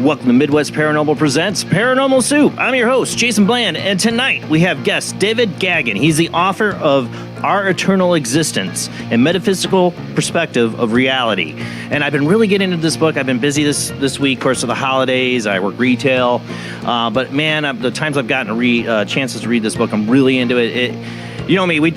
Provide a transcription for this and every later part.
Welcome to Midwest Paranormal Presents Paranormal Soup. I'm your host, Jason Bland, and tonight we have guest David Gaggin. He's the author of Our Eternal Existence, a Metaphysical Perspective of Reality. And I've been really getting into this book. I've been busy this week, of course, of the holidays. I work retail. But man, the times I've gotten chances to read this book, I'm really into it. You know me,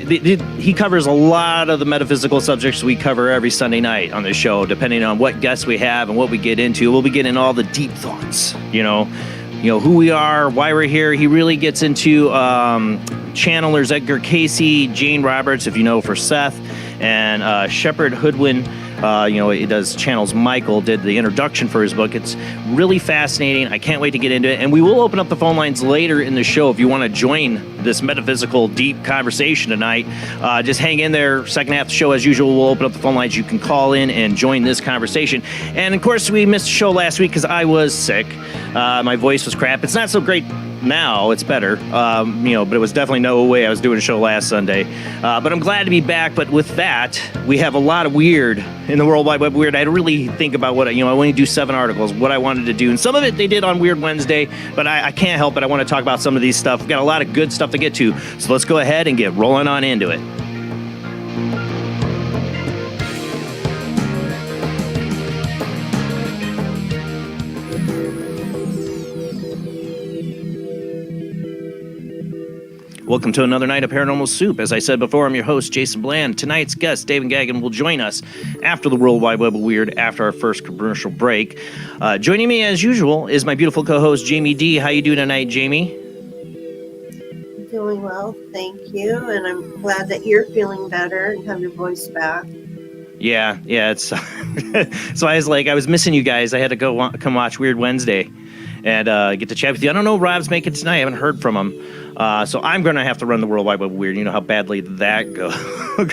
he covers a lot of the metaphysical subjects we cover every Sunday night on this show, depending on what guests we have and what we get into. We'll be getting all the deep thoughts, you know, who we are, why we're here. He really gets into channelers Edgar Casey, Jane Roberts, if you know, for Seth, and Shepard Hoodwin. He does channels. Michael did the introduction for his book. It's really fascinating. I can't wait to get into it. And we will open up the phone lines later in the show if you want to join this metaphysical deep conversation tonight. Just hang in there. Second half of the show, as usual, we'll open up the phone lines. You can call in and join this conversation. And of course, we missed the show last week because I was sick. My voice was crap. It's not so great now. It's better, but it was definitely no way I was doing a show last Sunday. But I'm glad to be back. But with that, we have a lot of weird in the World Wide Web weird. I had to really think about what, I only do 7 articles, what I wanted to do. And some of it they did on Weird Wednesday, but I can't help it. I want to talk about some of these stuff. We've got a lot of good stuff to get to. So let's go ahead and get rolling on into it. Welcome to another night of Paranormal Soup. As I said before, I'm your host, Jason Bland. Tonight's guest, David Gaggin, will join us after the World Wide Web of Weird, after our first commercial break. Joining me, as usual, is my beautiful co-host, Jamie D. How you doing tonight, Jamie? Doing well, thank you. And I'm glad that you're feeling better and have your voice back. Yeah, it's... So I was missing you guys. I had to come watch Weird Wednesday and get to chat with you. I don't know if Rob's making it tonight. I haven't heard from him. So I'm going to have to run the World Wide Web Weird. You know how badly that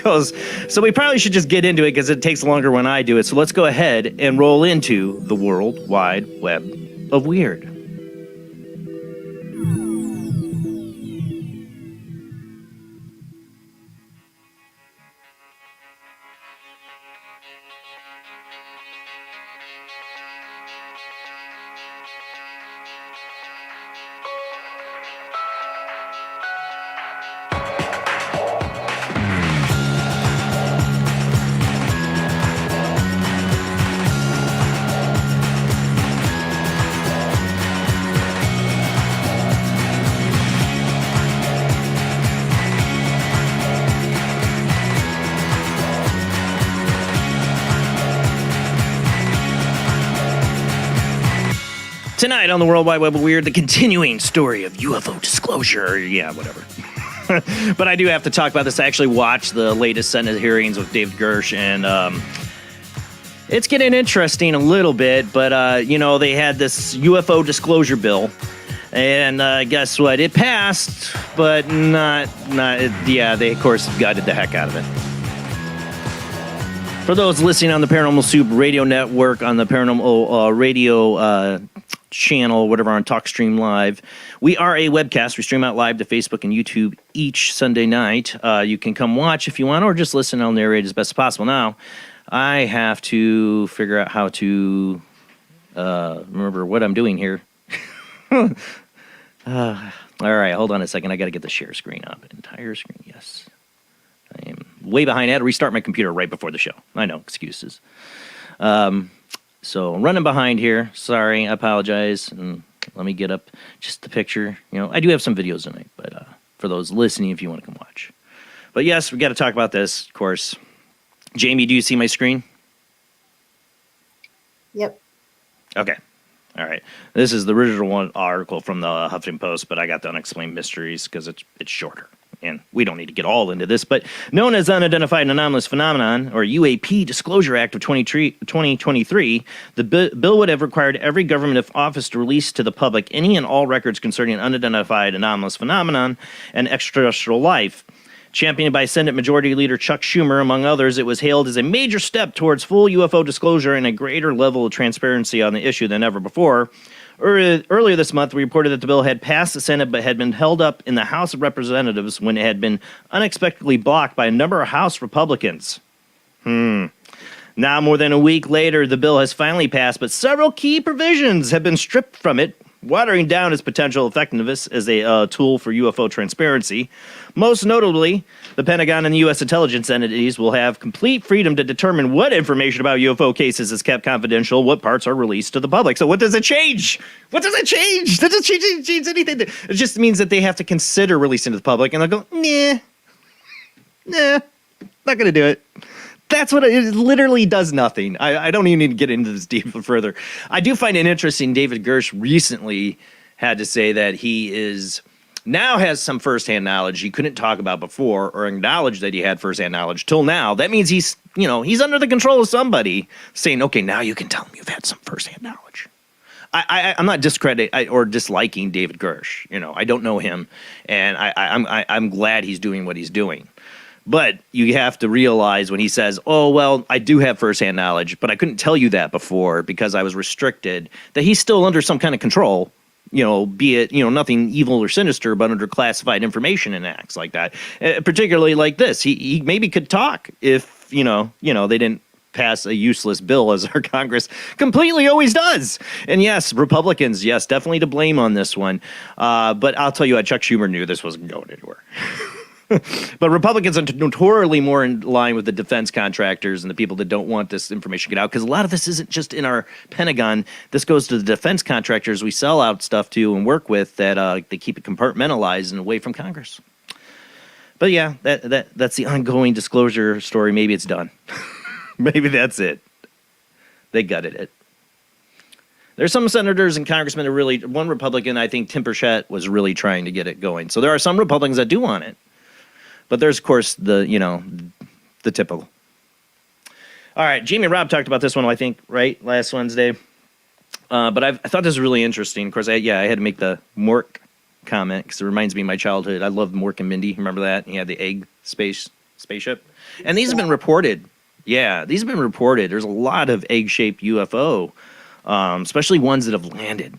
goes. So we probably should just get into it because it takes longer when I do it. So let's go ahead and roll into the World Wide Web of Weird. Tonight on the World Wide Web of Weird, the continuing story of UFO disclosure. Yeah, whatever. But I do have to talk about this. I actually watched the latest Senate hearings with David Gersh, and it's getting interesting a little bit. But, they had this UFO disclosure bill, and guess what? It passed, but not. They, of course, gutted the heck out of it. For those listening on the Paranormal Soup radio network, on the Paranormal radio channel, whatever, on Talkstream Live, we are a webcast. We stream out live to Facebook and YouTube each Sunday night. You can come watch if you want, or just listen. I'll narrate as best as possible. Now, I have to figure out how to remember what I'm doing here. All right, hold on a second. I got to get the share screen up. Entire screen, yes. I am way behind. I had to restart my computer right before the show. I know, excuses. So running behind here. Sorry, I apologize. And let me get up just the picture. I do have some videos tonight, but for those listening, if you want to come watch. But yes, we got to talk about this, of course. Jamie, do you see my screen? Yep. Okay. All right. This is the original article from the Huffington Post, but I got the Unexplained Mysteries because it's shorter. and we don't need to get all into this, but known as Unidentified Anomalous Phenomenon, or UAP Disclosure Act of 2023, the bill would have required every government office to release to the public any and all records concerning unidentified anomalous phenomenon and extraterrestrial life. Championed by Senate Majority Leader Chuck Schumer, among others, it was hailed as a major step towards full UFO disclosure and a greater level of transparency on the issue than ever before. Earlier this month, we reported that the bill had passed the Senate but had been held up in the House of Representatives when it had been unexpectedly blocked by a number of House Republicans. Now, more than a week later, the bill has finally passed, but several key provisions have been stripped from it, watering down its potential effectiveness as a tool for UFO transparency. Most notably, the Pentagon and the U.S. intelligence entities will have complete freedom to determine what information about UFO cases is kept confidential, what parts are released to the public. So what does it change? What does it change? Does it change anything? It just means that they have to consider releasing to the public, and they'll go, nah, not going to do it. That's what it literally does nothing. I don't even need to get into this deep further. I do find it interesting. David Gersh recently had to say that he now has some firsthand knowledge he couldn't talk about before or acknowledge that he had firsthand knowledge till now. That means he's under the control of somebody saying, okay, now you can tell him you've had some firsthand knowledge. I'm not discrediting or disliking David Gersh. I don't know him, and I'm glad he's doing what he's doing. But you have to realize when he says, oh, well, I do have firsthand knowledge, but I couldn't tell you that before because I was restricted, that he's still under some kind of control, be it, nothing evil or sinister, but under classified information and acts like that. Particularly like this. He maybe could talk if, they didn't pass a useless bill as our Congress completely always does. And yes, Republicans, definitely to blame on this one. But I'll tell you what, Chuck Schumer knew this wasn't going anywhere. But Republicans are notoriously more in line with the defense contractors and the people that don't want this information to get out, because a lot of this isn't just in our Pentagon. This goes to the defense contractors we sell out stuff to and work with that they keep it compartmentalized and away from Congress. But yeah, that's the ongoing disclosure story. Maybe it's done. Maybe that's it. They gutted it. There's some senators and congressmen who one Republican, I think Tim Burchett, was really trying to get it going. So there are some Republicans that do want it. But there's, of course, the typical. All right, Jamie and Rob talked about this one, I think, right, last Wednesday. But I thought this was really interesting. Of course, I had to make the Mork comment because it reminds me of my childhood. I loved Mork and Mindy. Remember that? He had the egg spaceship. And these have been reported. Yeah, these have been reported. There's a lot of egg-shaped UFO, especially ones that have landed.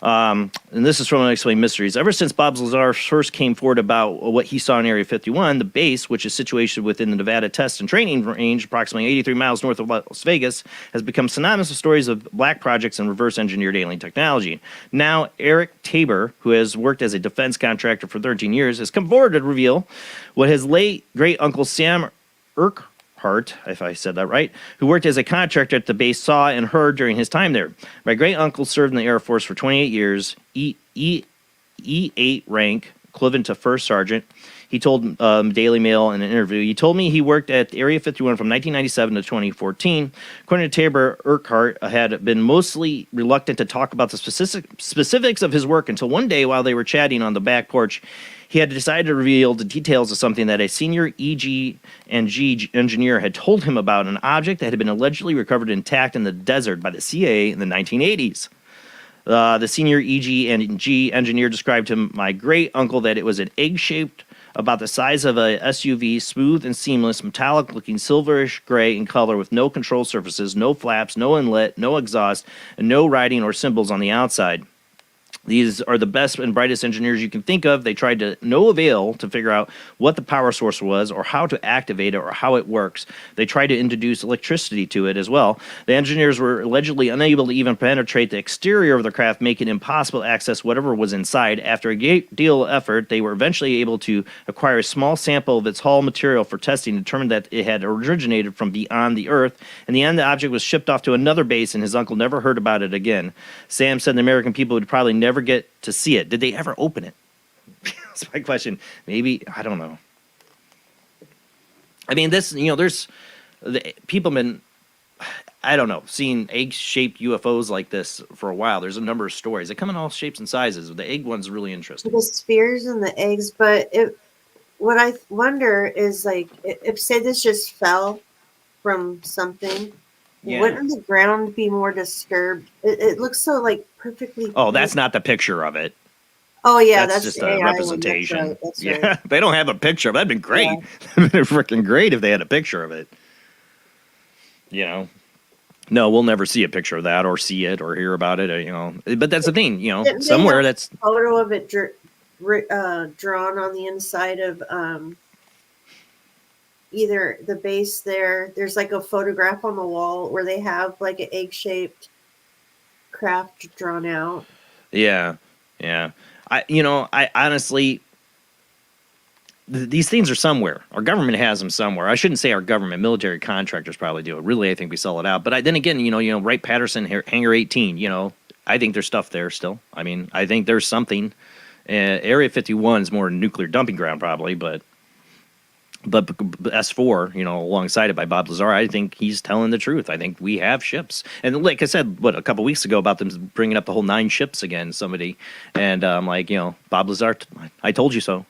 And this is from Unexplained Mysteries. Ever since Bob Lazar first came forward about what he saw in Area 51, the base, which is situated within the Nevada Test and Training Range, approximately 83 miles north of Las Vegas, has become synonymous with stories of black projects and reverse-engineered alien technology. Now, Eric Tabor, who has worked as a defense contractor for 13 years, has come forward to reveal what his late great-uncle Sam Urquhart, if I said that right, who worked as a contractor at the base, saw and heard during his time there. My great-uncle served in the Air Force for 28 years, E8 rank, equivalent to first sergeant. He told Daily Mail in an interview, he told me he worked at Area 51 from 1997 to 2014. According to Tabor, Urquhart had been mostly reluctant to talk about the specifics of his work until one day while they were chatting on the back porch, he had decided to reveal the details of something that a senior EG and G engineer had told him about, an object that had been allegedly recovered intact in the desert by the CIA in the 1980s. The senior EG and G engineer described to my great-uncle that it was an egg-shaped, about the size of a SUV, smooth and seamless, metallic-looking silverish gray in color with no control surfaces, no flaps, no inlet, no exhaust, and no writing or symbols on the outside. These are the best and brightest engineers you can think of. They tried to no avail to figure out what the power source was or how to activate it or how it works. They tried to introduce electricity to it as well. The engineers were allegedly unable to even penetrate the exterior of the craft, making it impossible to access whatever was inside. After a great deal of effort, they were eventually able to acquire a small sample of its hull material for testing and determined that it had originated from beyond the Earth. In the end, the object was shipped off to another base, and his uncle never heard about it again. Sam said the American people would probably never get to see it. Did they ever open it? That's my question. Maybe, I don't know. I mean, this, there's people have been, I don't know, seeing egg-shaped UFOs like this for a while. There's a number of stories. They come in all shapes and sizes. The egg one's really interesting. The spheres and the eggs, but what I wonder is like, if say this just fell from something, Yeah. wouldn't the ground be more disturbed? It looks so like perfectly Oh, clean. that's not the picture of it. Oh yeah, That's that's just the a AI one. That's representation. right. That's right. Yeah, they don't have a picture of it. That'd been Yeah. great. That'd been freaking great if they had a picture of it. You know. No, we'll never see a picture of that or see it or hear about it. You know, but that's the thing. You know, Didn't they somewhere have that's a photo of it drawn on the inside of either the base there? There's like a photograph on the wall where they have like an egg-shaped craft drawn out. yeah, yeah. I honestly, these things are somewhere. Our government has them somewhere. I shouldn't say our government. Military contractors probably do it. Really, I think we sell it out. But then again, Wright Patterson, Hangar 18. I think there's stuff there still. I mean, I think there's something. Area 51 is more a nuclear dumping ground, probably, but S4, alongside it by Bob Lazar, I think he's telling the truth. I think we have ships, and like I said, a couple weeks ago about them bringing up the whole 9 ships again. Somebody, and I'm like, Bob Lazar, I told you so.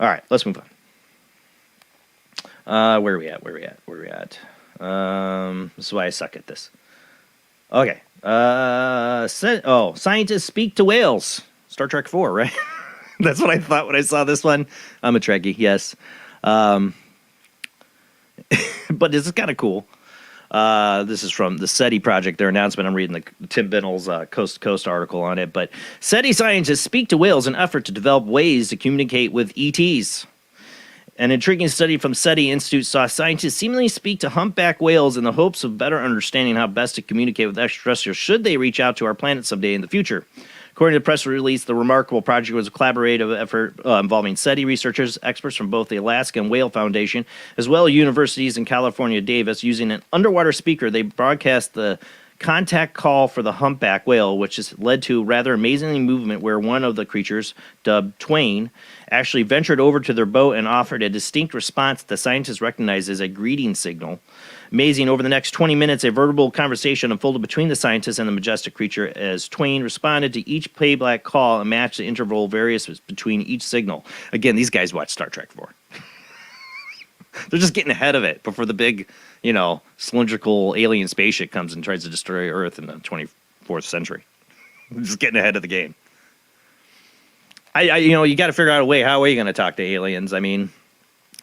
All right, let's move on. Where are we at? This is why I suck at this. Okay. Scientists speak to whales. Star Trek 4, right? That's what I thought when I saw this one. I'm a Trekkie, yes. But this is kind of cool. This is from the SETI project, their announcement. I'm reading the Tim Binnell's Coast to Coast article on it. But SETI scientists speak to whales in an effort to develop ways to communicate with ETs. An intriguing study from SETI Institute saw scientists seemingly speak to humpback whales in the hopes of better understanding how best to communicate with extraterrestrials should they reach out to our planet someday in the future. According to the press release, the remarkable project was a collaborative effort involving SETI researchers, experts from both the Alaska and Whale Foundation, as well as universities in California, Davis. Using an underwater speaker, they broadcast the contact call for the humpback whale, which has led to rather amazing movement where one of the creatures, dubbed Twain, actually ventured over to their boat and offered a distinct response that the scientists recognized as a greeting signal. Amazing, over the next 20 minutes, a verbal conversation unfolded between the scientists and the majestic creature as Twain responded to each playback call and matched the interval various between each signal. Again, these guys watch Star Trek 4. They're just getting ahead of it before the big, cylindrical alien spaceship comes and tries to destroy Earth in the 24th century. Just getting ahead of the game. You got to figure out a way. How are you going to talk to aliens? I mean,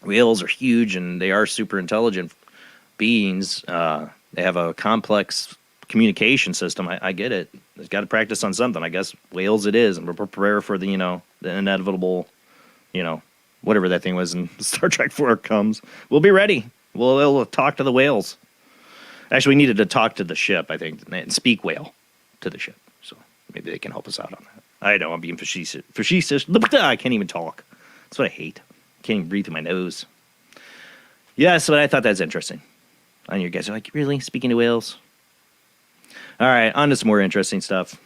whales are huge and they are super intelligent beings. They have a complex communication system. I get it. They've got to practice on something. I guess whales it is, and we're prepared for the the inevitable, whatever that thing was in Star Trek 4 comes. We'll be ready. We'll talk to the whales. Actually, we needed to talk to the ship, I think, and speak whale to the ship. So maybe they can help us out on that. I know I'm being facetious. I can't even talk. That's what I hate. I can't even breathe through my nose. Yeah, so I thought that's interesting. And you guys are like, really? Speaking to whales? All right, on to some more interesting stuff.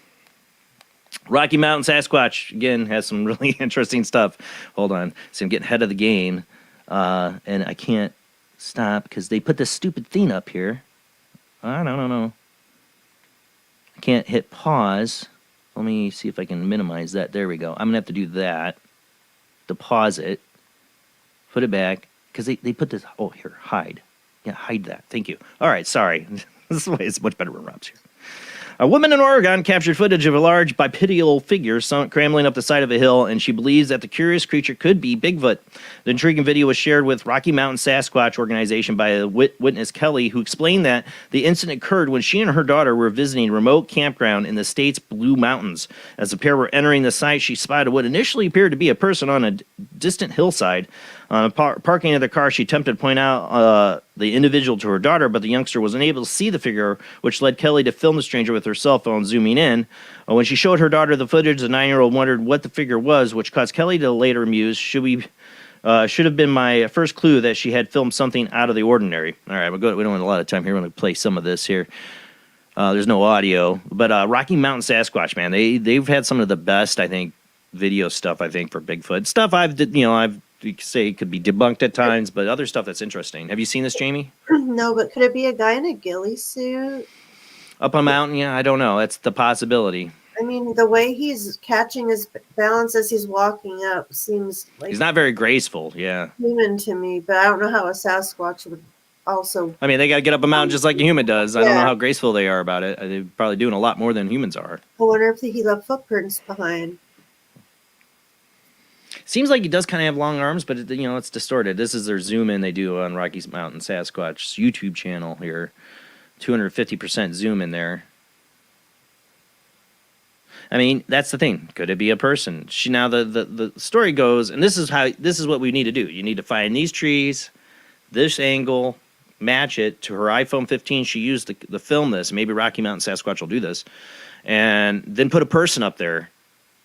Rocky Mountain Sasquatch, again, has some really interesting stuff. Hold on. See, I'm getting ahead of the game. And I can't stop because they put this stupid thing up here. I don't know. I can't hit pause. Let me see if I can minimize that. There we go. I'm going to have to do that. To pause it. Put it back. Because they put this... Oh, here. Hide. Yeah, hide that. Thank you. All right, sorry. This way it's much better when Rob's here. A woman in Oregon captured footage of a large bipedal figure scrambling up the side of a hill, and she believes that the curious creature could be Bigfoot. The intriguing video was shared with Rocky Mountain Sasquatch organization by a witness Kelly, who explained that the incident occurred when she and her daughter were visiting a remote campground in the state's Blue Mountains. As the pair were entering the site, she spotted what initially appeared to be a person on a distant hillside. Parking of the car, she attempted to point out the individual to her daughter, but the youngster was unable to see the figure, which led Kelly to film the stranger with her cell phone, zooming in. When she showed her daughter the footage, the 9-year-old wondered what the figure was, which caused Kelly to later muse, should have been my first clue that she had filmed something out of the ordinary. All right, we don't have a lot of time here. We're going to play some of this here. There's no audio, but Rocky Mountain Sasquatch, man, they've had some of the best, I think, video stuff, I think, for Bigfoot. Stuff I've you could say it could be debunked at times, but other stuff that's interesting. Have you seen this, Jamie? No, but could it be a guy in a ghillie suit? Up on a mountain? Yeah, I don't know. That's the possibility. I mean, the way he's catching his balance as he's walking up seems like He's not very graceful. Yeah. human to me, but I don't know how a Sasquatch would also. I mean, they got to get up a mountain just like a human does. I don't know Yeah. how graceful they are about it. They're probably doing a lot more than humans are. I wonder if he left footprints behind. Seems like he does kind of have long arms, but it's distorted. This is their zoom in they do on Rocky Mountain Sasquatch's YouTube channel here. 250% zoom in there. I mean, that's the thing. Could it be a person? Now the story goes, and this is what we need to do. You need to find these trees, this angle, match it to her iPhone 15. She used to film this. Maybe Rocky Mountain Sasquatch will do this, and then put a person up there,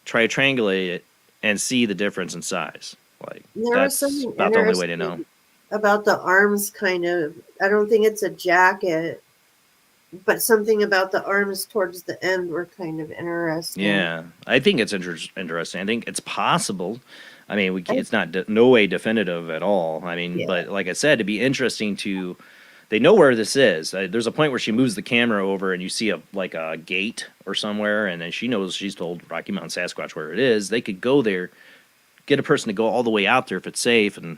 try to triangulate it, and see the difference in size. Like that's about the only way to know. About the arms, kind of. I don't think it's a jacket, but something about the arms towards the end were kind of interesting. Yeah, I think it's interesting. I think it's possible. I mean, it's not no way definitive at all. I mean, but like I said, it'd be interesting to. They know where this is. There's a point where she moves the camera over, and you see a gate or somewhere, and then she's told Rocky Mountain Sasquatch where it is. They could go there, get a person to go all the way out there if it's safe, and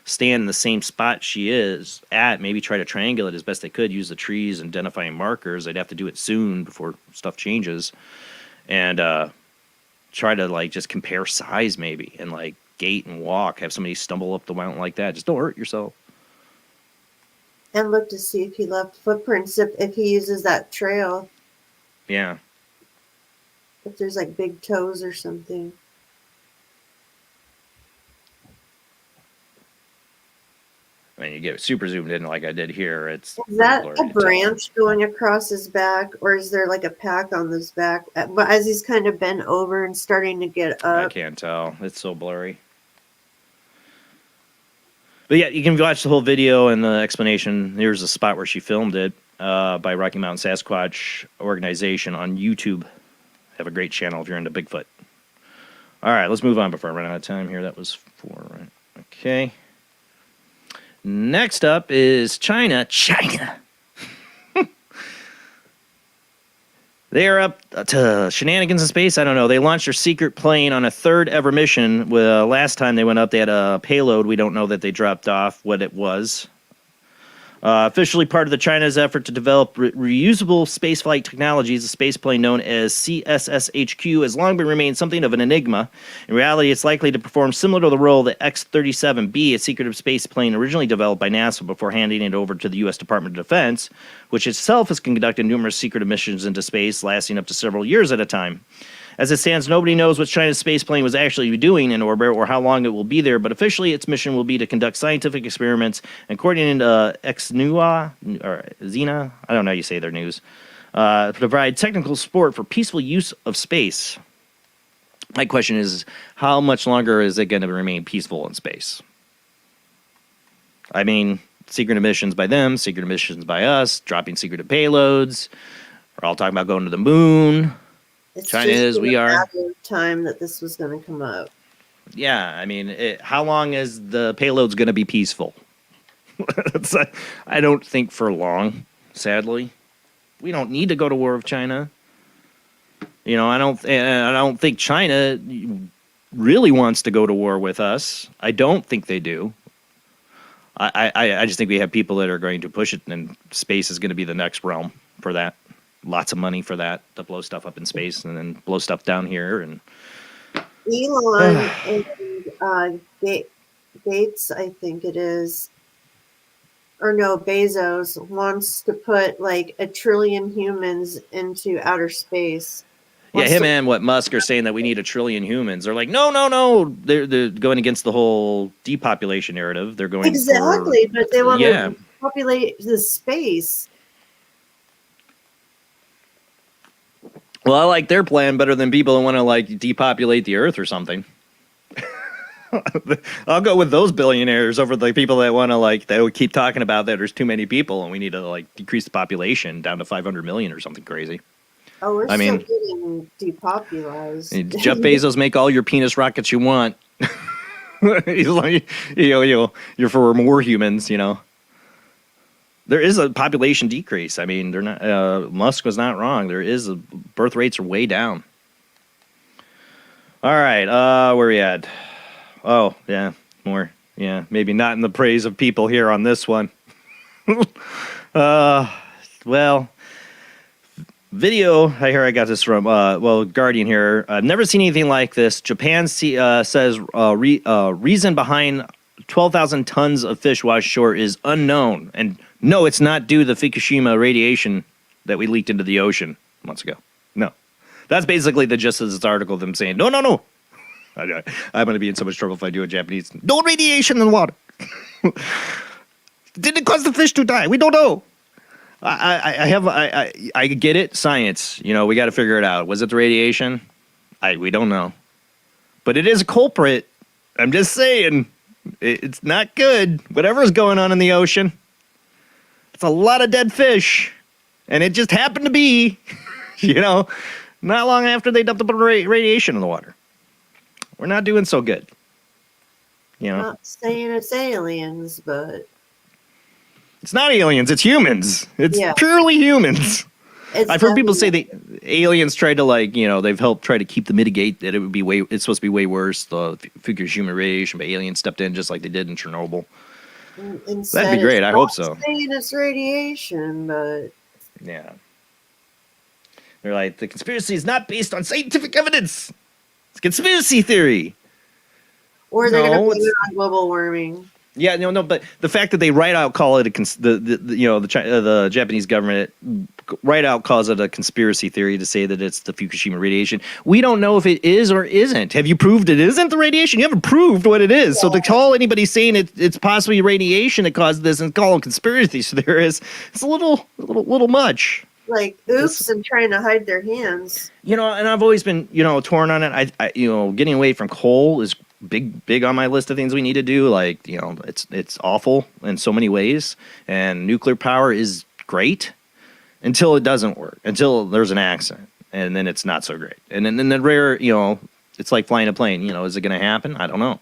stand in the same spot she is at, maybe try to triangulate as best they could, use the trees, identifying markers. They'd have to do it soon before stuff changes, and try to just compare size maybe, and gait and walk, have somebody stumble up the mountain like that. Just don't hurt yourself. And look to see if he left footprints, if he uses that trail. Yeah. If there's big toes or something. I mean, you get super zoomed in like I did here. Is that a branch going across his back, or is there a pack on his back? But as he's kind of bent over and starting to get up. I can't tell. It's so blurry. But yeah, you can watch the whole video and the explanation. Here's the spot where she filmed it by Rocky Mountain Sasquatch Organization on YouTube. Have a great channel if you're into Bigfoot. All right, let's move on before I run out of time here. That was 4, right? Okay. Next up is China. They are up to shenanigans in space. I don't know. They launched their secret plane on a third ever mission. Last time they went up, they had a payload. We don't know that they dropped off what it was. Officially part of China's effort to develop reusable spaceflight technologies, a space plane known as CSSHQ has long been remained something of an enigma. In reality, it's likely to perform similar to the role of the X-37B, a secretive space plane originally developed by NASA before handing it over to the U.S. Department of Defense, which itself has conducted numerous secretive missions into space, lasting up to several years at a time. As it stands, nobody knows what China's space plane was actually doing in orbit or how long it will be there, but officially its mission will be to conduct scientific experiments, according to Xinhua, or Xina, I don't know how you say their news, to provide technical support for peaceful use of space. My question is, how much longer is it going to remain peaceful in space? I mean, secret missions by them, secret missions by us, dropping secretive payloads. We're all talking about going to the moon. China is, we are. Time that this was going to come up. Yeah, I mean, how long is the payload's going to be peaceful? I don't think for long, sadly. We don't need to go to war with China. I don't think China really wants to go to war with us. I don't think they do. I just think we have people that are going to push it, and space is going to be the next realm for that. Lots of money for that, to blow stuff up in space and then blow stuff down here. And Elon and Gates, I think it is, or no, Bezos wants to put 1 trillion humans into outer space. Yeah, him and Musk are saying that we need 1 trillion humans. They're like, no. They're going against the whole depopulation narrative. They're going but they want to populate the space. Well, I like their plan better than people that want to depopulate the earth or something. I'll go with those billionaires over the people that want to they would keep talking about that there's too many people and we need to decrease the population down to 500 million or something crazy. Oh, we're still getting depopularized. Jeff Bezos, make all your penis rockets you want. He's like, you're for more humans, There is a population decrease. I mean, they're not. Musk was not wrong. Birth rates are way down. All right. Where are we at? Oh, yeah. More. Yeah. Maybe not in the praise of people here on this one. Well, video. I got this from, Guardian here. I've never seen anything like this. Japan says reason behind 12,000 tons of fish washed ashore is unknown. And no, it's not due to the Fukushima radiation that we leaked into the ocean months ago. No. That's basically the gist of this article, them saying, no. I'm going to be in so much trouble if I do a Japanese. No radiation in the water. Did it cause the fish to die? We don't know. I get it. Science. You know, we got to figure it out. Was it the radiation? We don't know. But it is a culprit. I'm just saying. It's not good. Whatever's going on in the ocean. It's a lot of dead fish. And it just happened to be, not long after they dumped a bunch of radiation in the water. We're not doing so good. Not saying it's aliens, but it's not aliens. It's humans. It's purely humans. I've heard people say the aliens tried to they've helped try to mitigate that it's supposed to be way worse, the Fukushima radiation, but aliens stepped in just like they did in Chernobyl. That'd be great. I hope so. Saying it's radiation, but yeah. They're like, the conspiracy is not based on scientific evidence. It's conspiracy theory. Or they're going to blame it on global warming. Yeah, no, but the fact that they call it the Japanese government right out calls it a conspiracy theory to say that it's the Fukushima radiation. We don't know if it is or isn't. Have you proved it isn't the radiation? You haven't proved what it is. Yeah. So to call anybody saying it's possibly radiation that caused this and call it conspiracy theory it's a little much. Like, oops, and trying to hide their hands. And I've always been, torn on it. I getting away from coal is big on my list of things we need to do. Like, it's awful in so many ways, and nuclear power is great until it doesn't work, until there's an accident, and then it's not so great. And then the rare, it's like flying a plane. Is it going to happen? I don't know.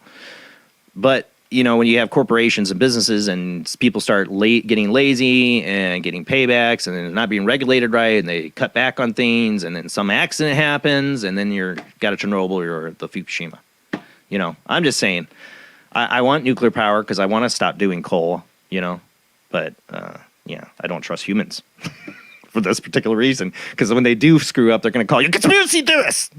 But when you have corporations and businesses and people start getting lazy and getting paybacks and then not being regulated right, and they cut back on things, and then some accident happens, and then you're got a Chernobyl or the Fukushima. I'm just saying, I want nuclear power because I want to stop doing coal, but I don't trust humans for this particular reason, because when they do screw up, they're going to call you conspiracy theorists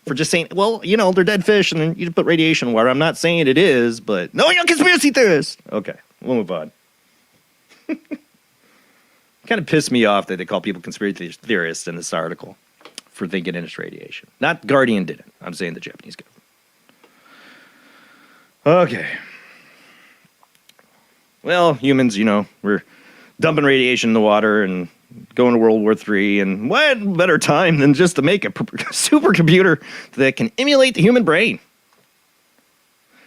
for just saying, well, they're dead fish and then you put radiation in water. I'm not saying it is, but no, you're a conspiracy theorist. Okay, we'll move on. Kind of pissed me off that they call people conspiracy theorists in this article for thinking it's radiation. Not Guardian didn't. I'm saying the Japanese government. Okay. Well, humans, we're dumping radiation in the water and going to World War III, and what better time than just to make a supercomputer that can emulate the human brain?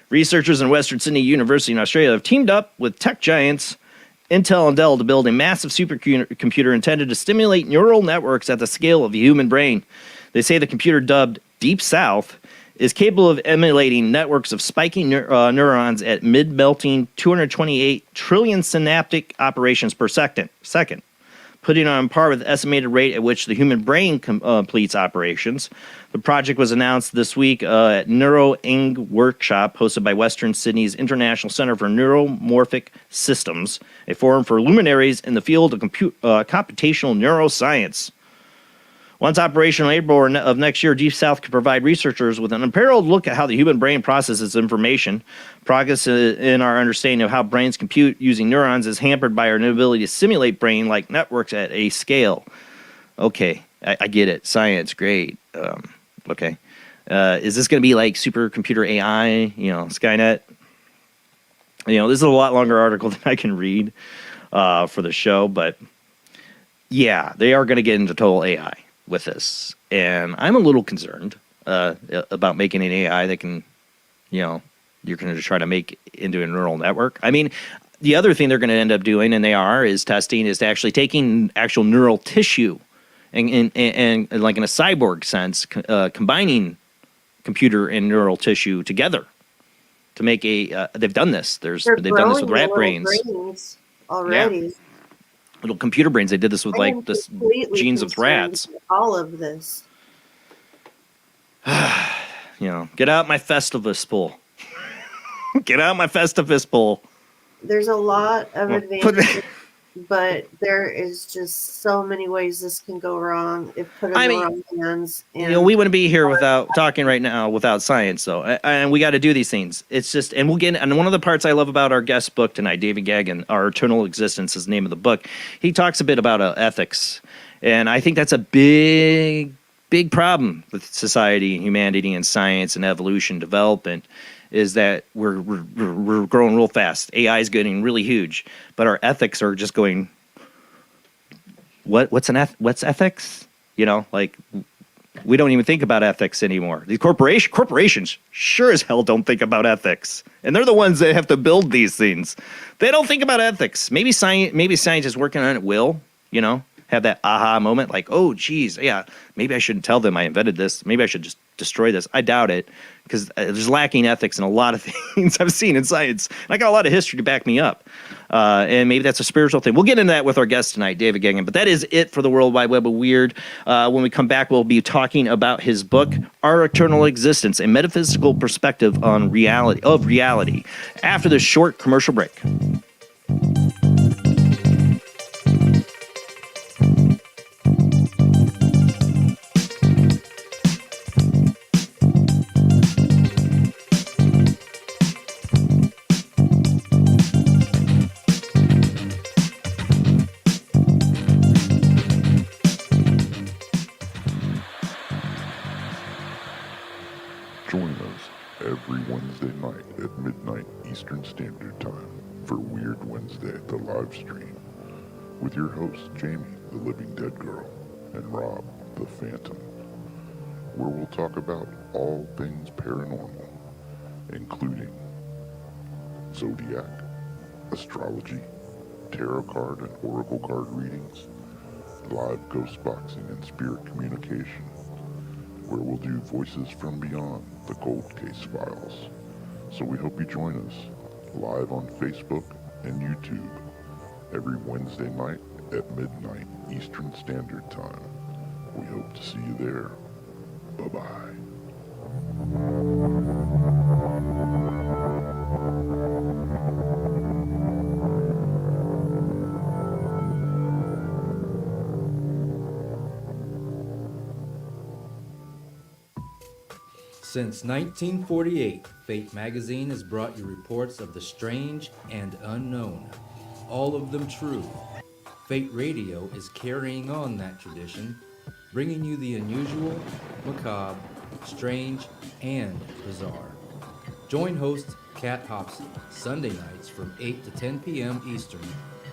Researchers in Western Sydney University in Australia have teamed up with tech giants Intel and Dell to build a massive supercomputer intended to stimulate neural networks at the scale of the human brain. They say the computer, dubbed Deep South, is capable of emulating networks of spiking neurons at mid-melting 228 trillion synaptic operations per second, putting on par with the estimated rate at which the human brain completes operations. The project was announced this week at NeuroIng workshop hosted by Western Sydney's International Center for Neuromorphic Systems, a forum for luminaries in the field of computational neuroscience. Once operational in April of next year, Deep South could provide researchers with an unparalleled look at how the human brain processes information. Progress in our understanding of how brains compute using neurons is hampered by our inability to simulate brain-like networks at a scale. Okay, I get it. Science, great. Okay. Is this going to be like supercomputer AI, Skynet? This is a lot longer article than I can read for the show, but yeah, they are going to get into total AI with this, and I'm a little concerned about making an AI that can, you're going to try to make into a neural network. I mean, the other thing they're going to end up doing, and they are, is actually taking actual neural tissue and like in a cyborg sense, combining computer and neural tissue together to make they've done this. They've done this with rat brains already. Yeah. Little computer brains. They did this with genes of rats. All of this. get out my Festivus pool. Get out my Festivus pool. There's a lot of advantages, but there is just so many ways this can go wrong if put in the wrong hands. And we wouldn't be here without talking right now without science, though. And we got to do these things. It's just, and we'll get, and one of the parts I love about our guest book tonight, David Gaggin, Our Eternal Existence is the name of the book. He talks a bit about ethics. And I think that's a big problem with society and humanity and science and evolution development, is that we're growing real fast. AI is getting really huge, but our ethics are just going, what's ethics? Like, we don't even think about ethics anymore. These corporations sure as hell don't think about ethics, and they're the ones that have to build these things. They don't think about ethics. Maybe scientists working on it will, have that aha moment, like, oh, geez, yeah, maybe I shouldn't tell them I invented this. Maybe I should just destroy this. I doubt it, because there's lacking ethics in a lot of things I've seen in science. And I got a lot of history to back me up. And maybe that's a spiritual thing. We'll get into that with our guest tonight, David Gaggin. But that is it for the World Wide Web of Weird. When we come back, we'll be talking about his book, Our Eternal Existence, a Metaphysical Perspective on Reality, after this short commercial break. Join us every Wednesday night at midnight Eastern Standard Time for Weird Wednesday, the live stream, with your hosts Jamie, the Living Dead Girl, and Rob, the Phantom, where we'll talk about all things paranormal, including zodiac, astrology, tarot card and oracle card readings, live ghost boxing and spirit communication, where we'll do Voices from Beyond, the Cold Case Files. So we hope you join us live on Facebook and YouTube every Wednesday night at midnight Eastern Standard Time. We hope to see you there. Bye-bye. Since 1948, Fate magazine has brought you reports of the strange and unknown, all of them true. Fate Radio is carrying on that tradition, bringing you the unusual, macabre, strange, and bizarre. Join host Kat Hobson Sunday nights from 8 to 10 p.m. Eastern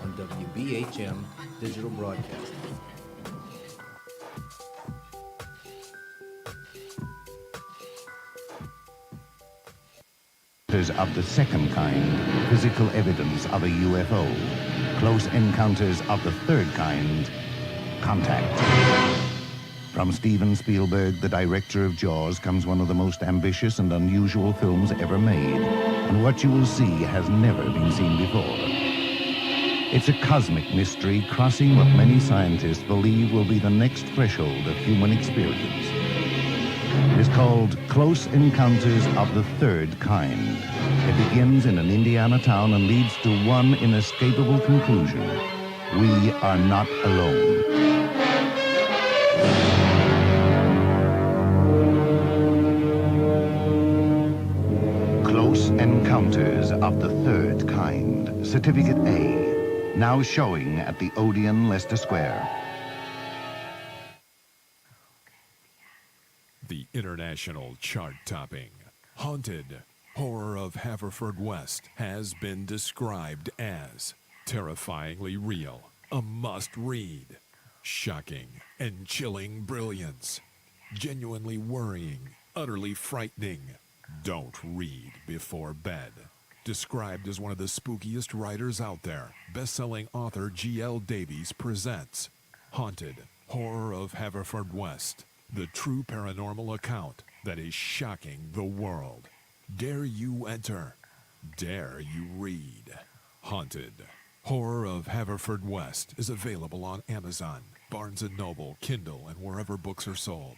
on WBHM Digital Broadcasting. Of the second kind, physical evidence of a UFO. Close encounters of the third kind, contact. From Steven Spielberg, the director of Jaws, comes one of the most ambitious and unusual films ever made. And what you will see has never been seen before. It's a cosmic mystery crossing what many scientists believe will be the next threshold of human experience. It is called Close Encounters of the Third Kind. It begins in an Indiana town and leads to one inescapable conclusion. We are not alone. Close Encounters of the Third Kind. Certificate A. Now showing at the Odeon, Leicester Square. The international chart-topping, Haunted Horror of Haverfordwest has been described as terrifyingly real, a must-read, shocking and chilling brilliance, genuinely worrying, utterly frightening. Don't read before bed. Described as one of the spookiest writers out there, best-selling author G.L. Davies presents Haunted Horror of Haverfordwest. The true paranormal account that is shocking the world. Dare you enter? Dare you read? Haunted Horror of Haverfordwest is available on Amazon, Barnes & Noble, Kindle, and wherever books are sold.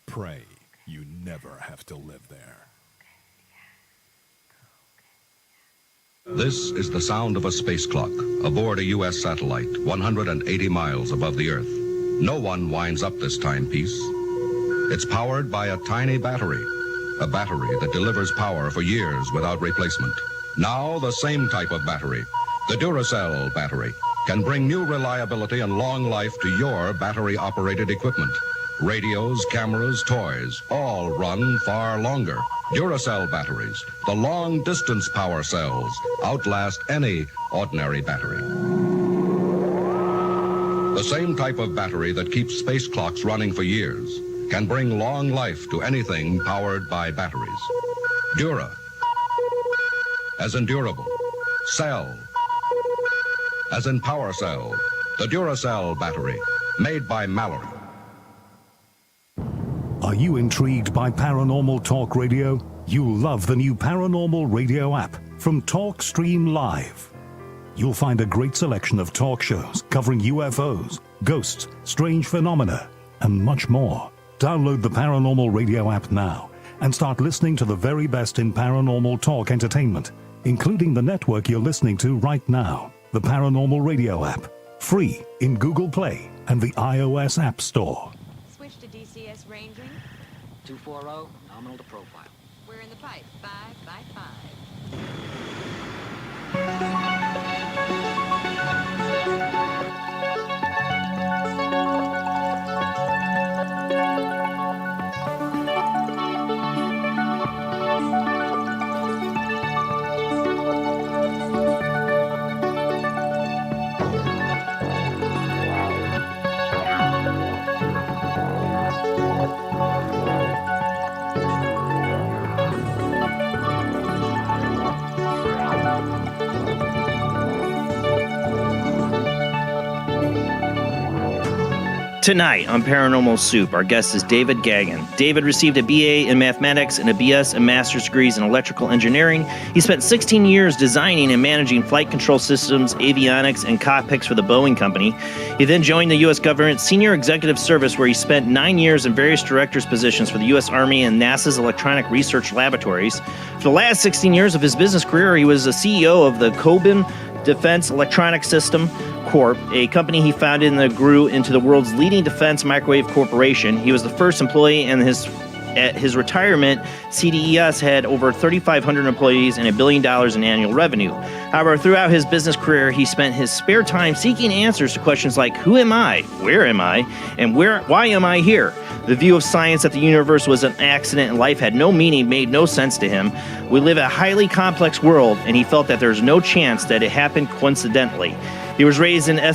Pray you never have to live there. This is the sound of a space clock aboard a U.S. satellite 180 miles above the Earth. No one winds up this timepiece. It's powered by a tiny battery, a battery that delivers power for years without replacement. Now the same type of battery, the Duracell battery, can bring new reliability and long life to your battery-operated equipment. Radios, cameras, toys, all run far longer. Duracell batteries, the long-distance power cells, outlast any ordinary battery. The same type of battery that keeps space clocks running for years can bring long life to anything powered by batteries. Dura, as in durable. Cell, as in power cell. The Duracell battery, made by Mallory. Are you intrigued by Paranormal Talk Radio? You'll love the new Paranormal Radio app from Talkstream Live. You'll find a great selection of talk shows covering UFOs, ghosts, strange phenomena, and much more. Download the Paranormal Radio app now and start listening to the very best in paranormal talk entertainment, including the network you're listening to right now, the Paranormal Radio app, free in Google Play and the iOS App Store. Switch to DCS ranging. 240, nominal to profile. We're in the pipe, 5 by 5. Tonight on Paranormal Soup, our guest is David Gaggin. David received a BA in mathematics and a BS and master's degrees in electrical engineering. He spent 16 years designing and managing flight control systems, avionics, and cockpits for the Boeing Company. He then joined the U.S. government senior executive service, where he spent 9 years in various directors' positions for the U.S. Army and NASA's electronic research laboratories. For the last 16 years of his business career, he was the CEO of the Cobham Defense Electronic System Corp, a company he founded and that grew into the world's leading defense microwave corporation. He was the first employee, and at his retirement, CDES had over 3,500 employees and $1 billion in annual revenue. However, throughout his business career, he spent his spare time seeking answers to questions like, who am I, where am I, and why am I here? The view of science that the universe was an accident and life had no meaning made no sense to him. We live in a highly complex world, and he felt that there's no chance that it happened coincidentally. He was raised in I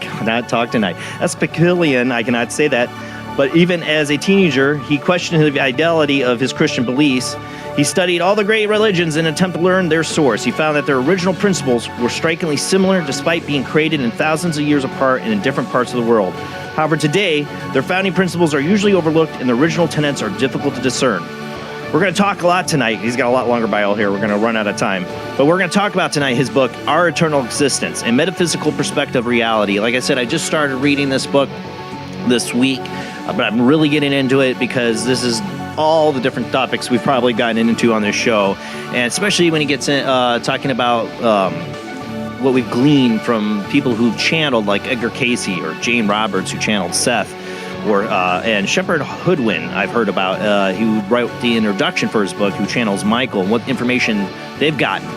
cannot talk tonight. Episcopalian, I cannot say that. But even as a teenager, he questioned the fidelity of his Christian beliefs. He studied all the great religions in an attempt to learn their source. He found that their original principles were strikingly similar despite being created in thousands of years apart and in different parts of the world. However, today, their founding principles are usually overlooked and the original tenets are difficult to discern. We're going to talk a lot tonight. He's got a lot longer bio here. We're going to run out of time. But we're going to talk about tonight his book, Our Eternal Existence, A Metaphysical Perspective of Reality. Like I said, I just started reading this book this week, but I'm really getting into it because this is all the different topics we've probably gotten into on this show. And especially when he gets in, talking about what we've gleaned from people who've channeled, like Edgar Casey or Jane Roberts, who channeled Seth, or and Shepard Hoodwin, I've heard about, who wrote the introduction for his book, who channels Michael, and what information they've gotten.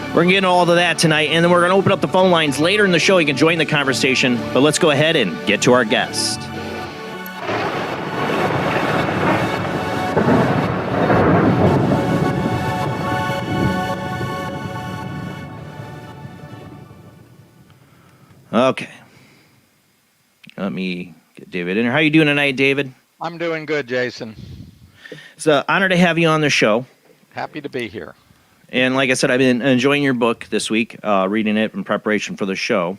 We're going to get into all of that tonight, and then we're going to open up the phone lines later in the show. You can join the conversation, but let's go ahead and get to our guest. Okay. Let me get David in here. How you doing tonight, David? I'm doing good, Jason. It's an honor to have you on the show. Happy to be here. And like I said, I've been enjoying your book this week, reading it in preparation for the show.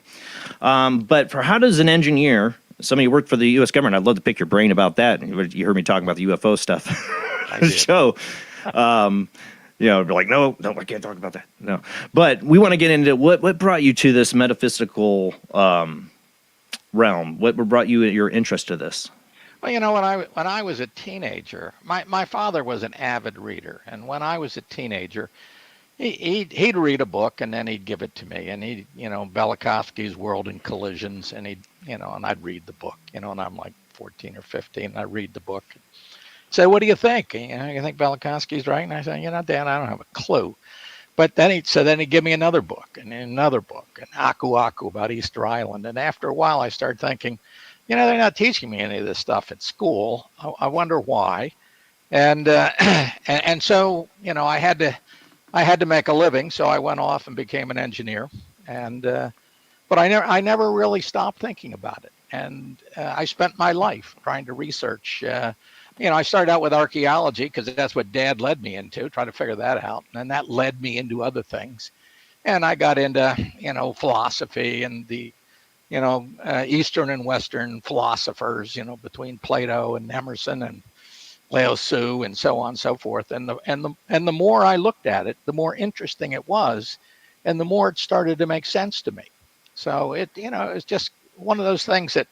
But for how does an engineer, somebody who worked for the U.S. government, I'd love to pick your brain about that. You heard me talking about the UFO stuff on the show. Be like, no, I can't talk about that. No. But we want to get into what brought you to this metaphysical realm. What brought you your interest to this? Well, when I was a teenager, my father was an avid reader, and when I was a teenager, he'd read a book and then he'd give it to me, and Velikovsky's World in Collisions, and and I'd read the book, and I'm like 14 or 15, and I read the book. Say, what do you think? You think Velikovsky's right? And I say, Dad, I don't have a clue. But then he'd give me another book and another book, and Aku Aku about Easter Island. And after a while, I started thinking, they're not teaching me any of this stuff at school. I wonder why. And and so I had to make a living, so I went off and became an engineer. And but I never really stopped thinking about it. And I spent my life trying to research. I started out with archaeology because that's what Dad led me into, trying to figure that out. And that led me into other things. And I got into, philosophy and the, Eastern and Western philosophers, between Plato and Emerson and Lao Tzu and so on and so forth. And the more I looked at it, the more interesting it was, and the more it started to make sense to me. So it's just one of those things that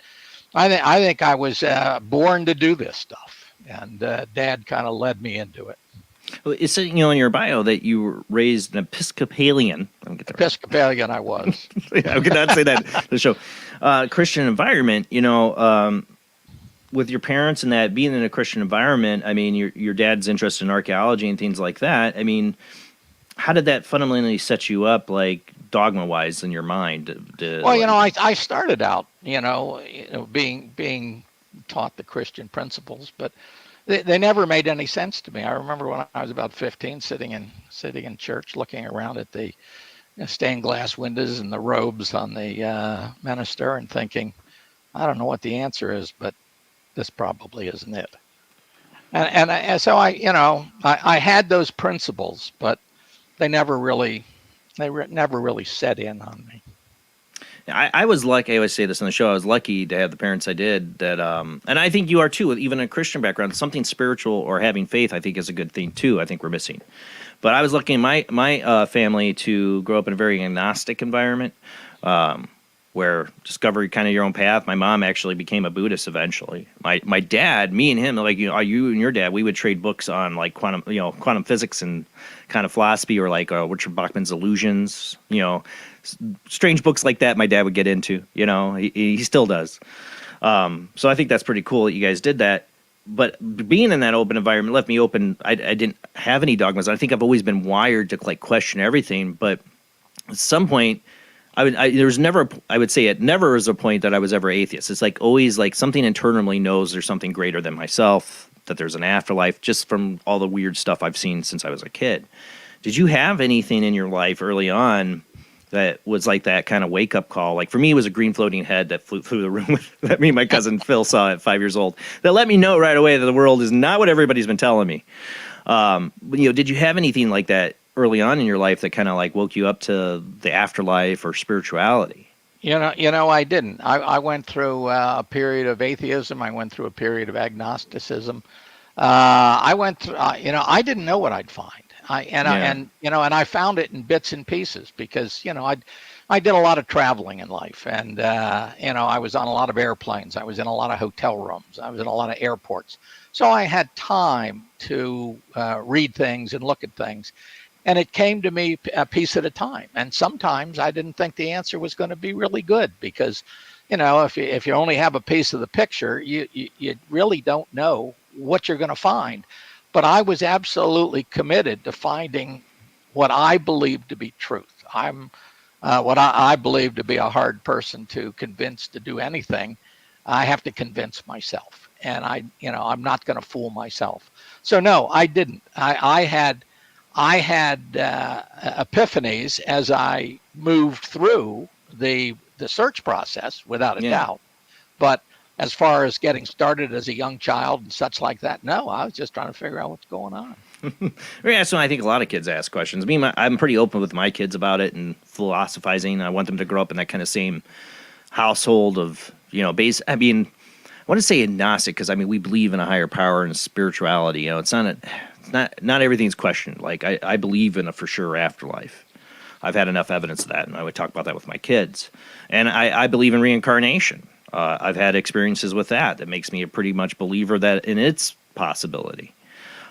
I think I was born to do this stuff. And Dad kind of led me into it. Well, it's in your bio that you were raised an Episcopalian. Episcopalian, I was. I could not say that to the show. Christian environment, with your parents and that being in a Christian environment. I mean, your dad's interest in archaeology and things like that. I mean, how did that fundamentally set you up, like dogma-wise, in your mind? I started out, being taught the Christian principles, but they never made any sense to me. I remember when I was about 15, sitting in church, looking around at the stained glass windows and the robes on the minister, and thinking, I don't know what the answer is, but this probably isn't it. And so I had those principles, but they never really set in on me. I was lucky. I always say this on the show. I was lucky to have the parents I did. That, and I think you are too. With even a Christian background, something spiritual or having faith, I think, is a good thing too. I think we're missing. But I was lucky in my family to grow up in a very agnostic environment, where discover kind of your own path. My mom actually became a Buddhist eventually. My dad, me and him, like you and your dad, we would trade books on like quantum physics and kind of philosophy, or like Richard Bachman's Illusions, strange books like that. My dad would get into, he still does. So I think that's pretty cool that you guys did that. But being in that open environment left me open. I didn't have any dogmas. I think I've always been wired to like question everything. But at some point, I would say it never was a point that I was ever atheist. It's like always like something internally knows there's something greater than myself, that there's an afterlife, just from all the weird stuff I've seen since I was a kid. Did you have anything in your life early on that was like that kind of wake up call? Like for me, it was a green floating head that flew through the room that me and my cousin Phil saw at 5 years old. That let me know right away that the world is not what everybody's been telling me. Did you have anything like that early on in your life that kind of like woke you up to the afterlife or spirituality? I didn't. I went through a period of atheism. I went through a period of agnosticism. I went through, I didn't know what I'd find. And I found it in bits and pieces because, I did a lot of traveling in life, and, I was on a lot of airplanes. I was in a lot of hotel rooms. I was in a lot of airports. So I had time to read things and look at things. And it came to me a piece at a time. And sometimes I didn't think the answer was going to be really good because, if you only have a piece of the picture, you really don't know what you're going to find. But I was absolutely committed to finding what I believe to be truth. I'm what I believe to be a hard person to convince to do anything. I have to convince myself, and I'm not going to fool myself. So no, I didn't. I had epiphanies as I moved through the search process, without a doubt. But as far as getting started as a young child and such like that, no, I was just trying to figure out what's going on. Yeah, so I think a lot of kids ask questions. I'm pretty open with my kids about it and philosophizing. I want them to grow up in that kind of same household of, I want to say agnostic because we believe in a higher power and spirituality. It's not everything's questioned. Like I believe in a for sure afterlife. I've had enough evidence of that, and I would talk about that with my kids. And I believe in reincarnation. I've had experiences with that makes me a pretty much believer that in its possibility.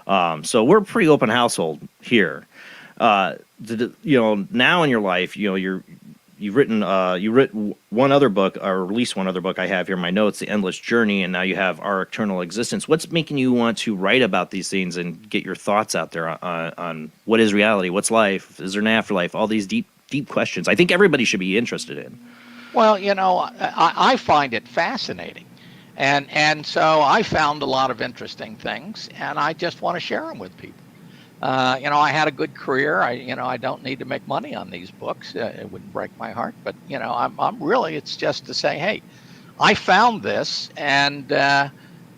So we're a pretty open household here. Now in your life, you've written one other book, or released one other book I have here in my notes, The Endless Journey, and now you have Our Eternal Existence. What's making you want to write about these things and get your thoughts out there on what is reality, what's life, is there an afterlife, all these deep questions I think everybody should be interested in? Well, I find it fascinating. And so I found a lot of interesting things, and I just want to share them with people. I had a good career. I don't need to make money on these books. It wouldn't break my heart, but I'm really, it's just to say, hey, I found this, and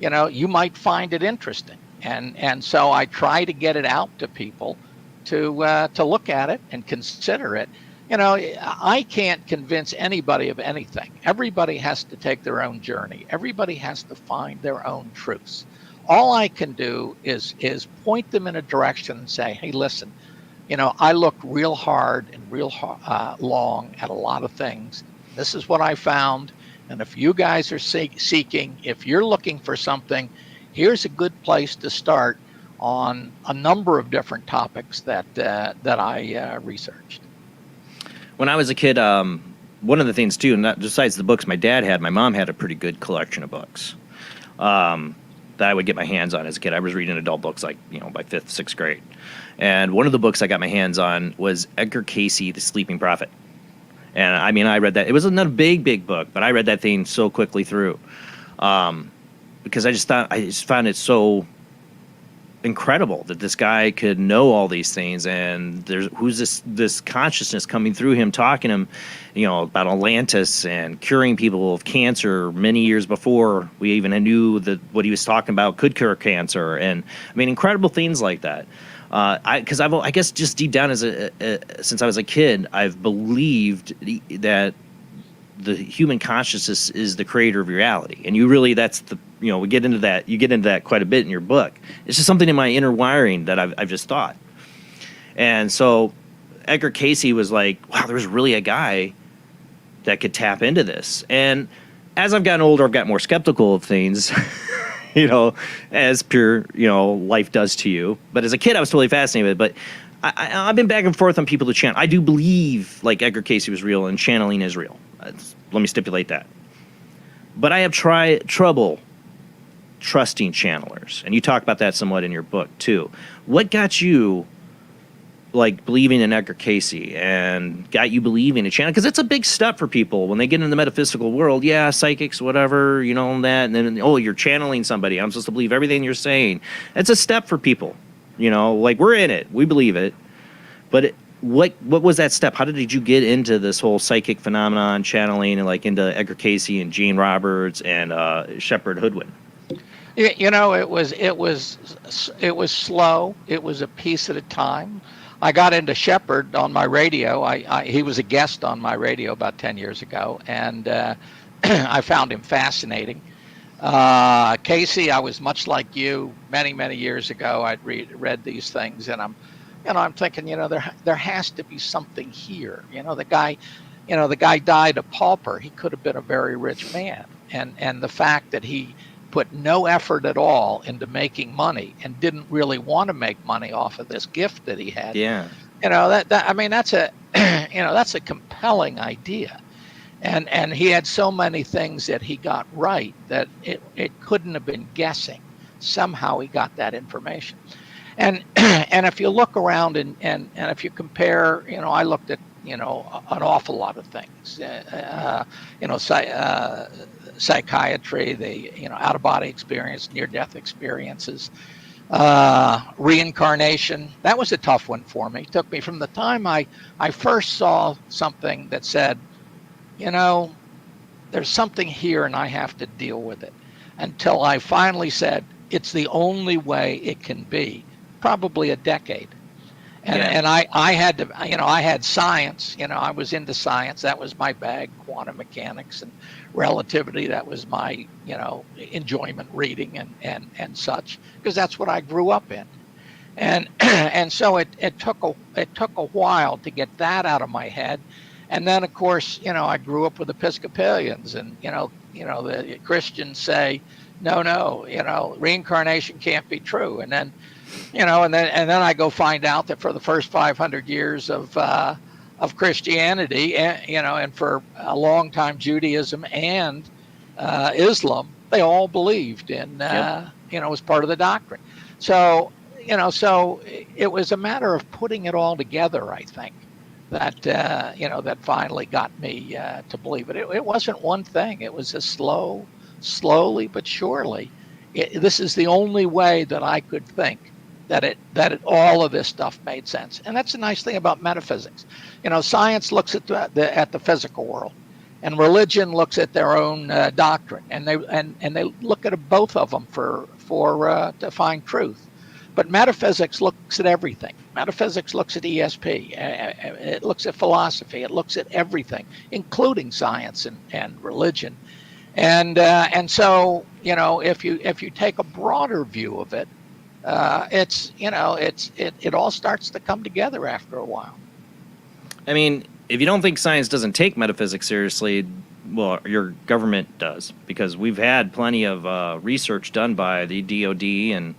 you might find it interesting. And so I try to get it out to people to look at it and consider it. I can't convince anybody of anything. Everybody has to take their own journey. Everybody has to find their own truths. All I can do is point them in a direction and say, hey, listen, I looked real hard and real long at a lot of things. This is what I found. And if you guys are seeking, if you're looking for something, here's a good place to start on a number of different topics that I researched. When I was a kid, one of the things too, not besides the books my dad had, my mom had a pretty good collection of books that I would get my hands on as a kid. I was reading adult books by 5th, 6th grade. And one of the books I got my hands on was Edgar Cayce, The Sleeping Prophet. And I read that. It was not a big book, but I read that thing so quickly through because I just found it so incredible that this guy could know all these things, and who's this consciousness coming through him, talking to him, about Atlantis and curing people of cancer many years before we even knew that what he was talking about could cure cancer, and incredible things like that. Because I guess just deep down since I was a kid, I've believed that the human consciousness is the creator of reality, and we get into that. You get into that quite a bit in your book. It's just something in my inner wiring that I've just thought. And so Edgar Cayce was like, wow, there's really a guy that could tap into this. And as I've gotten older, I've got more skeptical of things, as pure, life does to you. But as a kid, I was totally fascinated with it. But I've been back and forth on people to channel. I do believe Edgar Cayce was real and channeling is real. Let me stipulate that. But I have trouble trusting channelers, and you talk about that somewhat in your book too. What got you believing in Edgar Cayce and got you believing in channel? Because it's a big step for people when they get into the metaphysical world. Yeah, psychics, whatever, that, and then you're channeling somebody. I'm supposed to believe everything you're saying. It's a step for people. We're in it, we believe it, but what was that step? How did you get into this whole psychic phenomenon, channeling, and into Edgar Cayce and Gene Roberts and Shepard Hoodwin? It was slow. It was a piece at a time. I got into Shepard on my radio. He was a guest on my radio about 10 years ago, and I found him fascinating. Cayce, I was much like you many years ago. I'd read these things, and I'm thinking, there has to be something here. The guy died a pauper. He could have been a very rich man, and the fact that he put no effort at all into making money and didn't really want to make money off of this gift that he had. Yeah. That's a that's a compelling idea. And he had so many things that he got right that it couldn't have been guessing. Somehow he got that information. And if you look around and if you compare, I looked at, an awful lot of things, psychiatry, the, out-of-body experience, near-death experiences, reincarnation. That was a tough one for me. It took me from the time I first saw something that said, there's something here and I have to deal with it, until I finally said, it's the only way it can be, probably a decade. And I had to, I had science, I was into science. That was my bag, quantum mechanics and relativity. That was my, enjoyment reading and such, because that's what I grew up in. And so it took a while to get that out of my head. And then, of course, I grew up with Episcopalians, and, the Christians say, no, reincarnation can't be true. And then, and then I go find out that for the first 500 years of Christianity, and for a long time Judaism and Islam, they all believed in, as part of the doctrine. So, so it was a matter of putting it all together, I think, that, that finally got me to believe it. It wasn't one thing. It was a slowly but surely. This is the only way that I could think that all of this stuff made sense. And that's the nice thing about metaphysics. Science looks at the physical world, and religion looks at their own doctrine, and they look at both of them to find truth. But metaphysics looks at everything. Metaphysics looks at ESP. It looks at philosophy. It looks at everything, including science and religion. And so, if you take a broader view of it, it all starts to come together after a while. I mean, if you don't think science doesn't take metaphysics seriously, well, your government does, because we've had plenty of research done by the DoD and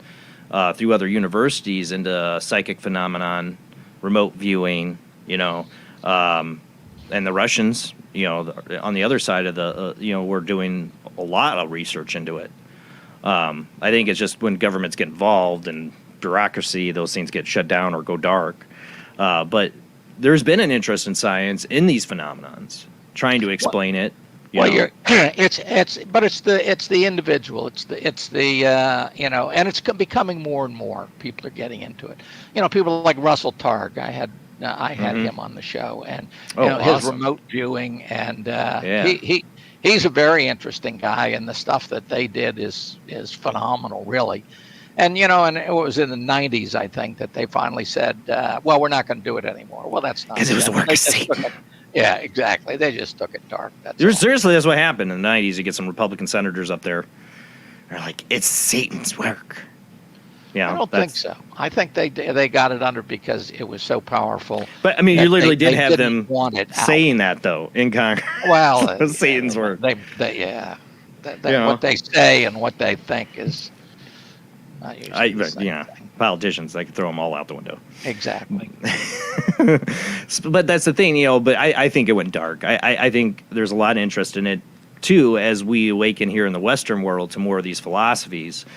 through other universities into psychic phenomenon, remote viewing, and the Russians, on the other side of the, we're doing a lot of research into it. I think it's just when governments get involved and bureaucracy, those things get shut down or go dark. But there's been an interest in science in these phenomenons, trying to explain it. It's the individual. It's the and it's becoming more and more. People are getting into it. People like Russell Targ. I had him on the show, and his remote viewing, and he's a very interesting guy, and the stuff that they did is phenomenal, really. And and it was in the 90s, I think, that they finally said, well, we're not going to do it anymore. Well, that's not because it was the work of Satan. Yeah, exactly. They just took it dark. Seriously, that's what happened in the 90s. You get some Republican senators up there. They're like, it's Satan's work. Yeah, I don't think so. I think they got it under because it was so powerful. But I mean, you literally did have them saying that, though, in Congress. Well, Satan's work. What they say and what they think is. Politicians, they could throw them all out the window. Exactly. But that's the thing, but I think it went dark. I think there's a lot of interest in it, too, as we awaken here in the Western world to more of these philosophies.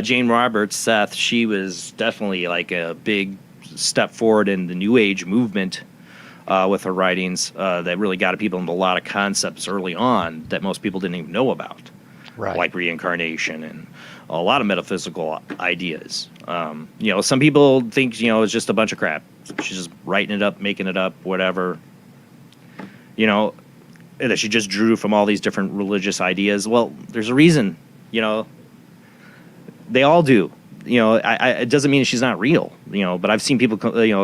Jane Roberts, Seth, she was definitely like a big step forward in the New Age movement with her writings that really got people into a lot of concepts early on that most people didn't even know about. Right. Like reincarnation and a lot of metaphysical ideas. Some people think, it's just a bunch of crap. She's just writing it up, making it up, whatever. That she just drew from all these different religious ideas. Well, there's a reason, they all do. It doesn't mean she's not real, but I've seen people,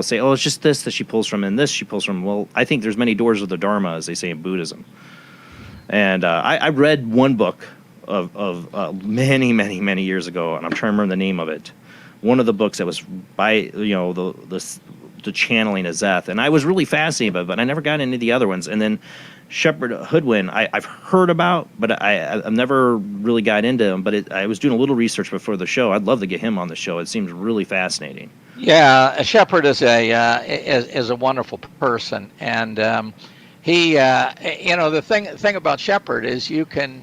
say, oh, it's just this that she pulls from and this she pulls from. Well, I think there's many doors of the Dharma, as they say in Buddhism. And I read one book of many, many, many years ago, and I'm trying to remember the name of it. One of the books that was by, the channeling of Zeth, and I was really fascinated by it, but I never got into the other ones. And then Shepherd Hoodwin, I've heard about, but I've never really got into him. But I was doing a little research before the show. I'd love to get him on the show. It seems really fascinating. Yeah, Shepherd is a wonderful person, and he, the thing about Shepherd is you can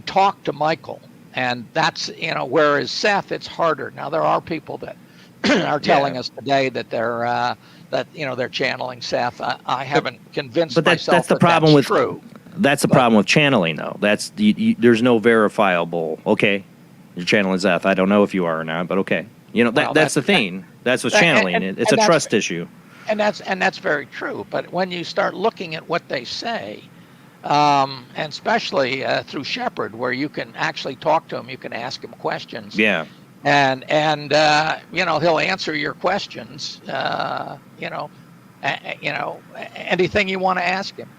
talk to Michael, and that's whereas Seth, it's harder. Now there are people that are telling us today that they're channeling Seth. I haven't convinced myself that's the problem with true. That's the problem with channeling, though. That's there's no verifiable. Okay, you're channeling Seth. I don't know if you are or not, but okay. That's the thing. That's what's channeling. It's a trust issue. And that's very true. But when you start looking at what they say, and especially through Shepherd, where you can actually talk to him, you can ask him questions. Yeah. And he'll answer your questions. Anything you want to ask him,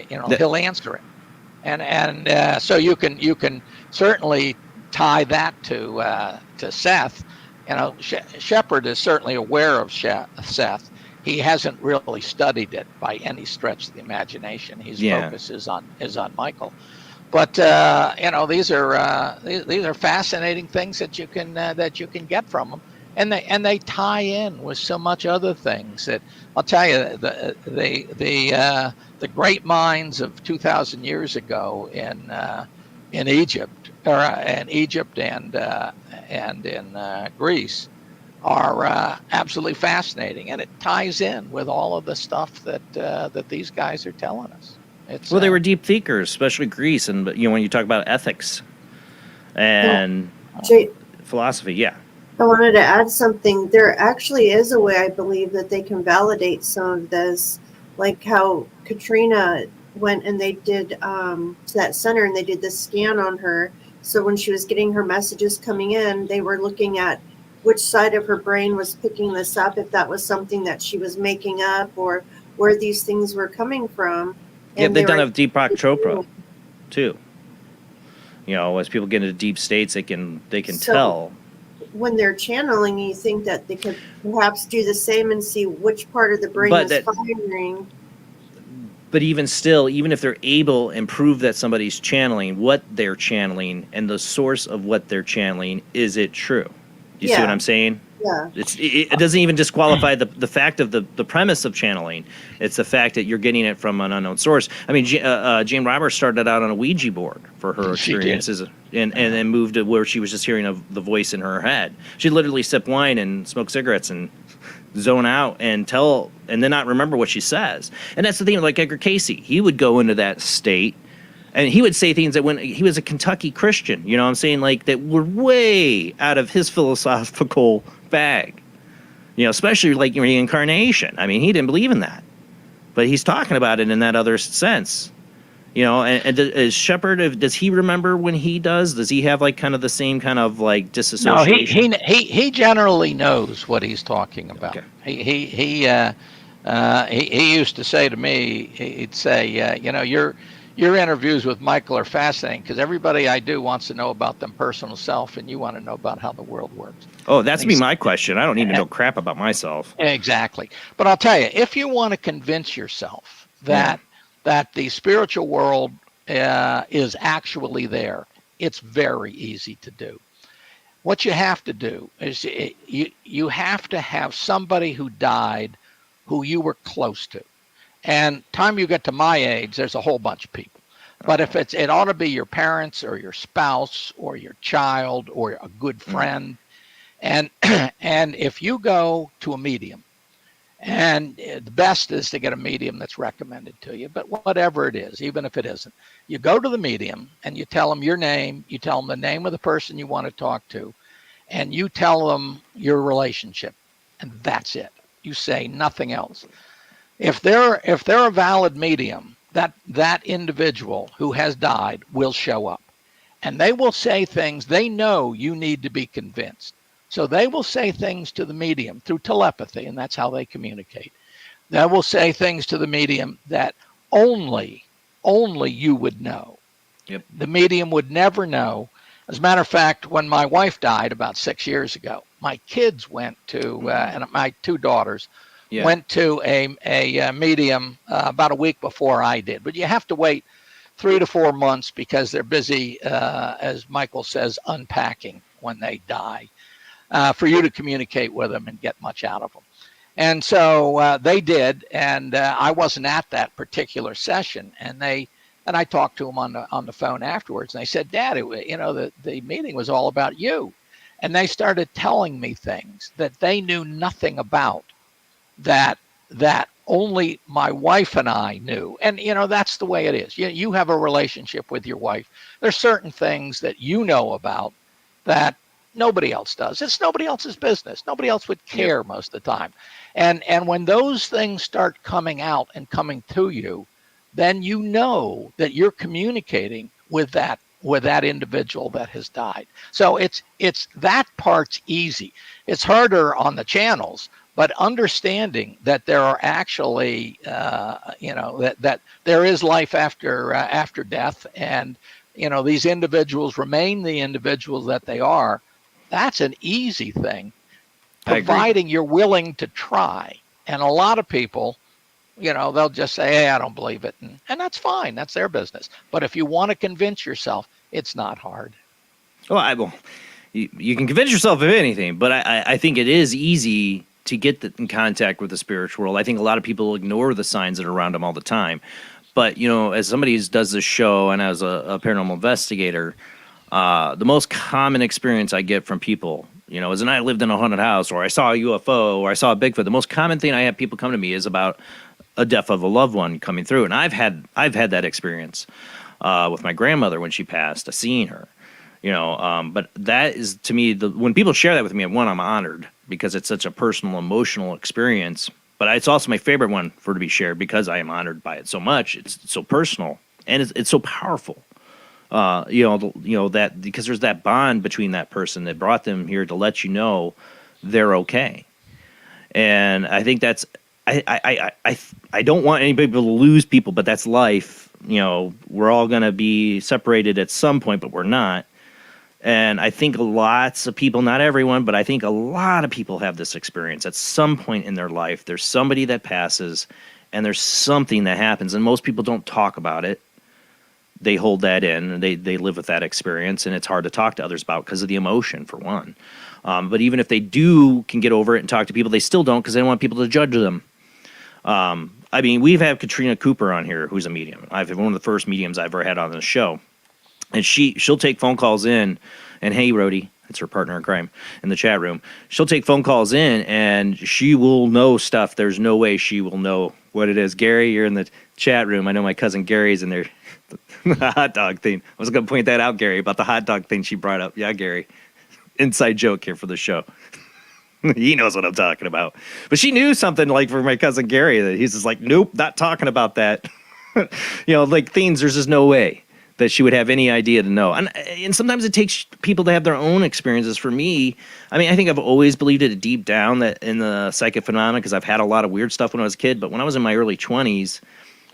he'll answer it. And so you can certainly tie that to Seth. Shepherd is certainly aware of Seth. he hasn't really studied it by any stretch of the imagination. His focus is on Michael. But these are fascinating things that you can get from them, and they tie in with so much other things that I'll tell you. The great minds of 2,000 years ago in Egypt, and in Greece are absolutely fascinating, and it ties in with all of the stuff that these guys are telling us. They were deep thinkers, especially Greece, and when you talk about ethics and philosophy, yeah. I wanted to add something. There actually is a way, I believe, that they can validate some of this, like how Katrina went and they did to that center and they did the scan on her. So when she was getting her messages coming in, they were looking at which side of her brain was picking this up, if that was something that she was making up or where these things were coming from. Yeah, they've done it with Deepak Chopra, too. As people get into deep states, they can tell. When they're channeling, you think that they could perhaps do the same and see which part of the brain is firing. But even still, even if they're able and prove that somebody's channeling what they're channeling and the source of what they're channeling, is it true? You see what I'm saying? Yeah. It doesn't even disqualify the fact of the premise of channeling. It's the fact that you're getting it from an unknown source. I mean, Jane Roberts started out on a Ouija board for her experiences, and then moved to where she was just hearing the voice in her head. She literally sip wine and smoke cigarettes and zone out and then not remember what she says. And that's the thing, like Edgar Casey. He would go into that state, and he would say things that when he was a Kentucky Christian, you know what I'm saying, like that were way out of his philosophical bag, especially like reincarnation. I mean, he didn't believe in that, but he's talking about it in that other sense, and is Shepard, does he remember when he does? Does he have like kind of the same kind of like disassociation? No, he generally knows what he's talking about. Okay. He used to say to me, he'd say, your interviews with Michael are fascinating because everybody I do wants to know about them personal self, and you want to know about how the world works. Oh, that's be my question. I don't even know crap about myself. Exactly. But I'll tell you, if you want to convince yourself that the spiritual world is actually there, it's very easy to do. What you have to do is you have to have somebody who died who you were close to. And time you get to my age, there's a whole bunch of people. But if it ought to be your parents or your spouse or your child or a good friend. And if you go to a medium, and the best is to get a medium that's recommended to you, but whatever it is, even if it isn't, you go to the medium and you tell them your name, you tell them the name of the person you want to talk to, and you tell them your relationship, and that's it. You say nothing else. If they're a valid medium, that individual who has died will show up, and they will say things. They know you need to be convinced, so they will say things to the medium through telepathy, and that's how they communicate. They will say things to the medium that only you would know. Yep. The medium would never know. As a matter of fact, when my wife died about 6 years ago, my kids went to and my two daughters. Yeah. Went to a medium about a week before I did. But you have to wait 3 to 4 months because they're busy, as Michael says, unpacking when they die, for you to communicate with them and get much out of them. And so they did, and I wasn't at that particular session. And I talked to them on the phone afterwards, and they said, "Dad, the meeting was all about you." And they started telling me things that they knew nothing about. That only my wife and I knew. And, that's the way it is. You have a relationship with your wife. There's certain things that you know about that nobody else does. It's nobody else's business. Nobody else would care most of the time. And when those things start coming out and coming to you, then you know that you're communicating with that individual that has died. So it's that part's easy. It's harder on the channels. But understanding that there are actually, that there is life after death, and these individuals remain the individuals that they are, that's an easy thing, providing you're willing to try. And a lot of people, they'll just say, hey, I don't believe it. And that's fine. That's their business. But if you want to convince yourself, it's not hard. Well, you can convince yourself of anything, but I think it is easy to get in contact with the spiritual world. I think a lot of people ignore the signs that are around them all the time. But, as somebody who does this show and as a paranormal investigator, the most common experience I get from people, is when I lived in a haunted house, or I saw a UFO, or I saw a Bigfoot. The most common thing I have people come to me is about a death of a loved one coming through, and I've had that experience with my grandmother when she passed. I seen her, but that is, to me, when people share that with me, I'm honored because it's such a personal, emotional experience. But it's also my favorite one to be shared because I am honored by it so much. It's so personal and it's so powerful. That because there's that bond between that person that brought them here to let you know they're okay. And I think that's I don't want anybody to lose people, but that's life. We're all going to be separated at some point, but we're not. And I think lots of people, not everyone, but I think a lot of people have this experience at some point in their life. There's somebody that passes and there's something that happens, and most people don't talk about it. They hold that in, and they live with that experience, and it's hard to talk to others about because of the emotion, for one. But even if they can get over it and talk to people, they still don't because they don't want people to judge them. We've had Katrina Cooper on here, who's a medium. I've one of the first mediums I've ever had on the show. And she'll take phone calls in, and hey, Rhodey, that's her partner in crime in the chat room. She'll take phone calls in, and she will know stuff. There's no way she will know what it is. Gary, you're in the chat room. I know my cousin Gary's in there. The hot dog thing. I was going to point that out, Gary, about the hot dog thing she brought up. Yeah, Gary. Inside joke here for the show. He knows what I'm talking about. But she knew something like for my cousin Gary that he's just like, nope, not talking about that. Like things, there's just no way that she would have any idea to know. And sometimes it takes people to have their own experiences. For me, I think I've always believed it deep down that in the psychic phenomena because I've had a lot of weird stuff when I was a kid. But when I was in my early 20s,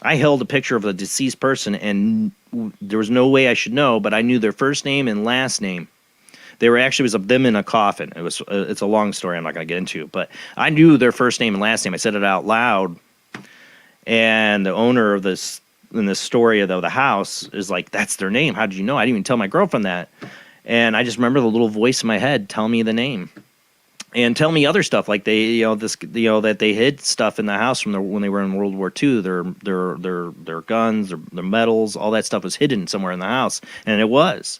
I held a picture of a deceased person, and there was no way I should know, but I knew their first name and last name. Was them in a coffin. It's a long story I'm not going to get into, but I knew their first name and last name. I said it out loud, and the owner of this in this story of the house is like, "That's their name. How did you know?" I didn't even tell my girlfriend that, and I just remember the little voice in my head telling me the name, and tell me other stuff like that they hid stuff in the house from when they were in World War II. Their guns, their medals, all that stuff was hidden somewhere in the house, and it was.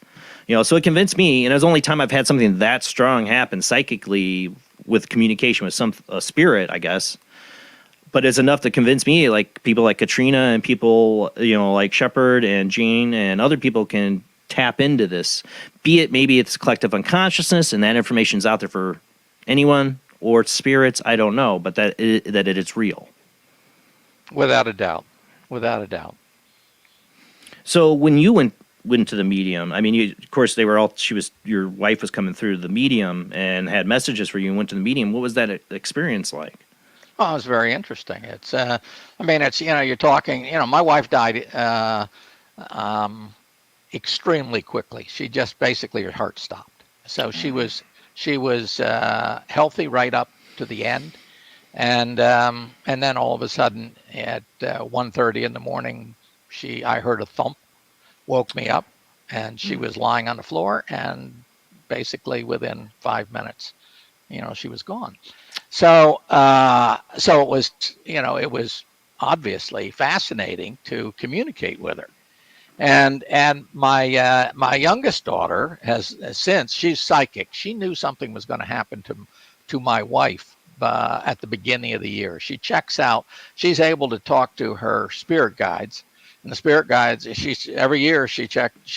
So it convinced me, and it was the only time I've had something that strong happen psychically with communication with a spirit, I guess. But it's enough to convince me, like people like Katrina and people, like Shepard and Gene and other people can tap into this. Be it maybe it's collective unconsciousness and that information's out there for anyone, or it's spirits, I don't know, but that it is real. Without a doubt. Without a doubt. So when you went to the medium, of course your wife was coming through the medium and had messages for you and went to the medium. What was that experience like? Oh, it was very interesting. It's you're talking, my wife died extremely quickly. She just basically, her heart stopped. So she was healthy right up to the end. And then all of a sudden at 1:30 in the morning, I heard a thump, woke me up, and she was lying on the floor, and basically within 5 minutes, she was gone. So it was, it was obviously fascinating to communicate with her. And my youngest daughter she's psychic. She knew something was going to happen to my wife at the beginning of the year. She checks out. She's able to talk to her spirit guides, and the spirit guides. Every year she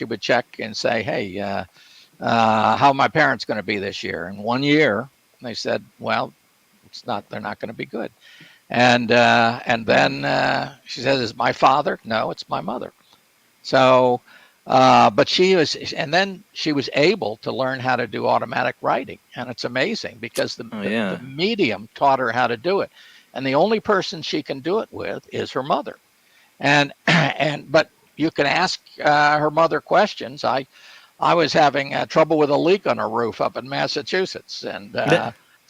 would check and say, "Hey, how are my parents going to be this year?" And one year they said, "Well, they're not going to be good." And then she says, "Is my father?" "No, it's my mother." So, but she was able to learn how to do automatic writing, and it's amazing because the medium taught her how to do it, and the only person she can do it with is her mother, but you can ask her mother questions. I was having trouble with a leak on her roof up in Massachusetts, and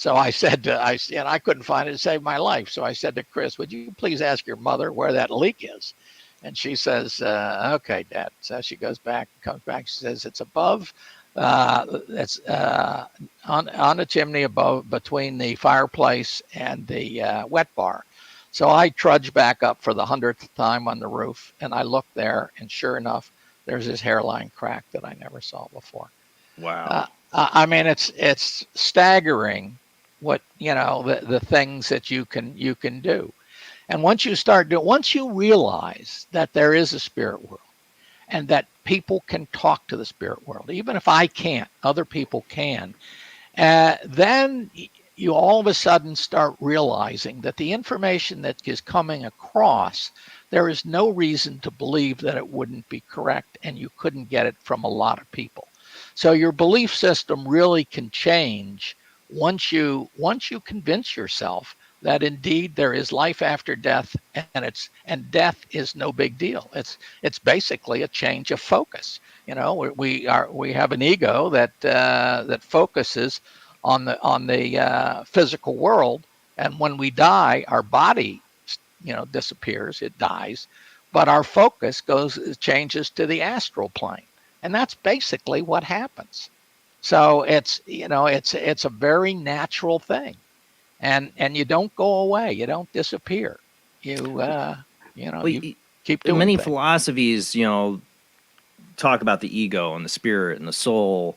So I said, and I couldn't find it to save my life. So I said to Chris, would you please ask your mother where that leak is? And she says, okay, Dad. So she goes back, comes back. She says, it's above, it's on the chimney above between the fireplace and the wet bar. So I trudged back up for the 100th time on the roof, and I looked there, and sure enough, there's this hairline crack that I never saw before. Wow. I mean, it's staggering what, the things that you can do. And once you realize that there is a spirit world and that people can talk to the spirit world, even if I can't, other people can, then you all of a sudden start realizing that the information that is coming across, there is no reason to believe that it wouldn't be correct, and you couldn't get it from a lot of people. So your belief system really can change once you convince yourself that indeed there is life after death, and death is no big deal. It's basically a change of focus. We have an ego that focuses on the physical world, and when we die, our body disappears, it dies, but our focus changes to the astral plane, and that's basically what happens. So it's a very natural thing, and you don't go away, you don't disappear, you keep doing many things. philosophies, talk about the ego and the spirit and the soul.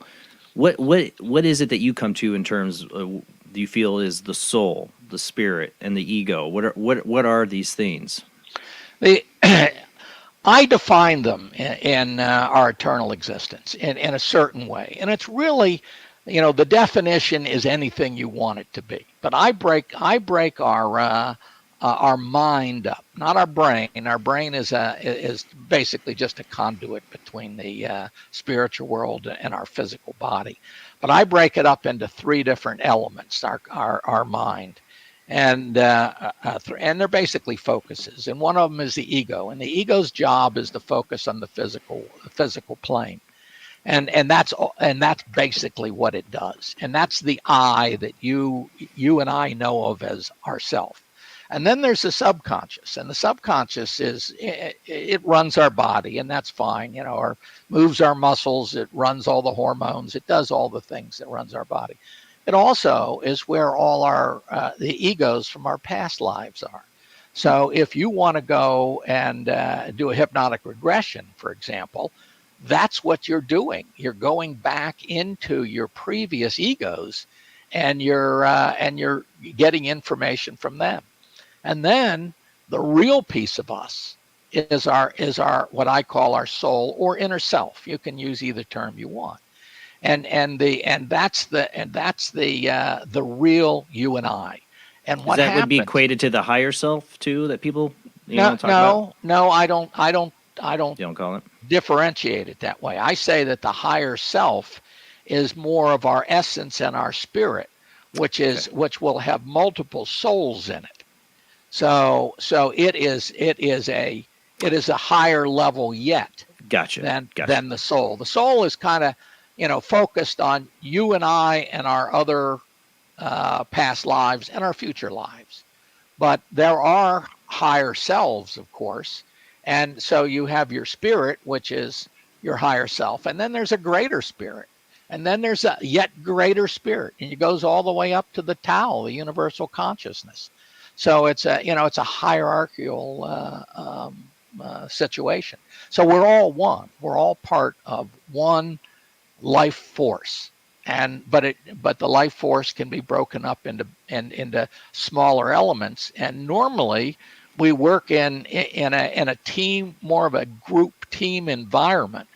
What is it that you come to in terms of, do you feel is the soul, the spirit, and the ego? What are these things? I define them in our eternal existence in a certain way, and it's really, the definition is anything you want it to be. But I break our mind up, not our brain. Our brain is basically just a conduit between the spiritual world and our physical body. But I break it up into three different elements. Our mind. And they're basically focuses, and one of them is the ego, and the ego's job is to focus on the physical plane, and that's basically what it does, and that's the I that you and I know of as ourself. And then there's the subconscious, and the subconscious it runs our body, and that's fine, or moves our muscles, it runs all the hormones, it does all the things that runs our body. It also is where all our the egos from our past lives are. So if you want to go and do a hypnotic regression, for example, that's what you're doing. You're going back into your previous egos, and you're getting information from them. And then the real piece of us is our what I call our soul or inner self. You can use either term you want. And that's the real you and I. And what Would be happens? equated to the higher self too, that people talk about? No, I don't You don't call it? differentiate it that way. I say that the higher self is more of our essence and our spirit, which will have multiple souls in it. So it is a higher level yet. Gotcha. Than the soul. The soul is kind of focused on you and I and our other past lives and our future lives. But there are higher selves, of course. And so you have your spirit, which is your higher self. And then there's a greater spirit. And then there's a yet greater spirit. And it goes all the way up to the Tao, the universal consciousness. So it's a hierarchical situation. So we're all one. We're all part of one life force, but the life force can be broken up into smaller elements. And normally we work in a team, more of a group team environment.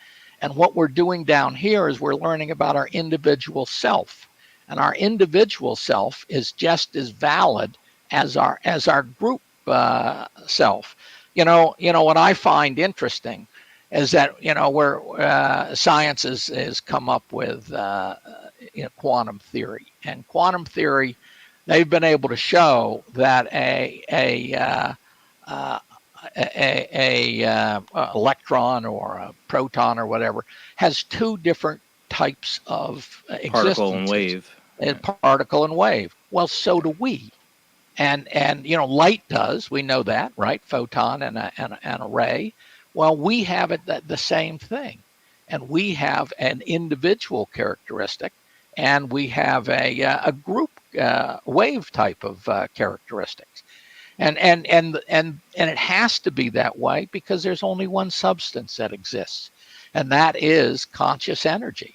And what we're doing down here is we're learning about our individual self, and our individual self is just as valid as our group self. What I find interesting is that where science has come up with quantum theory, and quantum theory, they've been able to show that a electron or a proton or whatever has two different types of existence. Particle and wave. Particle and wave. Well, so do we. And light does. We know that, right? Photon and a ray. Well, we have it the same thing, and we have an individual characteristic, and we have a group wave type of characteristics, and it has to be that way because there's only one substance that exists, and that is conscious energy,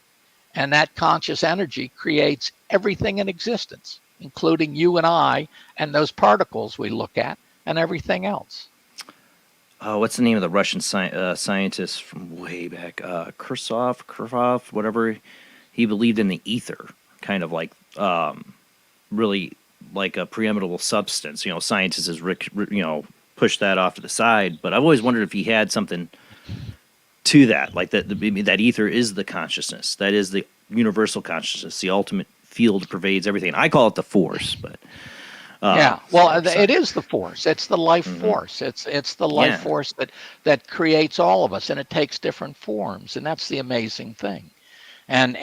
and that conscious energy creates everything in existence, including you and I, and those particles we look at, and everything else. Oh, what's the name of the Russian scientist from way back? Kurov, whatever. He believed in the ether, kind of like really like a preeminent substance. Scientists has pushed that off to the side, but I've always wondered if he had something to that, like that ether is the consciousness, that is the universal consciousness, the ultimate field pervades everything. I call it the force, but it is the force. It's the life force. It's the life force that creates all of us, and it takes different forms, and that's the amazing thing. And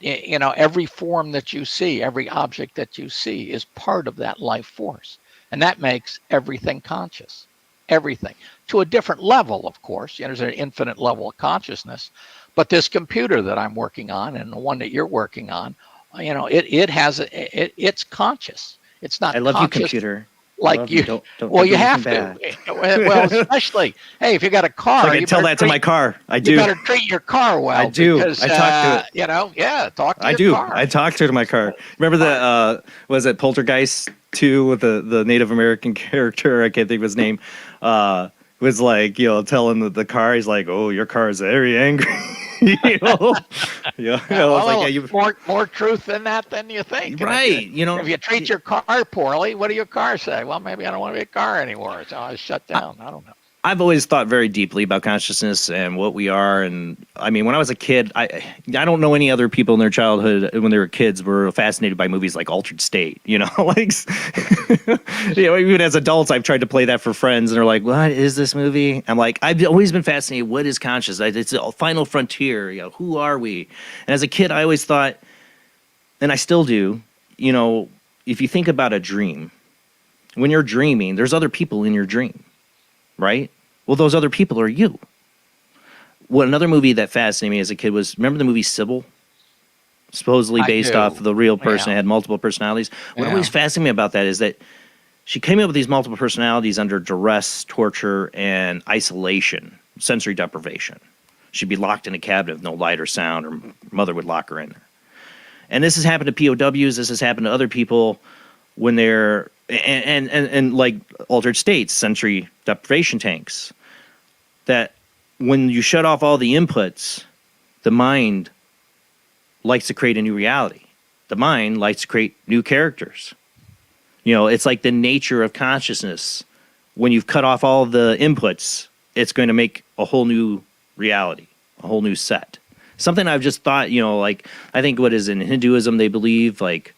every form that you see, every object that you see is part of that life force, and that makes everything conscious. Everything to a different level, of course. There's an infinite level of consciousness, but this computer that I'm working on and the one that you're working on, it's conscious. It's not. I love you, computer. Like you. Don't you have to. Well, especially, hey, if you got a car, so I can tell that to my car. I do. You better treat your car well. I do. Because, I talk to it. Talk to I your do. car. I talk to my car. Remember the was it Poltergeist 2 with the Native American character? I can't think of his name. Was like telling the car, he's like, "Oh, your car is very angry." More truth in that than you think. Right. If you treat your car poorly, what do your car say? Well, maybe I don't want to be a car anymore, so I shut down. I don't know. I've always thought very deeply about consciousness and what we are. And I mean, when I was a kid, I don't know any other people in their childhood when they were kids were fascinated by movies like Altered State, like, even as adults, I've tried to play that for friends and they're like, what is this movie? I'm like, I've always been fascinated. What is conscious? It's a final frontier. Who are we? And as a kid, I always thought, and I still do, if you think about a dream, when you're dreaming, there's other people in your dream, right? Well, those other people are you. Well, another movie that fascinated me as a kid was, remember the movie Sybil? Supposedly based off of the real person that had multiple personalities. What always fascinated me about that is that she came up with these multiple personalities under duress, torture, and isolation, sensory deprivation. She'd be locked in a cabinet with no light or sound. Her mother would lock her in there. And this has happened to POWs. This has happened to other people when they're and like Altered States, sensory deprivation tanks, that when you shut off all the inputs, the mind likes to create a new reality. The mind likes to create new characters. It's like the nature of consciousness. When you've cut off all the inputs, it's going to make a whole new reality, a whole new set. Something I've just thought, like, I think what is in Hinduism, they believe, like,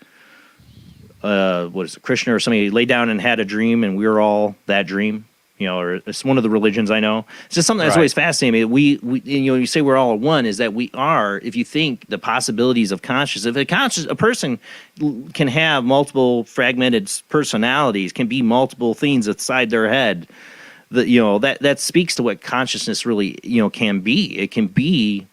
what is it, Krishna or somebody laid down and had a dream and we were all that dream, or it's one of the religions I know. It's just something that's always fascinated me. We you say we're all one, is that we are, if you think the possibilities of consciousness, if a person can have multiple fragmented personalities, can be multiple things inside their head, that speaks to what consciousness really, can be. It can be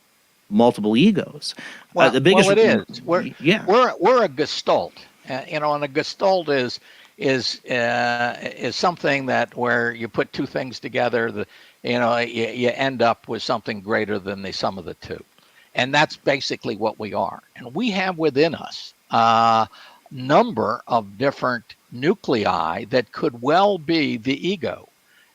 multiple egos. The biggest, it is. We're a gestalt. And a gestalt is something that where you put two things together, you end up with something greater than the sum of the two, and that's basically what we are. And we have within us a number of different nuclei that could well be the ego,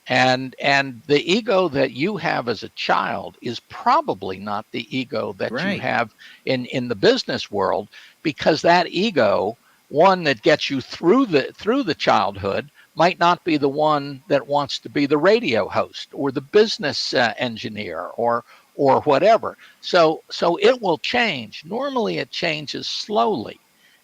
and the ego that you have as a child is probably not the ego that you have in the business world, because that ego, one that gets you through the childhood, might not be the one that wants to be the radio host or the business engineer or whatever. So it will change. Normally it changes slowly,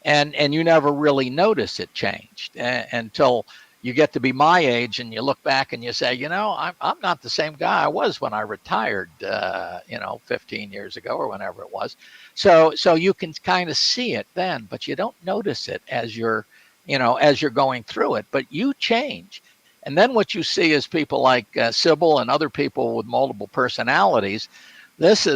and you never really notice it changed until you get to be my age and you look back and you say, I'm not the same guy I was when I retired, 15 years ago or whenever it was. So you can kind of see it then, but you don't notice it as you're as you're going through it, but you change. And then what you see is people like Sybil and other people with multiple personalities. These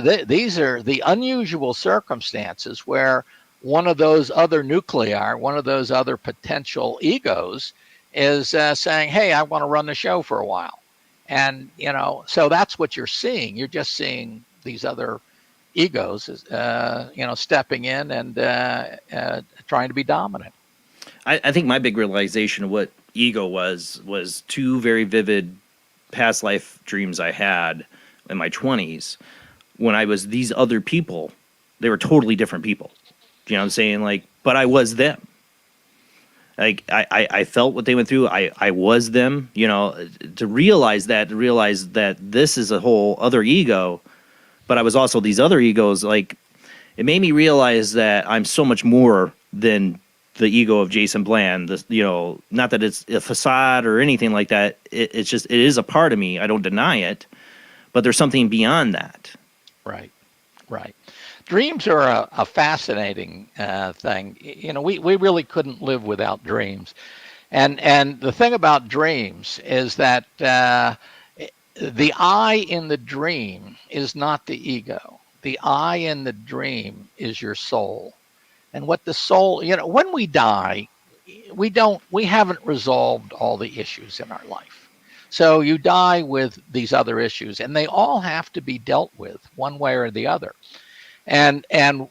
are the unusual circumstances where one of those other nuclei, one of those other potential egos, is saying, "Hey, I want to run the show for a while," and so that's what you're seeing. You're just seeing these other egos, stepping in and trying to be dominant. I think my big realization of what ego was two very vivid past life dreams I had in my 20s when I was these other people. They were totally different people. You know what I'm saying? Like, but I was them. Like I felt what they went through. I was them, to realize that this is a whole other ego, but I was also these other egos. Like, it made me realize that I'm so much more than the ego of Jason Bland. This, not that it's a facade or anything like that. It's just, it is a part of me. I don't deny it, but there's something beyond that. Right. Dreams are a fascinating thing. We really couldn't live without dreams. And the thing about dreams is that the I in the dream is not the ego. The I in the dream is your soul. And what the soul, when we die, we haven't resolved all the issues in our life. So you die with these other issues, and they all have to be dealt with one way or the other. And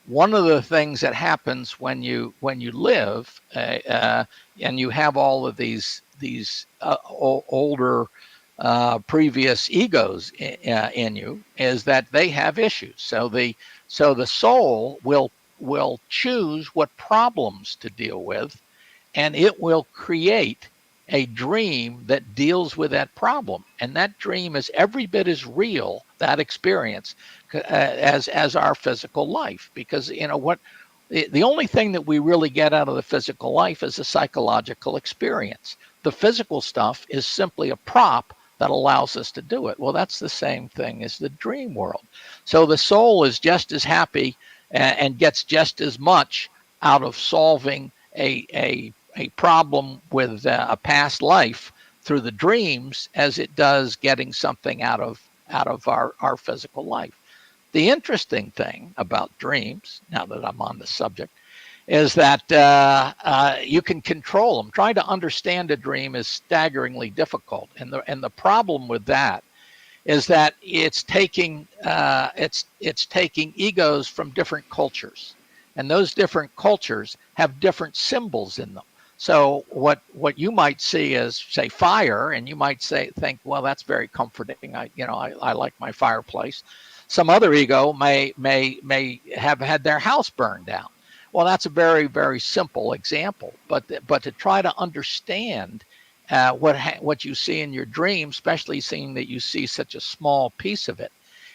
one of the things that happens when you live and you have all of these older previous egos in you is that they have issues. So the soul will choose what problems to deal with, and it will create a dream that deals with that problem. And that dream is every bit as real, that experience, as our physical life. Because the only thing that we really get out of the physical life is a psychological experience. The physical stuff is simply a prop that allows us to do it. Well, that's the same thing as the dream world. So the soul is just as happy and gets just as much out of solving a problem with a past life through the dreams as it does getting something out of our physical life. The interesting thing about dreams, now that I'm on the subject, is that you can control them. Trying to understand a dream is staggeringly difficult, and the problem with that is that it's taking egos from different cultures, and those different cultures have different symbols in them. So what you might see as, say, fire, and you might think, well, that's very comforting. I like my fireplace. Some other ego may have had their house burned down. Well, that's a very, very simple example. But to try to understand what you see in your dream, especially seeing that you see such a small piece of it,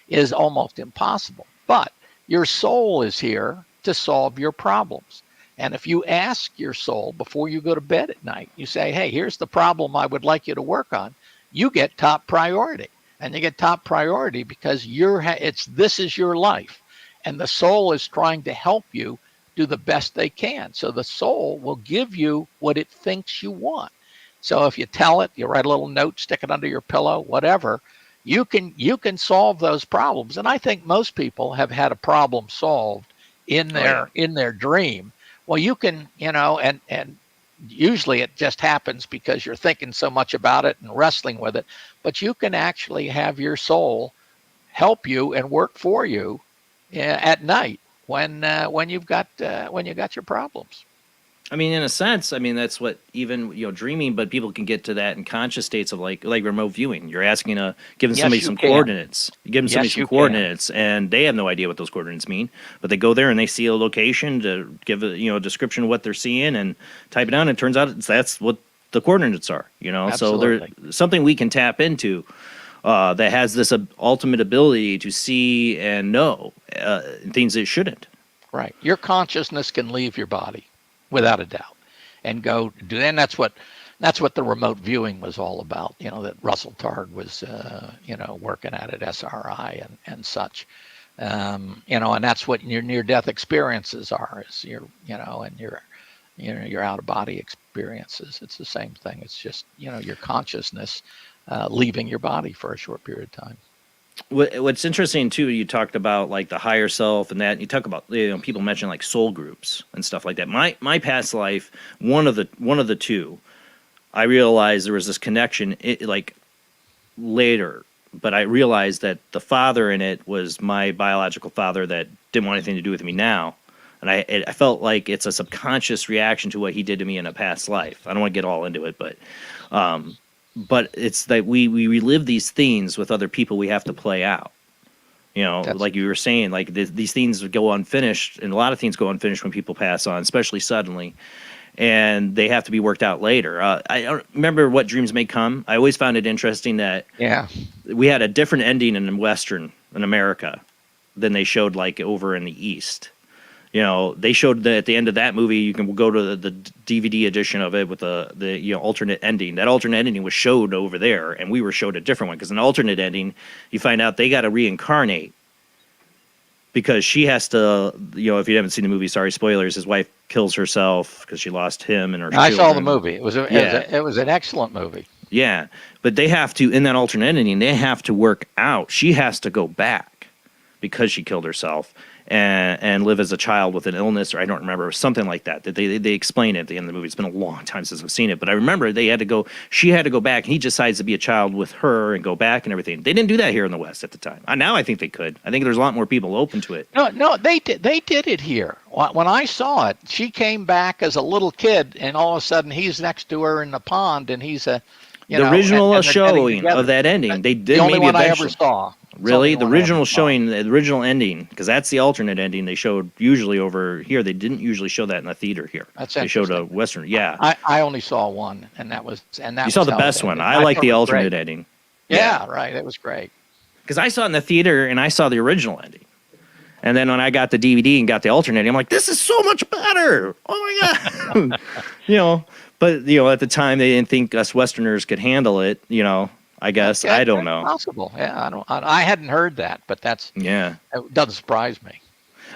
is almost impossible. But your soul is here to solve your problems. And if you ask your soul before you go to bed at night, you say, hey, here's the problem I would like you to work on, you get top priority. And you get top priority because this is your life. And the soul is trying to help you do the best they can. So the soul will give you what it thinks you want. So if you tell it, you write a little note, stick it under your pillow, whatever, you can solve those problems. And I think most people have had a problem solved in their dream. Well, you can, and usually it just happens because you're thinking so much about it and wrestling with it, but you can actually have your soul help you and work for you at night when you got your problems. I mean, in a sense, that's what even, dreaming, but people can get to that in conscious states of like remote viewing. You're asking giving somebody some coordinates. You give them somebody some coordinates, and they have no idea what those coordinates mean, but they go there and they see a location to give a description of what they're seeing and type it down, and it turns out that's what the coordinates are, Absolutely. So there's something we can tap into that has this ultimate ability to see and know things it shouldn't. Right. Your consciousness can leave your body, without a doubt, and go do. And that's what the remote viewing was all about. That Russell Targ was working at SRI and such. And that's what your near-death experiences are. Is and your out of body experiences. It's the same thing. It's just your consciousness leaving your body for a short period of time. What's interesting too, you talked about like the higher self and that. And you talk about people mention like soul groups and stuff like that. My past life, one of the two, I realized there was this connection like later, but I realized that the father in it was my biological father that didn't want anything to do with me now. And I felt like it's a subconscious reaction to what he did to me in a past life. I don't want to get all into it, but it's that we relive these things with other people we have to play out. Like you were saying, like these things go unfinished, and a lot of things go unfinished when people pass on, especially suddenly, and they have to be worked out later. I don't remember What Dreams May Come. I always found it interesting that we had a different ending in America than they showed like over in the East. They showed that at the end of that movie, you can go to the DVD edition of it with the alternate ending. That alternate ending was showed over there, and we were showed a different one because in the alternate ending, you find out they got to reincarnate because she has to. If you haven't seen the movie, sorry, spoilers. His wife kills herself because she lost him and her. I saw the movie. It was an excellent movie. Yeah, but they have to in that alternate ending. They have to work out. She has to go back because she killed herself. And live as a child with an illness, or I don't remember, something like that. That they explain it at the end of the movie. It's been a long time since I've seen it, but I remember she had to go back, and he decides to be a child with her and go back and everything. They didn't do that here in the West at the time. Now I think they could. I think there's a lot more people open to it. No, they did it here. When I saw it, she came back as a little kid, and all of a sudden he's next to her in the pond, and he's the original showing of that ending. They did the only maybe one I eventually. ever saw. Really? The original showing, the original ending, because that's the alternate ending they showed usually over here. They didn't usually show that in the theater here. They showed a Western, yeah. I only saw one, and that was. You saw the best one. I like the alternate ending. Yeah, right. It was great. Because I saw it in the theater, and I saw the original ending. And then when I got the DVD and got the alternate ending, I'm like, this is so much better. Oh, my God. But, at the time, they didn't think us Westerners could handle it, I guess. I don't know. Possible. Yeah, I hadn't heard that, but it doesn't surprise me.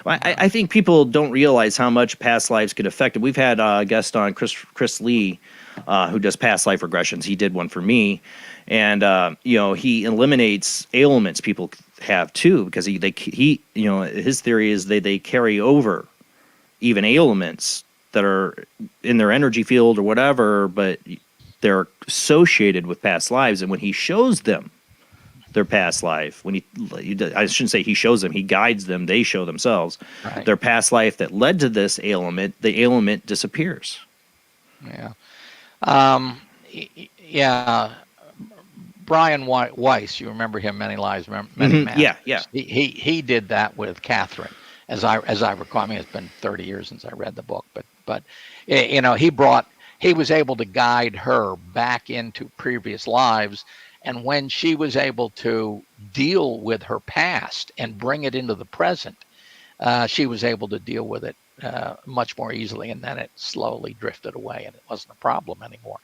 Well, I think people don't realize how much past lives could affect it. We've had a guest on, Chris Lee, who does past life regressions. He did one for me, and he eliminates ailments people have too, because he his theory is they carry over even ailments that are in their energy field or whatever, but they're associated with past lives. And when he shows them their past life, I shouldn't say he shows them, he guides them, they show themselves their past life that led to this ailment, the ailment disappears. Yeah. Brian Weiss, you remember him, Many Lives, Many Masters. Yeah. He did that with Catherine, as I recall. I mean, it's been 30 years since I read the book, but he was able to guide her back into previous lives. And when she was able to deal with her past and bring it into the present, she was able to deal with it much more easily. And then it slowly drifted away, and it wasn't a problem anymore.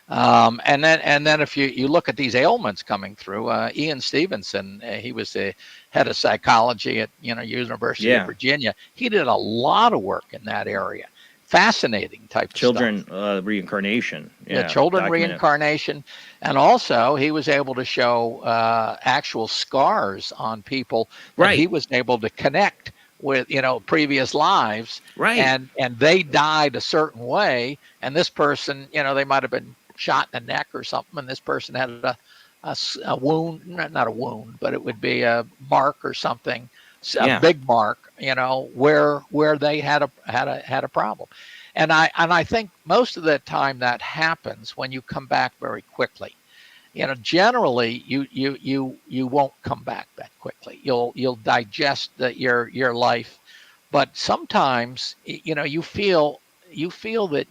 And then if you look at these ailments coming through, Ian Stevenson, he was the head of psychology at University of Virginia. He did a lot of work in that area. Fascinating type of children stuff. Reincarnation. Children reincarnation. And also he was able to show actual scars on people that he was able to connect with, previous lives. Right. And they died a certain way. And this person, they might have been shot in the neck or something. And this person had a wound, not a wound, but it would be a mark or something. A big mark, where they had a problem, and I think most of the time that happens when you come back very quickly. Generally you won't come back that quickly. You'll digest your life, but sometimes you feel that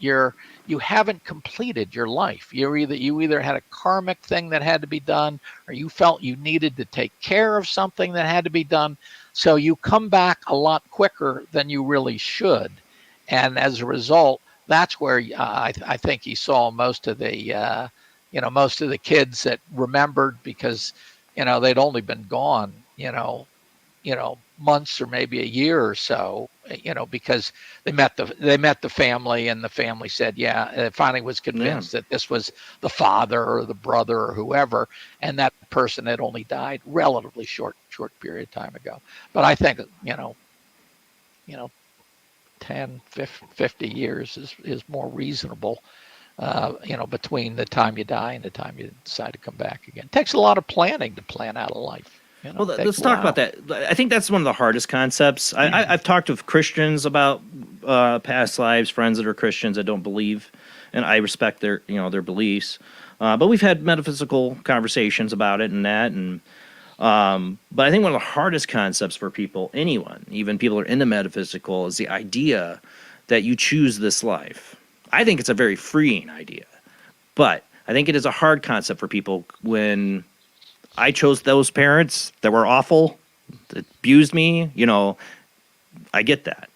you haven't completed your life. You either had a karmic thing that had to be done, or you felt you needed to take care of something that had to be done. So you come back a lot quicker than you really should. And as a result, that's where I think he saw most of the kids that remembered, because, they'd only been gone, months or maybe a year or so, because they met the family, and the family said, yeah, it finally was convinced that this was the father or the brother or whoever, and that person had only died relatively short period of time ago. But I think 10, 50 years is more reasonable, between the time you die and the time you decide to come back again. It takes a lot of planning to plan out a life. Well, let's talk about that. I think that's one of the hardest concepts. I've talked with Christians about past lives, friends that are Christians that don't believe, and I respect their beliefs. But we've had metaphysical conversations about it and that, and but I think one of the hardest concepts for people, anyone, even people who are into metaphysical, is the idea that you choose this life. I think it's a very freeing idea, but I think it is a hard concept for people when I chose those parents that were awful, that abused me. I get that.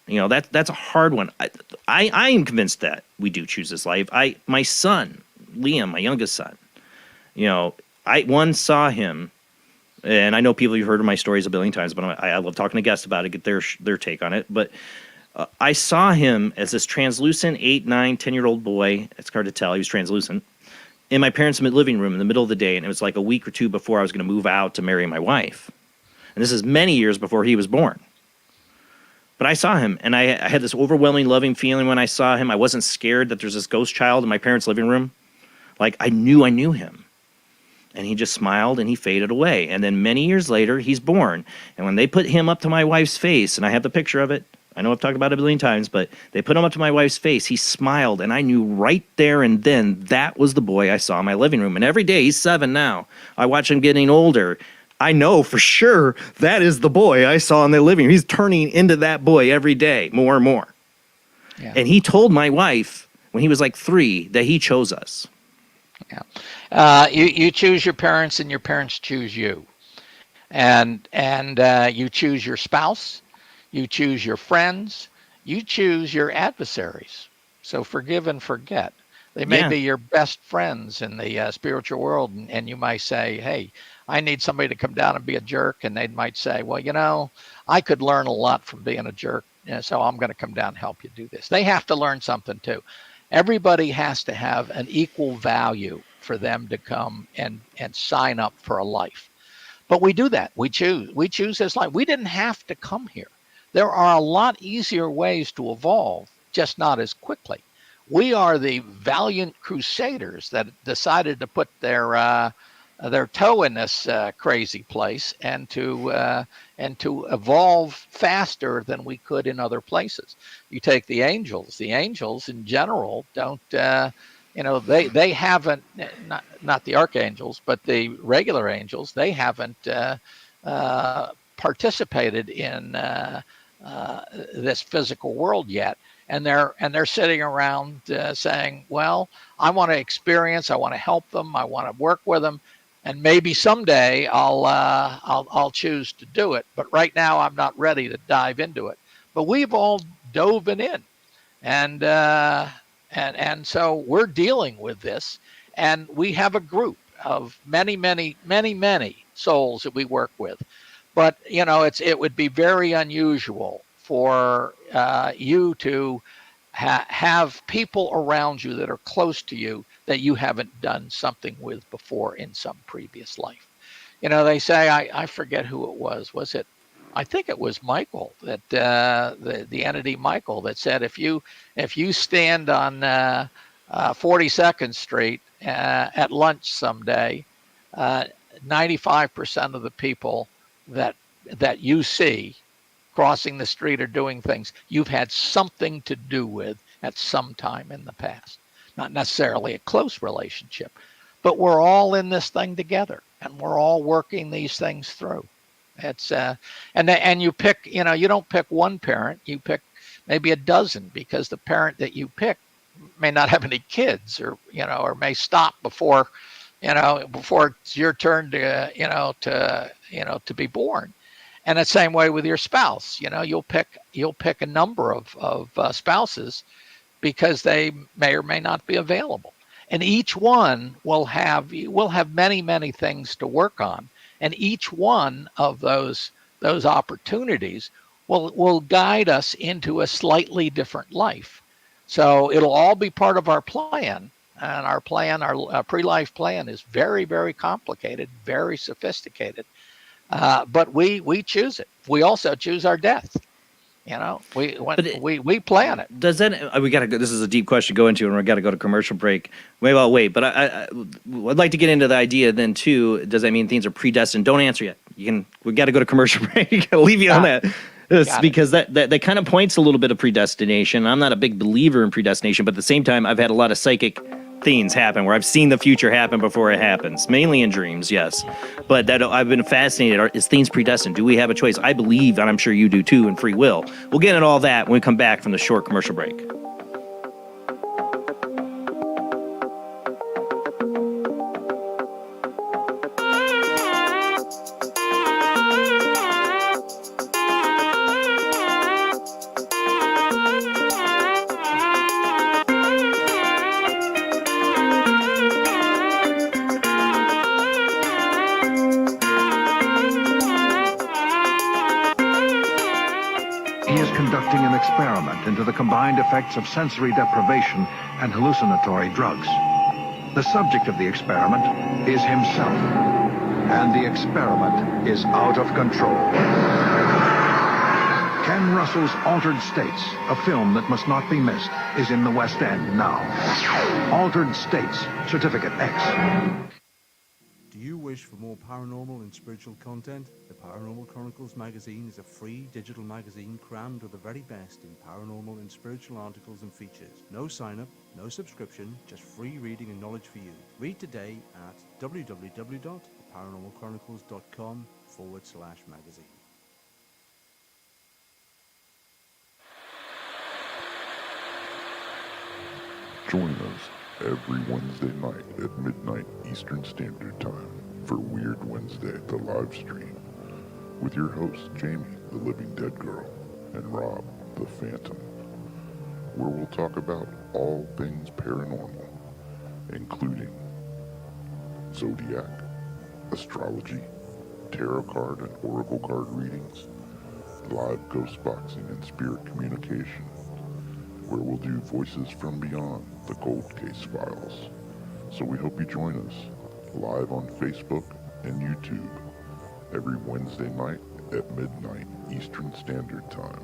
That's a hard one. I am convinced that we do choose this life. My son, Liam, my youngest son, I once saw him, and I know people, you've heard of my stories a billion times, but I love talking to guests about it, get their take on it. But I saw him as this translucent 8, 9, 10-year-old boy. It's hard to tell. He was translucent. In my parents' living room in the middle of the day, and it was like a week or two before I was going to move out to marry my wife. And this is many years before he was born. But I saw him, and I had this overwhelming loving feeling when I saw him. I wasn't scared that there's this ghost child in my parents' living room. Like, I knew him. And he just smiled, and he faded away. And then many years later, he's born. And when they put him up to my wife's face, and I have the picture of it, I know I've talked about it a billion times, but they put him up to my wife's face. He smiled, and I knew right there and then that was the boy I saw in my living room. And every day, he's 7 now. I watch him getting older. I know for sure that is the boy I saw in the living room. He's turning into that boy every day, more and more. Yeah. And he told my wife when he was like 3 that he chose us. Yeah. You choose your parents, and your parents choose you. And you choose your spouse. You choose your friends. You choose your adversaries. So forgive and forget. They may be your best friends in the spiritual world, and you might say, hey, I need somebody to come down and be a jerk. And they might say, well, I could learn a lot from being a jerk, so I'm going to come down and help you do this. They have to learn something too. Everybody has to have an equal value for them to come and sign up for a life. But we do that. We choose this life. We didn't have to come here. There are a lot easier ways to evolve, just not as quickly. We are the valiant crusaders that decided to put their toe in this crazy place and to evolve faster than we could in other places. You take the angels. The angels in general don't. They haven't, not the archangels, but the regular angels. They haven't participated in this physical world yet, and they're sitting around saying, well, I want to experience, I want to help them, I want to work with them, and maybe someday I'll choose to do it, but right now I'm not ready to dive into it. But we've all dove in, and so we're dealing with this, and we have a group of many souls that we work with. But it would be very unusual for you to have people around you that are close to you that you haven't done something with before in some previous life. They say, I forget who it was. Was it? I think it was Michael, that the entity Michael, that said if you stand on 42nd Street at lunch someday, 95% of the people that you see crossing the street or doing things you've had something to do with at some time in the past. Not necessarily a close relationship, but we're all in this thing together, and we're all working these things through. It's and you pick, you don't pick one parent, you pick maybe a dozen, because the parent that you pick may not have any kids, or or may stop before it's your turn to be born. And the same way with your spouse. You'll pick a number of spouses because they may or may not be available, and each one will have many things to work on, and each one of those those opportunities will guide us into a slightly different life. So it'll all be part of our plan. And our plan, our pre-life plan, is very, very complicated, very sophisticated. But we choose it. We also choose our death. You know, we plan it. Does that? We got to go. This is a deep question to go into, and we got to go to commercial break. Maybe I'll wait, but I'd like to get into the idea then too. Does that mean things are predestined? Don't answer yet. We got to go to commercial break. I'll leave you on that. Because that kind of points a little bit of predestination. I'm not a big believer in predestination, but at the same time, I've had a lot of psychic things happen where I've seen the future happen before it happens, mainly in dreams, yes. But that I've been fascinated. Is things predestined? Do we have a choice? I believe, and I'm sure you do too, in free will. We'll get into all that when we come back from the short commercial break. Conducting an experiment into the combined effects of sensory deprivation and hallucinatory drugs. The subject of the experiment is himself, and the experiment is out of control. Ken Russell's Altered States, a film that must not be missed, is in the West End now. Altered States, Certificate X. Do you wish for more paranormal and spiritual content? The Paranormal Chronicles magazine is a free digital magazine crammed with the very best in paranormal and spiritual articles and features. No sign-up, no subscription, just free reading and knowledge for you. Read today at www.paranormalchronicles.com/magazine. Join us every Wednesday night at midnight Eastern Standard Time for Weird Wednesday, the live stream, with your hosts Jamie, the Living Dead Girl, and Rob, the Phantom, where we'll talk about all things paranormal, including zodiac, astrology, tarot card and oracle card readings, live ghost boxing and spirit communication, where we'll do Voices from Beyond, the Cold Case Files. So we hope you join us live on Facebook and YouTube every Wednesday night at midnight Eastern Standard Time.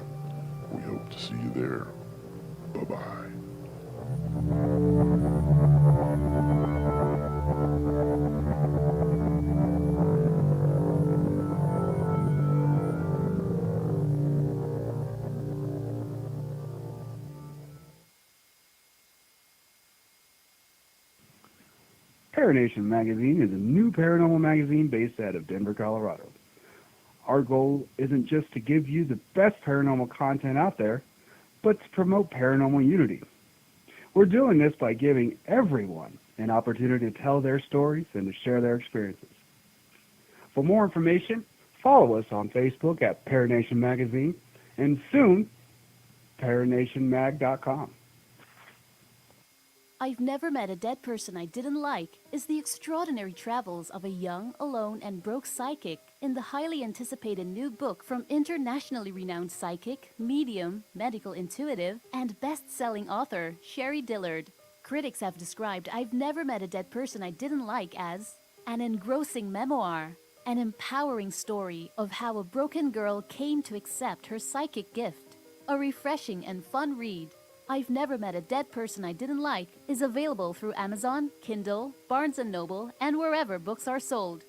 We hope to see you there. Bye-bye. Paranation Magazine is a new paranormal magazine based out of Denver, Colorado. Our goal isn't just to give you the best paranormal content out there, but to promote paranormal unity. We're doing this by giving everyone an opportunity to tell their stories and to share their experiences. For more information, follow us on Facebook at Paranation Magazine and soon, paranationmag.com. I've Never Met a Dead Person I Didn't Like is the extraordinary travels of a young, alone, and broke psychic in the highly anticipated new book from internationally renowned psychic, medium, medical intuitive, and best-selling author Sherry Dillard. Critics have described I've Never Met a Dead Person I Didn't Like as an engrossing memoir, an empowering story of how a broken girl came to accept her psychic gift, a refreshing and fun read. I've Never Met a Dead Person I Didn't Like is available through Amazon, Kindle, Barnes & Noble, and wherever books are sold.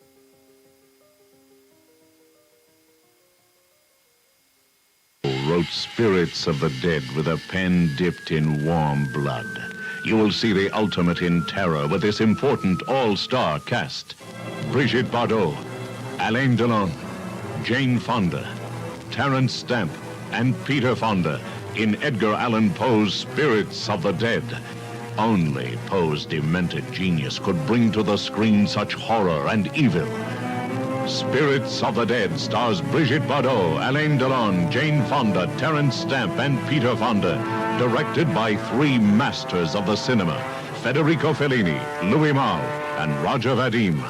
Wrote Spirits of the Dead with a pen dipped in warm blood. You will see the ultimate in terror with this important all-star cast. Brigitte Bardot, Alain Delon, Jane Fonda, Terence Stamp, and Peter Fonda in Edgar Allan Poe's Spirits of the Dead. Only Poe's demented genius could bring to the screen such horror and evil. Spirits of the Dead stars Brigitte Bardot, Alain Delon, Jane Fonda, Terence Stamp, and Peter Fonda. Directed by three masters of the cinema, Federico Fellini, Louis Malle, and Roger Vadim.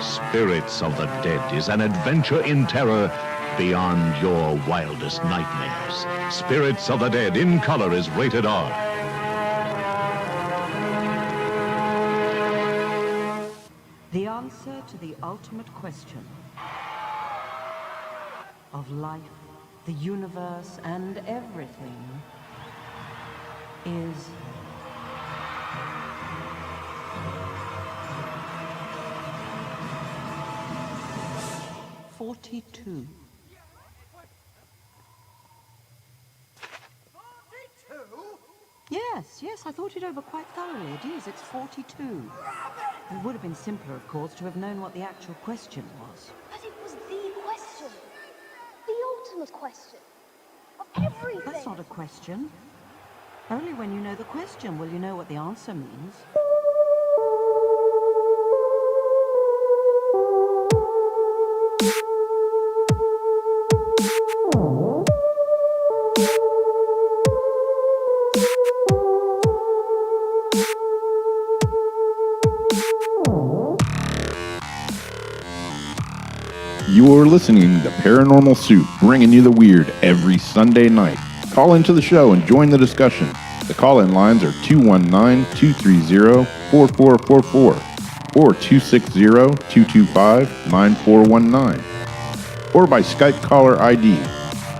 Spirits of the Dead is an adventure in terror beyond your wildest nightmares. Spirits of the Dead in color is rated R. The answer to the ultimate question of life, the universe, and everything is 42. Yes, I thought it over quite thoroughly. It is, it's 42. It would have been simpler, of course, to have known what the actual question was. But it was the question. The ultimate question. Of everything. That's not a question. Only when you know the question will you know what the answer means. You're listening to Paranormal Soup, bringing you the weird every Sunday night. Call into the show and join the discussion. The call-in lines are 219-230-4444 or 260-225-9419 or by Skype caller ID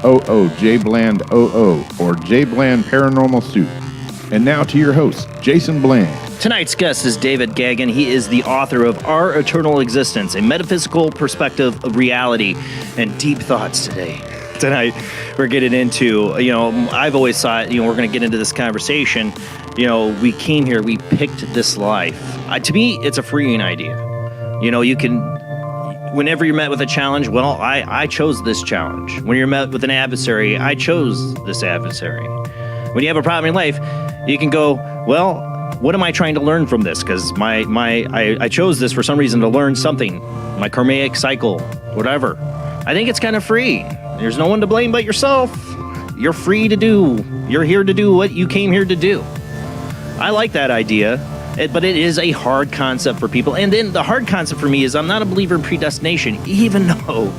OOJBland00 or JBland Paranormal Soup. And now to your host, Jason Bland. Tonight's guest is David Gaggin. He is the author of Our Eternal Existence, a metaphysical perspective of reality and deep thoughts today. Tonight, we're getting into, I've always thought, we're going to get into this conversation. We came here, we picked this life. To me, it's a freeing idea. You can, whenever you're met with a challenge, well, I chose this challenge. When you're met with an adversary, I chose this adversary. When you have a problem in life, you can go, well, what am I trying to learn from this? Because I chose this for some reason to learn something. My karmic cycle, whatever. I think it's kind of free. There's no one to blame but yourself. You're free to do. You're here to do what you came here to do. I like that idea, but it is a hard concept for people. And then the hard concept for me is I'm not a believer in predestination, even though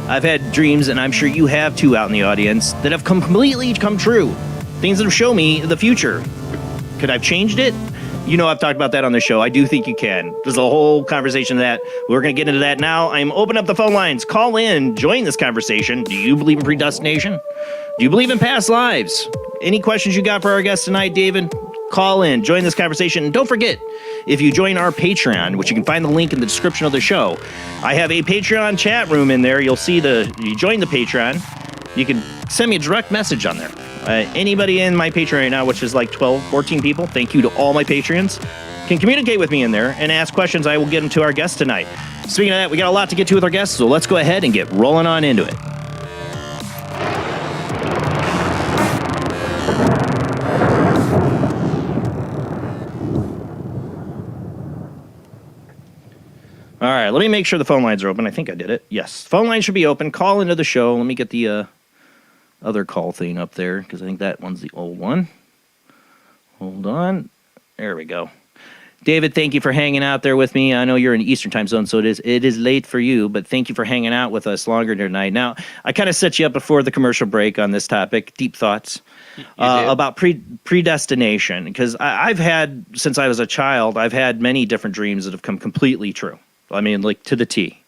I've had dreams, and I'm sure you have too out in the audience, that have completely come true. Things that have shown me the future. Could I have changed it? I've talked about that on the show. I do think you can. There's a whole conversation of that. We're going to get into that now. I'm opening up the phone lines. Call in. Join this conversation. Do you believe in predestination? Do you believe in past lives? Any questions you got for our guest tonight, David? Call in. Join this conversation. And don't forget, if you join our Patreon, which you can find the link in the description of the show, I have a Patreon chat room in there. You'll see you join the Patreon. You can send me a direct message on there. Anybody in my Patreon right now, which is like 12, 14 people, thank you to all my Patreons, can communicate with me in there and ask questions. I will get them to our guest tonight. Speaking of that, we got a lot to get to with our guests, so let's go ahead and get rolling on into it. All right, let me make sure the phone lines are open. I think I did it. Yes, phone lines should be open. Call into the show. Let me get the other call thing up there, because I think that one's the old one. Hold on. There we go. David, thank you for hanging out there with me. I know you're in Eastern time zone, so it is late for you, but thank you for hanging out with us longer tonight. Now, I kind of set you up before the commercial break on this topic, deep thoughts, about predestination, because I've had, since I was a child, I've had many different dreams that have come completely true. I mean, like to the T.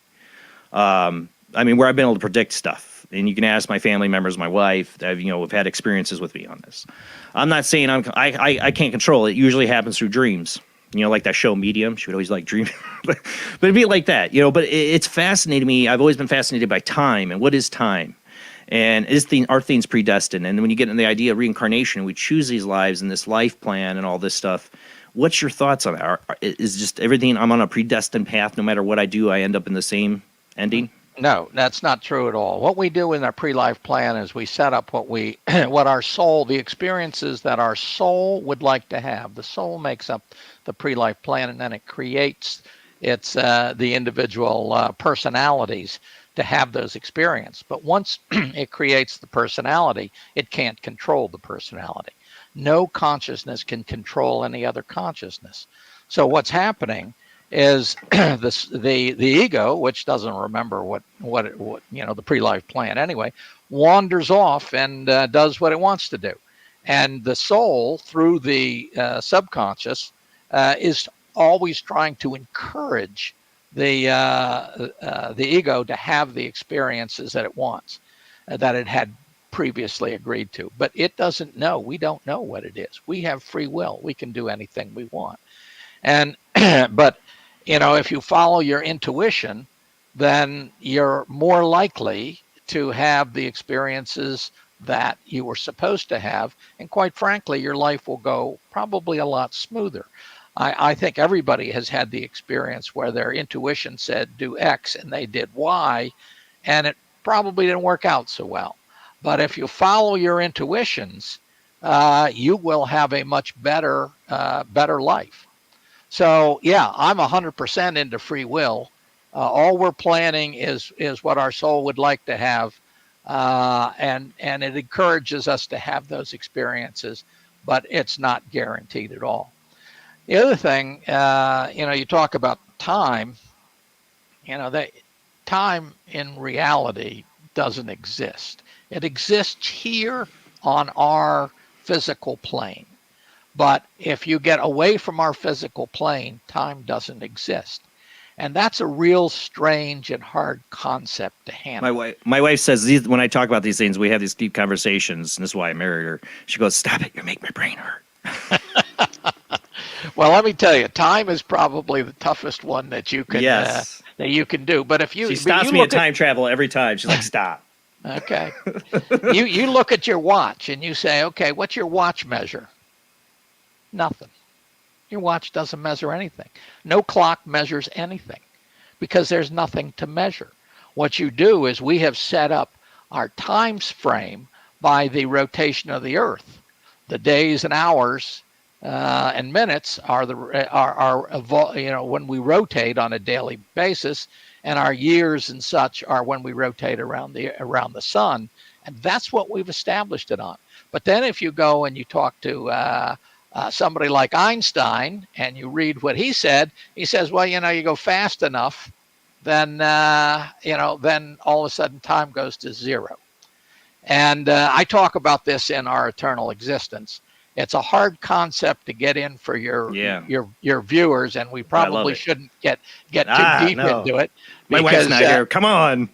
Where I've been able to predict stuff. And you can ask my family members, my wife, that have had experiences with me on this. I'm not saying I can't control it. It usually happens through dreams. Like that show Medium. She would always like dream. But it'd be like that, But it's fascinating to me. I've always been fascinated by time and what is time. And are things predestined? And when you get into the idea of reincarnation, we choose these lives and this life plan and all this stuff. What's your thoughts on that? Is just everything, I'm on a predestined path, no matter what I do, I end up in the same ending? No, that's not true at all. What we do in our pre-life plan is we set up what our soul, the experiences that our soul would like to have. The soul makes up the pre-life plan, and then it creates the individual personalities to have those experiences. But once it creates the personality, it can't control the personality. No consciousness can control any other consciousness. So what's happening is the ego, which doesn't remember what the pre-life plan anyway, wanders off and does what it wants to do, and the soul through the subconscious is always trying to encourage the ego to have the experiences that it wants, that it had previously agreed to, but it doesn't know. We don't know what it is. We have free will. We can do anything we want. And but if you follow your intuition, then you're more likely to have the experiences that you were supposed to have, and quite frankly, your life will go probably a lot smoother. I think everybody has had the experience where their intuition said do X and they did Y, and it probably didn't work out so well. But if you follow your intuitions, you will have a much better life. So yeah, I'm 100% into free will. All we're planning is what our soul would like to have, and it encourages us to have those experiences, but it's not guaranteed at all. The other thing, you talk about time. That time in reality doesn't exist. It exists here on our physical plane. But if you get away from our physical plane, time doesn't exist. And that's a real strange and hard concept to handle. My wife says when I talk about these things, we have these deep conversations, and this is why I married her. She goes, "Stop it, you make my brain hurt." Well, let me tell you, time is probably the toughest one that you can do. But if you she stops me at time travel every time. She's like, "Stop." Okay. you look at your watch and you say, "Okay, what's your watch measure?" Nothing. Your watch doesn't measure anything. No clock measures anything because there's nothing to measure. What you do is we have set up our time frame by the rotation of the Earth. The days and hours and minutes are when we rotate on a daily basis, and our years and such are when we rotate around the sun, and that's what we've established it on. But then if you go and you talk to somebody like Einstein and you read what he said, he says, well, you go fast enough, then then all of a sudden time goes to zero. And I talk about this in Our Eternal Existence. It's a hard concept to get in for your viewers, and we probably shouldn't get too deep into it. My wife's not here. Come on.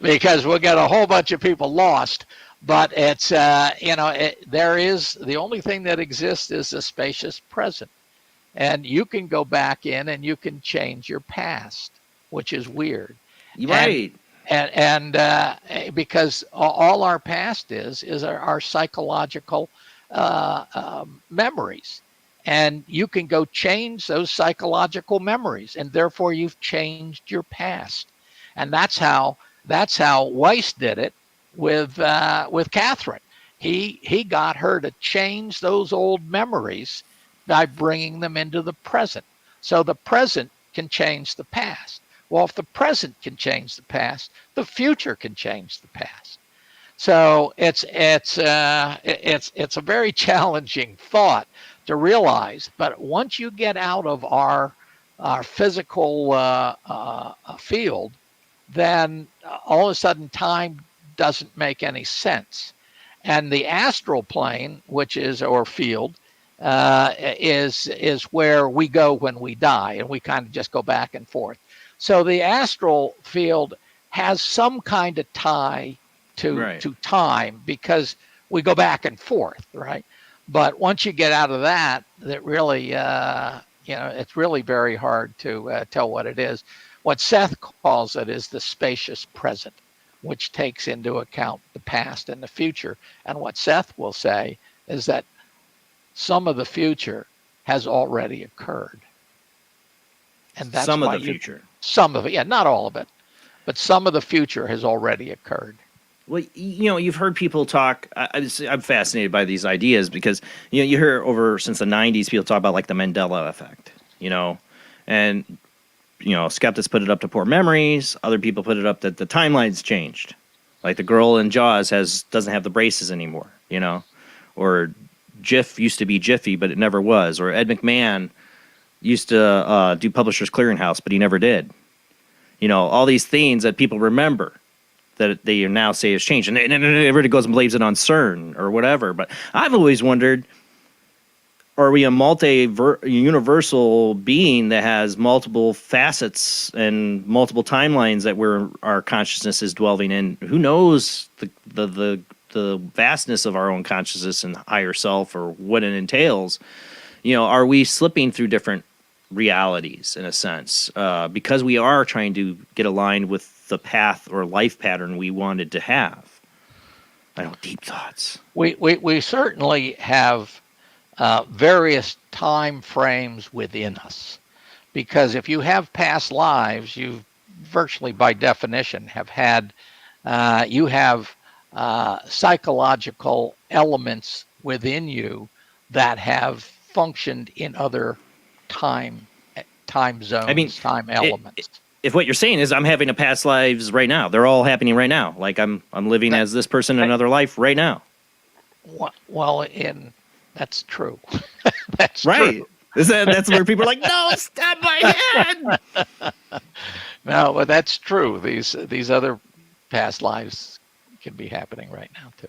Because we'll get a whole bunch of people lost. But it's there is the only thing that exists is a spacious present, and you can go back in and you can change your past, which is weird. Right. And because all our past is our psychological memories, and you can go change those psychological memories, and therefore you've changed your past, and that's how Weiss did it with Catherine. He got her to change those old memories by bringing them into the present, so the present can change the past. Well, if the present can change the past, the future can change the past. So it's a very challenging thought to realize. But once you get out of our physical field, then all of a sudden time doesn't make any sense. And the astral plane, which is our field, is where we go when we die, and we kind of just go back and forth. So the astral field has some kind of tie to time because we go back and forth, right? But once you get out of that, that really, it's really very hard to tell what it is. What Seth calls it is the spacious present, which takes into account the past and the future. And what Seth will say is that some of the future has already occurred. And that's some of the future. Some of it, yeah, not all of it, but some of the future has already occurred. Well, you've heard people talk. I'm fascinated by these ideas because you hear over since the '90s people talk about like the Mandela effect, and skeptics put it up to poor memories. Other people put it up that the timeline's changed, like the girl in Jaws doesn't have the braces anymore, or Jif used to be Jiffy, but it never was, or Ed McMahon used to do Publishers Clearinghouse, but he never did. You know, all these things that people remember that they now say has changed. And everybody goes and blames it on CERN or whatever. But I've always wondered, are we a universal being that has multiple facets and multiple timelines that our consciousness is dwelling in? Who knows the vastness of our own consciousness and higher self, or what it entails? You know, are we slipping through different realities in a sense, because we are trying to get aligned with the path or life pattern we wanted to have? I know, deep thoughts. We certainly have various time frames within us, because if you have past lives, you virtually by definition have had you have psychological elements within you that have functioned in other time zones, time elements. If what you're saying is I'm having a past lives right now, they're all happening right now. Like I'm living as this person in another life right now. Well, that's true. That's right. True. That's where people are like, no, stop my head. No, but that's true. These other past lives can be happening right now too.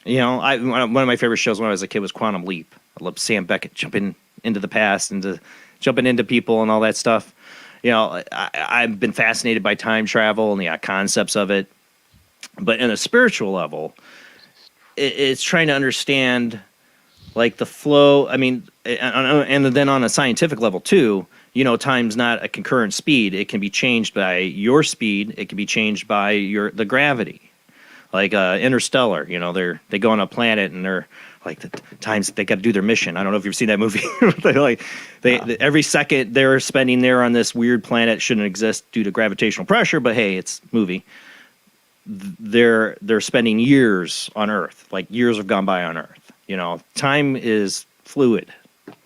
You know, one of my favorite shows when I was a kid was Quantum Leap. I loved Sam Beckett jumping into the past and jumping into people and all that stuff. You know, I've been fascinated by time travel and the concepts of it. But in a spiritual level, it's trying to understand like the flow. I mean, and then on a scientific level too, you know, time's not a concurrent speed. It can be changed by your speed. It can be changed by the gravity. Like Interstellar, you know, they go on a planet and they're like the times they got to do their mission. I don't know if you've seen that movie. Every second they're spending there on this weird planet shouldn't exist due to gravitational pressure, but hey, it's movie. They're spending years on Earth, like years have gone by on Earth. You know, time is fluid.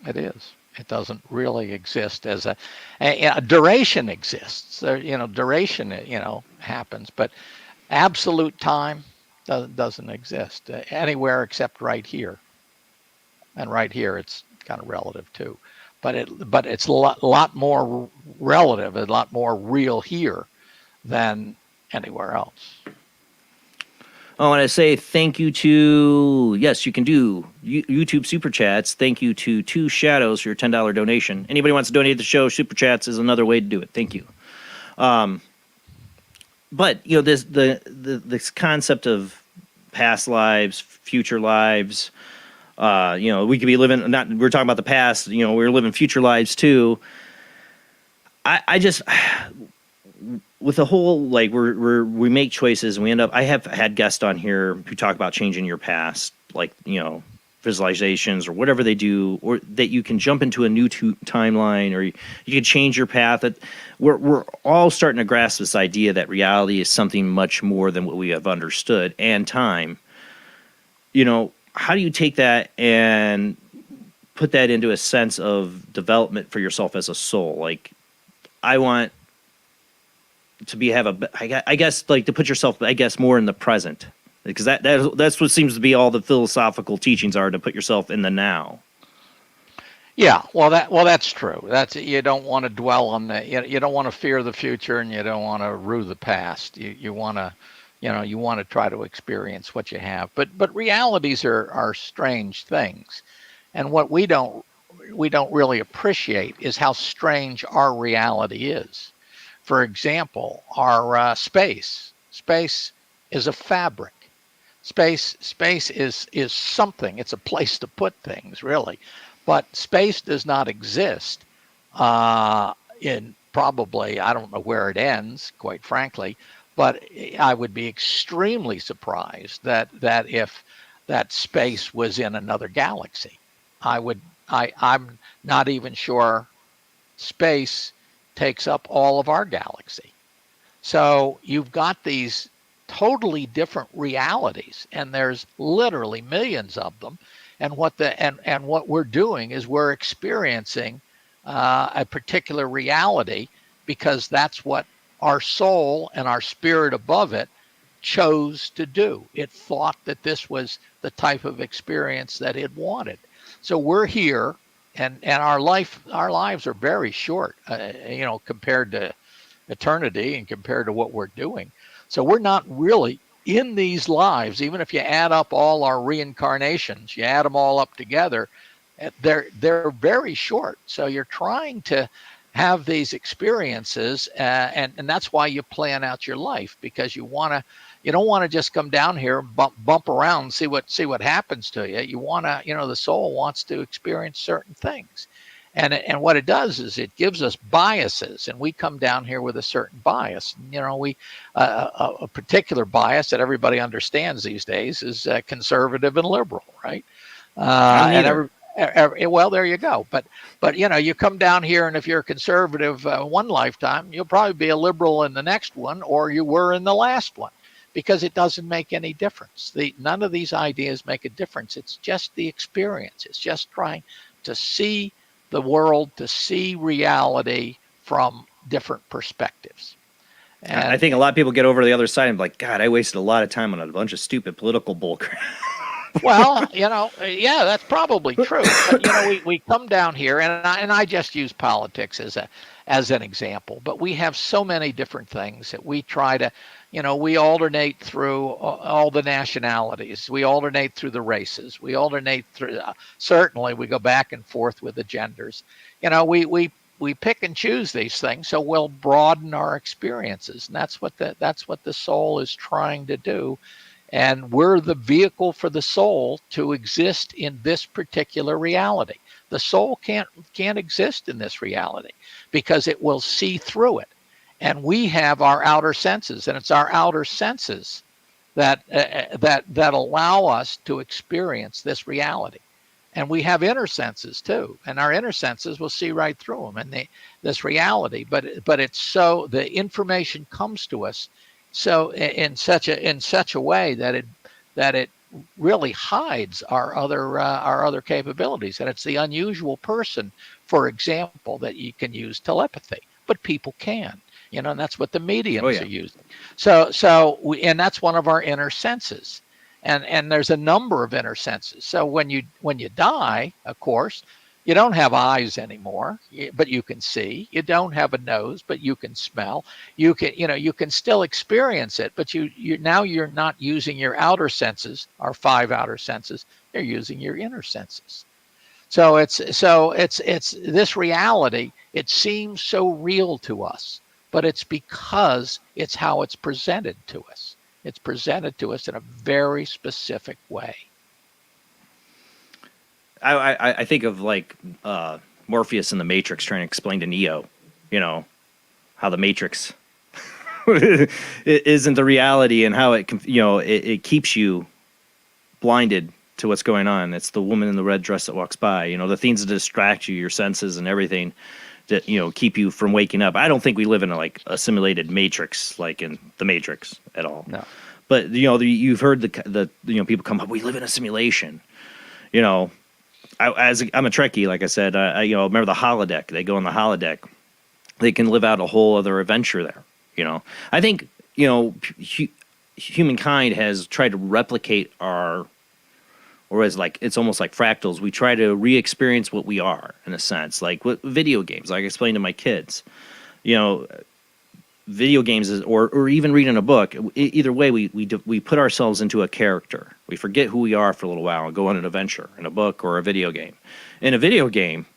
It is. It doesn't really exist as a duration exists. You know, duration, you know, happens, but absolute time doesn't exist anywhere except right here. And right here, it's kind of relative too, but it's a lot more relative, a lot more real here than anywhere else. I want to say thank you to, yes, you can do YouTube Super Chats. Thank you to Two Shadows for your $10 donation. Anybody wants to donate to the show, Super Chats is another way to do it. Thank you. But, you know, this concept of past lives, future lives, you know, we could be living, we're talking about the past, you know, we're living future lives too. I just... with the whole, like, we make choices and we end up, I have had guests on here who talk about changing your past, like, you know, visualizations or whatever they do, or that you can jump into a new timeline, or you can change your path. We're all starting to grasp this idea that reality is something much more than what we have understood, and time. You know, how do you take that and put that into a sense of development for yourself as a soul? Like, I want to I guess like to put yourself, I guess, more in the present, because that's what seems to be all the philosophical teachings are, to put yourself in the now. Yeah, well that's true. You don't want to dwell on you don't want to fear the future, and you don't want to rue the past. You want to, you know, you want to try to experience what you have. But realities are strange things, and what we don't really appreciate is how strange our reality is. For example, our space is a fabric. Space is something. It's a place to put things, really. But space does not exist in probably, I don't know where it ends, quite frankly, but I would be extremely surprised that if that space was in another galaxy. I'm not even sure space takes up all of our galaxy. So you've got these totally different realities, and there's literally millions of them. And what we're doing is we're experiencing a particular reality, because that's what our soul and our spirit above it chose to do. It thought that this was the type of experience that it wanted. So we're here and our lives are very short, compared to eternity and compared to what we're doing. So we're not really in these lives, even if you add up all our reincarnations, you add them all up together, they're very short. So you're trying to have these experiences, and that's why you plan out your life, because you don't want to just come down here and bump around and see what happens to you. You want to, the soul wants to experience certain things. And what it does is it gives us biases, and we come down here with a certain bias. A particular bias that everybody understands these days is conservative and liberal, right? Well, there you go. But you come down here, and if you're a conservative one lifetime, you'll probably be a liberal in the next one, or you were in the last one, because it doesn't make any difference. None of these ideas make a difference. It's just the experience. It's just trying to see the world, to see reality from different perspectives. And I think a lot of people get over to the other side and be like, God, I wasted a lot of time on a bunch of stupid political bullcrap. Well, yeah, that's probably true. But we come down here, and I just use politics as an example. But we have so many different things that we try to, we alternate through all the nationalities. We alternate through the races. We alternate through. Certainly, we go back and forth with the genders. We pick and choose these things, so we'll broaden our experiences, and that's what the soul is trying to do. And we're the vehicle for the soul to exist in this particular reality. The soul can't exist in this reality because it will see through it. And we have our outer senses, and it's our outer senses that allow us to experience this reality. And we have inner senses too, and our inner senses will see right through them and this reality. But it's so the information comes to us so in such a way that it really hides our other capabilities. And it's the unusual person, for example, that you can use telepathy, but people can, and that's what the mediums are using. And that's one of our inner senses. And there's a number of inner senses. So when you die, of course, you don't have eyes anymore, but you can see. You don't have a nose, but you can smell. You can still experience it, but you're not using your outer senses, our 5 outer senses. You're using your inner senses. So it's this reality. It seems so real to us, but it's because it's how it's presented to us. It's presented to us in a very specific way. I think of like Morpheus in the Matrix trying to explain to Neo, how the Matrix isn't the reality and how it keeps you blinded to what's going on. It's the woman in the red dress that walks by, the things that distract you, your senses and everything that, keep you from waking up. I don't think we live in a simulated Matrix like in the Matrix at all. No. But, you've heard the people come up, we live in a simulation, I'm a Trekkie, like I said. Remember the holodeck? They go on the holodeck. They can live out a whole other adventure there. I think humankind has tried to replicate it's almost like fractals. We try to re-experience what we are in a sense, like with video games. Like I explained to my kids, video games or even reading a book. Either way, we put ourselves into a character. We forget who we are for a little while and go on an adventure in a book or a video game. In a video game,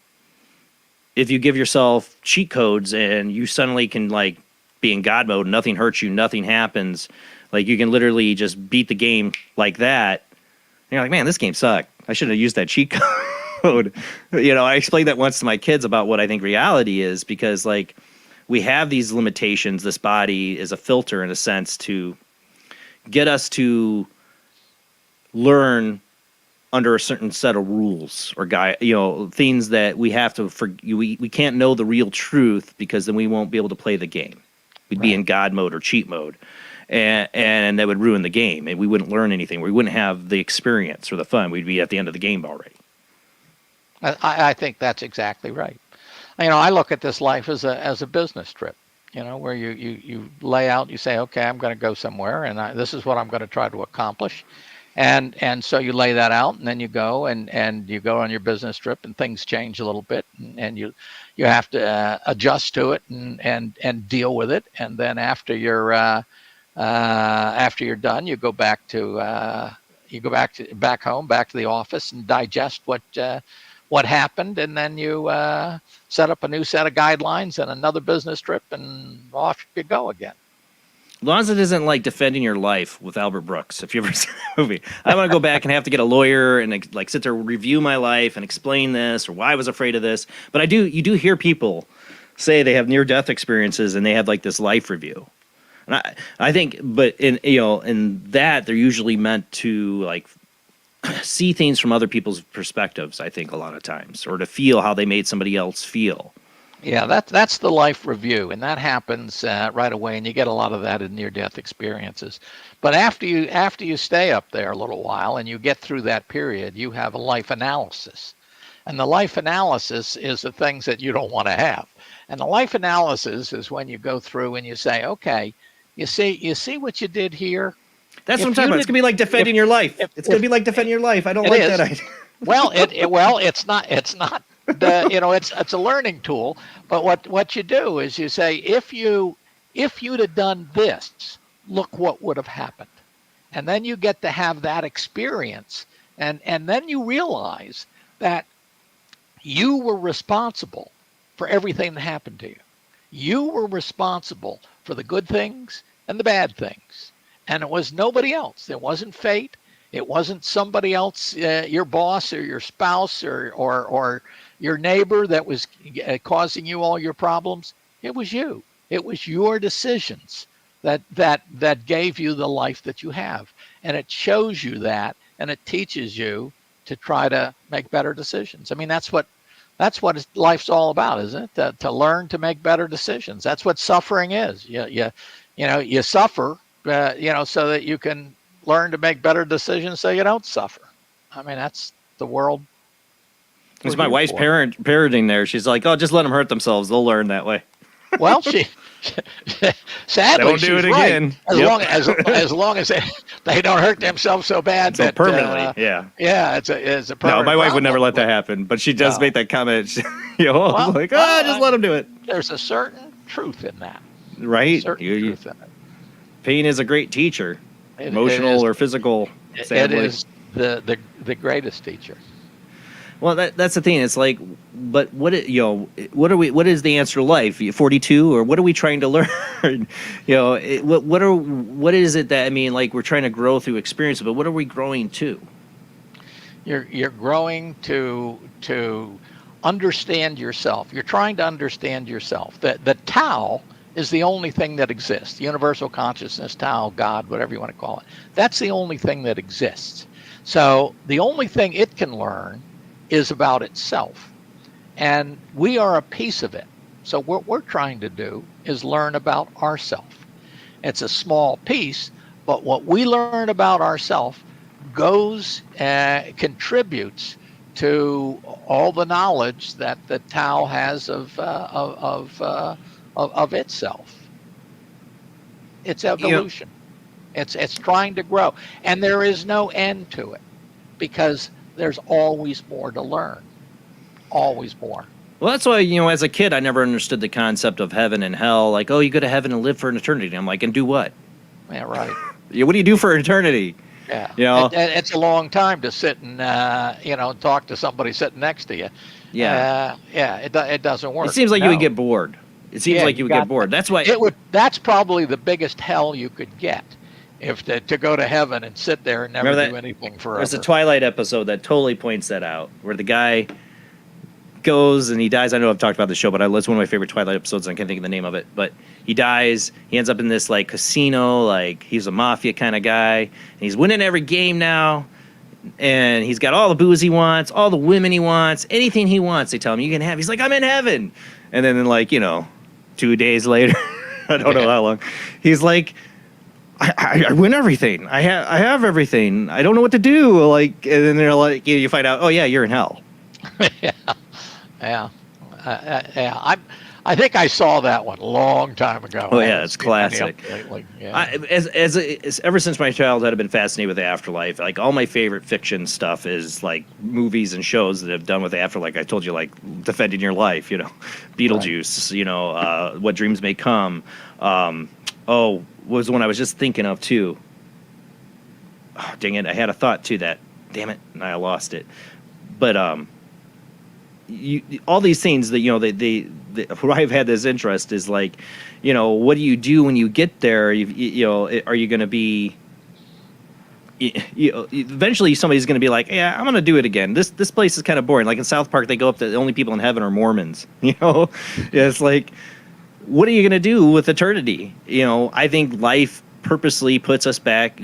if you give yourself cheat codes and you suddenly can be in God mode, nothing hurts you, nothing happens. Like you can literally just beat the game like that. And you're like, man, this game sucked. I should have used that cheat code. I explained that once to my kids about what I think reality is, because we have these limitations. This body is a filter in a sense to get us to learn under a certain set of rules or things that we have to we can't know the real truth, because then we won't be able to play the game. We'd be in God mode or cheat mode, and that would ruin the game, and we wouldn't learn anything. We wouldn't have the experience or the fun. We'd be at the end of the game already. I think that's exactly right. I look at this life as a business trip, where you lay out, you say, okay, I'm going to go somewhere, and this is what I'm going to try to accomplish. And so you lay that out, and then you go and you go on your business trip, and things change a little bit, and you have to adjust to it and deal with it. And then after you're done, you go back to back home, back to the office, and digest what happened, and then you set up a new set of guidelines and another business trip, and off you go again. As long as it isn't like Defending Your Life with Albert Brooks. If you ever seen that movie, I want to go back and have to get a lawyer and like sit there, review my life and explain this or why I was afraid of this. But you do hear people say they have near-death experiences and they have like this life review. And I think, but in that they're usually meant to like see things from other people's perspectives. I think a lot of times, or to feel how they made somebody else feel. Yeah, that's the life review, and that happens right away, and you get a lot of that in near-death experiences. But after you stay up there a little while and you get through that period, you have a life analysis, and the life analysis is the things that you don't want to have. And the life analysis is when you go through and you say, okay, you see what you did here. That's what I'm talking about. It's gonna be like Defending Your Life. It's gonna be like Defending Your Life. I don't like that idea. Well, it's not. It's a learning tool. But what you do is you say, if you'd have done this, look what would have happened. And then you get to have that experience, and then you realize that you were responsible for everything that happened to you. You were responsible for the good things and the bad things, and it was nobody else. It wasn't fate. It wasn't somebody else, your boss or your spouse or your neighbor that was causing you all your problems. It was you. It was your decisions that gave you the life that you have. And it shows you that, and it teaches you to try to make better decisions. I mean, that's what life's all about, isn't it? To learn to make better decisions. That's what suffering is. You suffer, so that you can learn to make better decisions so you don't suffer. I mean, that's the world. It's my wife's parenting there. She's like, oh, just let them hurt themselves. They'll learn that way. Well, sadly, don't do it right. again. As long as they don't hurt themselves so bad so that permanently, yeah, it's a permanent. No, my wife would never let that happen, but she does make that comment. Let them do it. There's a certain truth in that, right? Truth in it. Pain is a great teacher, emotional or physical. Sadly. It is the greatest teacher. Well, that's the thing. It's like, but what is the answer to life? 42, or what are we trying to learn? What is it that, I mean, like, we're trying to grow through experience, but what are we growing to? You're growing to understand yourself. You're trying to understand yourself. The Tao is the only thing that exists. Universal consciousness, Tao, God, whatever you want to call it. That's the only thing that exists. So the only thing it can learn is about itself, and we are a piece of it. So what we're trying to do is learn about ourselves. It's a small piece, but what we learn about ourselves contributes to all the knowledge that the Tao has of itself. It's evolution. It's trying to grow, and there is no end to it, because there's always more to learn. Always more. Well, that's why, as a kid, I never understood the concept of heaven and hell. Like, oh, you go to heaven and live for an eternity. And I'm like, and do what? Yeah, right. What do you do for eternity? Yeah. It's a long time to sit and, talk to somebody sitting next to you. Yeah. It doesn't work. It seems like you would get bored. It seems like you would get bored. That's why. That's probably the biggest hell you could get. If to go to heaven and sit there and never do anything forever. There's a Twilight episode that totally points that out, where the guy goes and he dies. I know I've talked about the show, but it's one of my favorite Twilight episodes, and I can't think of the name of it. But he dies. He ends up in this like casino, like he's a mafia kind of guy, and he's winning every game now. And he's got all the booze he wants, all the women he wants, anything he wants. They tell him you can have. He's like, I'm in heaven. And then 2 days later, I don't know how long, he's like, I win everything. I have everything. I don't know what to do. Like, and then they're like, you find out, oh yeah, you're in hell. Yeah. I think I saw that one a long time ago. Oh I yeah, haven't it's seen any classic. lately. Yeah. As ever since my childhood, I've been fascinated with the afterlife. Like all my favorite fiction stuff is like movies and shows that have done with the afterlife. I told you, like Defending Your Life, Beetlejuice, What Dreams May Come. Was the one I was just thinking of too. Oh, dang it! I had a thought to that. Damn it, and I lost it. But all these things that where I've had this interest is like, what do you do when you get there? Are you going to be? Eventually, somebody's going to be like, yeah, I'm going to do it again. This place is kind of boring. Like in South Park, they go up to the only people in heaven are Mormons. Yeah, it's like, what are you going to do with eternity? I think life purposely puts us back.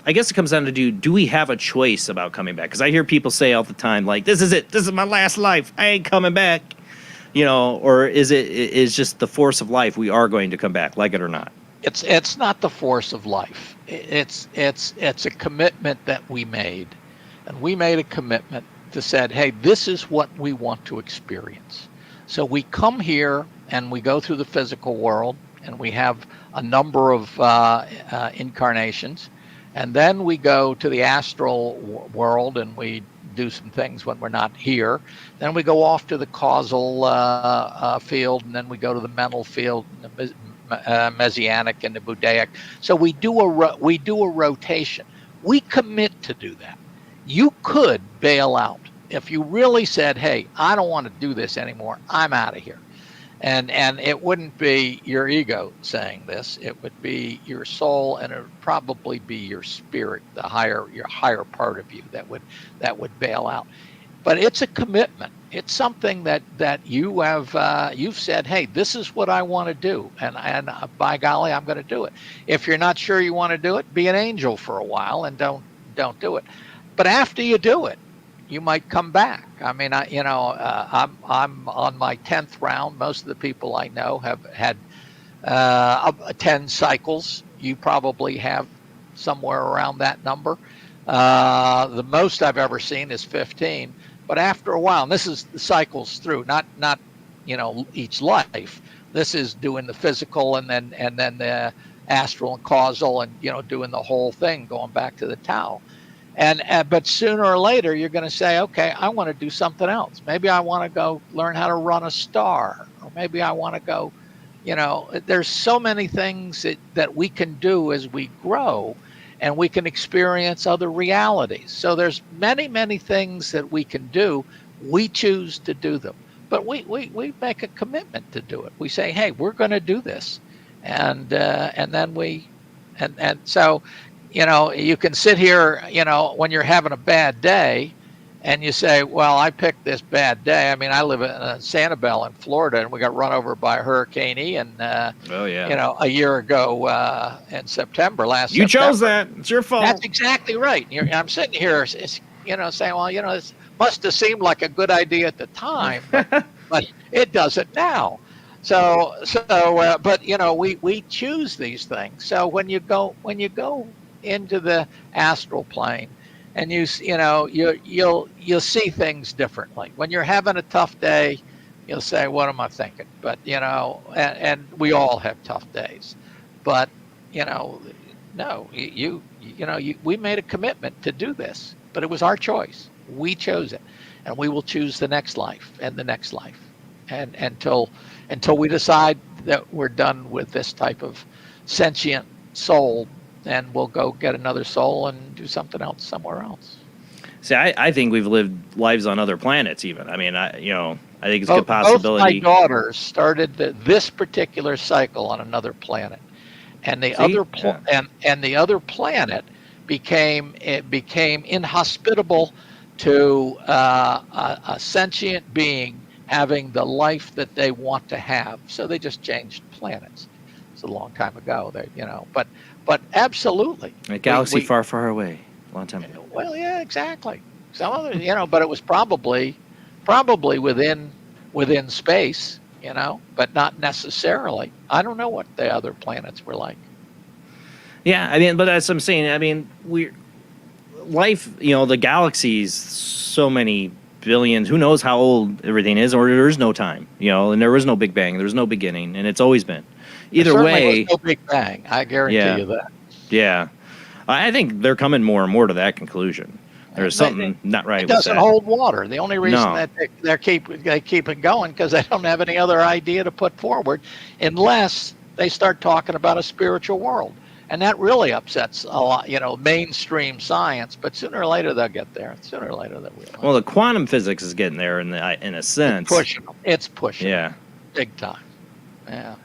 I guess it comes down to do we have a choice about coming back? Because I hear people say all the time, like, this is it. This is my last life. I ain't coming back. Or is just the force of life. We are going to come back, like it or not. It's not the force of life. It's a commitment that we made. And we made a commitment to said, hey, this is what we want to experience. So we come here and we go through the physical world and we have a number of incarnations. And then we go to the astral world and we do some things when we're not here. Then we go off to the causal field, and then we go to the mental field, the messianic and the Budaic. So we do a rotation. We commit to do that. You could bail out if you really said, hey, I don't want to do this anymore. I'm out of here. And it wouldn't be your ego saying this. It would be your soul, and it would probably be your spirit, your higher part of you that would bail out. But it's a commitment. It's something that you have you've said, hey, this is what I want to do, and by golly, I'm going to do it. If you're not sure you want to do it, be an angel for a while and don't do it. But after you do it, you might come back. I mean, I'm on my 10th round. Most of the people I know have had 10 cycles. You probably have somewhere around that number. The most I've ever seen is 15. But after a while, and this is the cycles through, not each life. This is doing the physical and then the astral and causal, and doing the whole thing, going back to the Tao. But sooner or later, you're going to say, okay, I want to do something else. Maybe I want to go learn how to run a star, or maybe I want to go, there's so many things that we can do as we grow, and we can experience other realities. So there's many, many things that we can do. We choose to do them, but we make a commitment to do it. We say, hey, we're going to do this. And then so, you can sit here, when you're having a bad day, and you say, well, I picked this bad day. I mean, I live in Sanibel in Florida, and we got run over by Hurricane Ian, a year ago in September, last September. You chose that. It's your fault. That's exactly right. I'm sitting here, saying, well, this must have seemed like a good idea at the time, but it doesn't now. But we choose these things. So when you go into the astral plane, and you'll see things differently. When you're having a tough day, you'll say, what am I thinking? But and we all have tough days, but no, we made a commitment to do this, but it was our choice. We chose it, and we will choose the next life and the next life, and until we decide that we're done with this type of sentient soul, and we'll go get another soul and do something else somewhere else. See, I think we've lived lives on other planets even. I mean, I think it's a good possibility. Both my daughters started this particular cycle on another planet, and the other planet became inhospitable to a sentient being having the life that they want to have. So they just changed planets. It's a long time ago, but absolutely. A galaxy far, far away, a long time ago. Well, yeah, exactly. Some other, but it was probably within space, but not necessarily. I don't know what the other planets were like. Yeah, I mean, but as I'm saying, I mean, life, the galaxies, so many billions. Who knows how old everything is, or there is no time, and there was no Big Bang. There's no beginning, and it's always been. Either there way, was no Big Bang. I guarantee you that. Yeah, I think they're coming more and more to that conclusion. There's something not right It with that. doesn't hold water. The only reason No. that they keep it going because they don't have any other idea to put forward, unless they start talking about a spiritual world, and that really upsets a lot, mainstream science. But sooner or later they'll get there. Sooner or later they'll realize. Well, the quantum physics is getting there in a sense. It's pushing. Yeah. Big time. Yeah.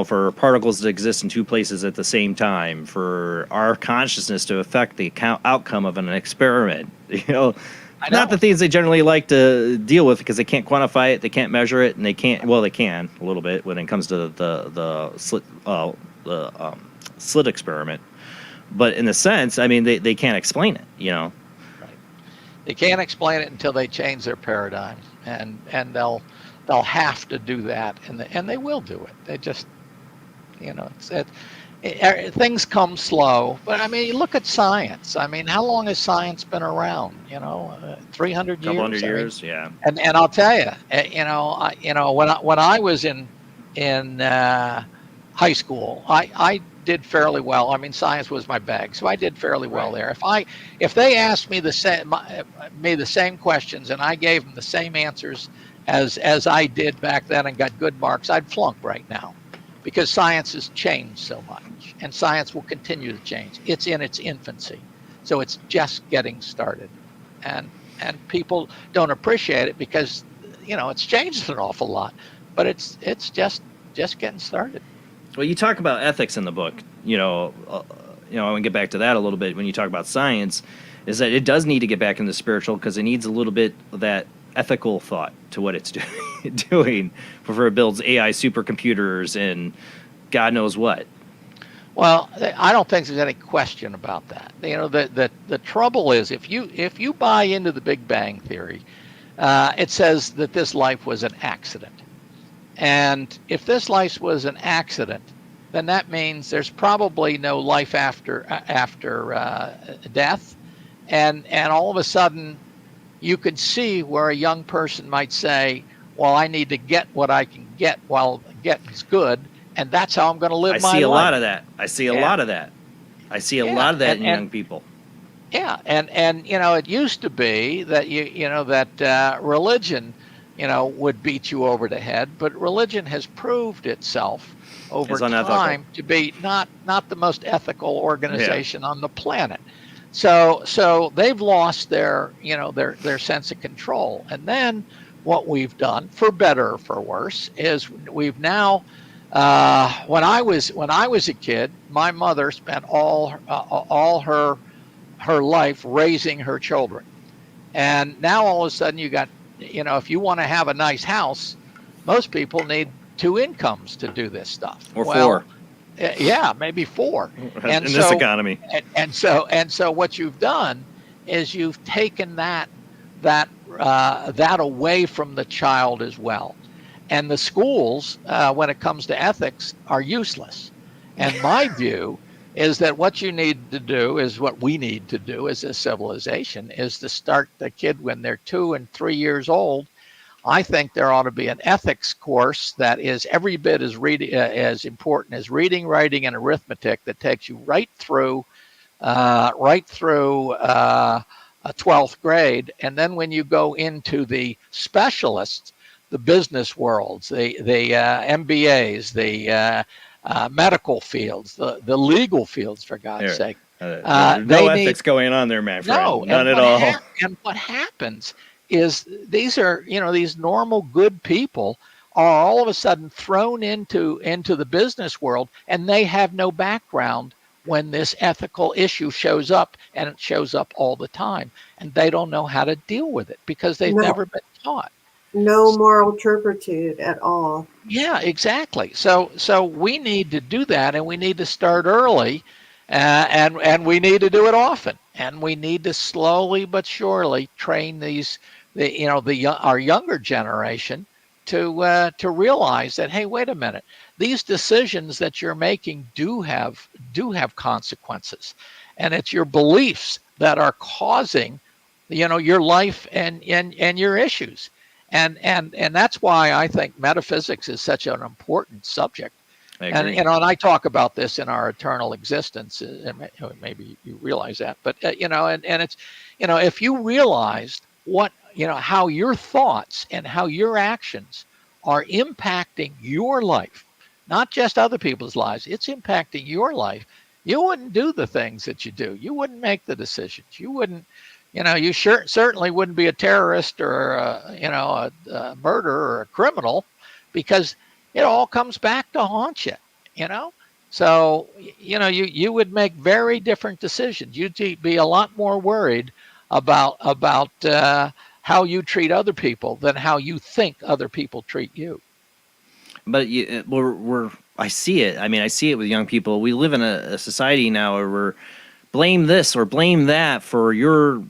For particles to exist in two places at the same time, for our consciousness to affect the outcome of an experiment, not the things they generally like to deal with because they can't quantify it, they can't measure it, and they can't. Well, they can a little bit when it comes to the slit experiment, but in a sense, I mean, they can't explain it. Right. They can't explain it until they change their paradigm, and they'll have to do that, and they will do it. They just, things come slow. But I mean, you look at science. I mean, how long has science been around? 300 years. Couple hundred years, yeah. And I'll tell you, when I was in high school, I did fairly well. I mean, science was my bag, so I did fairly well there. If they asked me the same questions and I gave them the same answers as I did back then and got good marks, I'd flunk right now, because science has changed so much, and science will continue to change. It's in its infancy, so it's just getting started, and people don't appreciate it because it's changed an awful lot, but it's just getting started. Well, you talk about ethics in the book. I want to get back to that a little bit. When you talk about science, is that it does need to get back into spiritual because it needs a little bit of that ethical thought to what it's doing before it builds AI supercomputers and God knows what. Well, I don't think there's any question about that. The trouble is if you buy into the Big Bang theory, it says that this life was an accident. And if this life was an accident, then that means there's probably no life after death. And all of a sudden, you could see where a young person might say, well, I need to get what I can get while getting's good, and that's how I'm going to live my life. I see a lot of that. I see a lot of that. I see a lot of that in young people. Yeah, and it used to be that that religion would beat you over the head, but religion has proved itself over time to be not the most ethical organization on the planet. So they've lost their sense of control. And then what we've done, for better or for worse, is we've now when I was a kid, my mother spent all her life raising her children. And now all of a sudden you got, if you want to have a nice house, most people need 2 incomes to do this stuff. Or 4. Yeah, maybe 4. And in this economy. And so what you've done is you've taken that away from the child as well. And the schools, when it comes to ethics, are useless. And my view is that what you need to do is what we need to do as a civilization is to start the kid when they're 2 and 3 years old. I think there ought to be an ethics course that is every bit as important as reading, writing, and arithmetic, that takes you right through a 12th grade. And then when you go into the specialists, the business worlds, the MBAs, the medical fields, the legal fields, for God's sake. No ethics going on there, man. No, none at all. And what happens is these normal good people are all of a sudden thrown into the business world, and they have no background when this ethical issue shows up, and it shows up all the time, and they don't know how to deal with it because they've never been taught. No moral turpitude at all. Yeah, exactly. So we need to do that, and we need to start early, and we need to do it often, and we need to slowly but surely train our younger generation to realize that, hey, wait a minute, these decisions that you're making do have consequences, and it's your beliefs that are causing your life and your issues. And that's why I think metaphysics is such an important subject. I And agree. and I talk about this in our eternal existence. And maybe you realize that, but and it's, if you realized what, how your thoughts and how your actions are impacting your life, not just other people's lives, it's impacting your life. You wouldn't do the things that you do. You wouldn't make the decisions. You wouldn't, you certainly wouldn't be a terrorist or a murderer or a criminal, because it all comes back to haunt you, you know? So, you would make very different decisions. You'd be a lot more worried about how you treat other people than how you think other people treat you. But I see it. I mean, I see it with young people. We live in a society now where we're blame this or blame that for your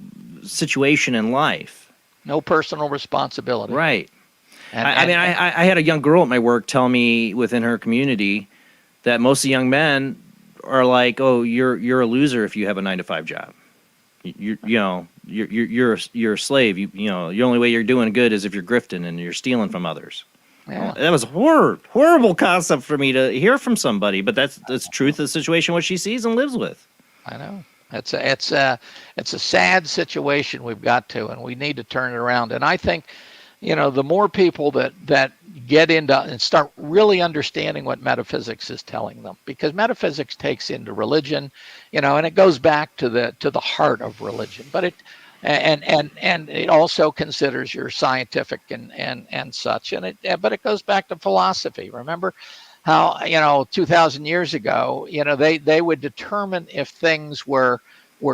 situation in life. No personal responsibility. Right. I had a young girl at my work tell me within her community that most of the young men are like, "Oh, you're a loser if you have a 9 to 5 job. You're a slave. The only way you're doing good is if you're grifting and you're stealing from others." Yeah. That was a horrible concept for me to hear from somebody, but that's truth of the situation, what she sees and lives with. I know. It's a sad situation we've got to, and we need to turn it around. And I think, the more people that get into and start really understanding what metaphysics is telling them, because metaphysics takes into religion, and it goes back to the heart of religion, but it it also considers your scientific and such, but it goes back to philosophy. Remember how 2,000 years ago, they would determine if things were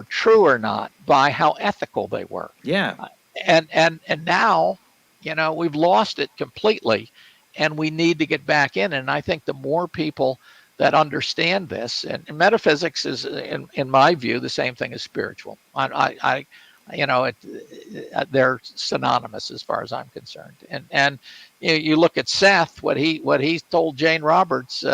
true or not by how ethical they were. Yeah. And now, we've lost it completely, and we need to get back in. And I think the more people that understand this, and metaphysics is, in my view, the same thing as spiritual. They're synonymous as far as I'm concerned. And you look at Seth, what he told Jane Roberts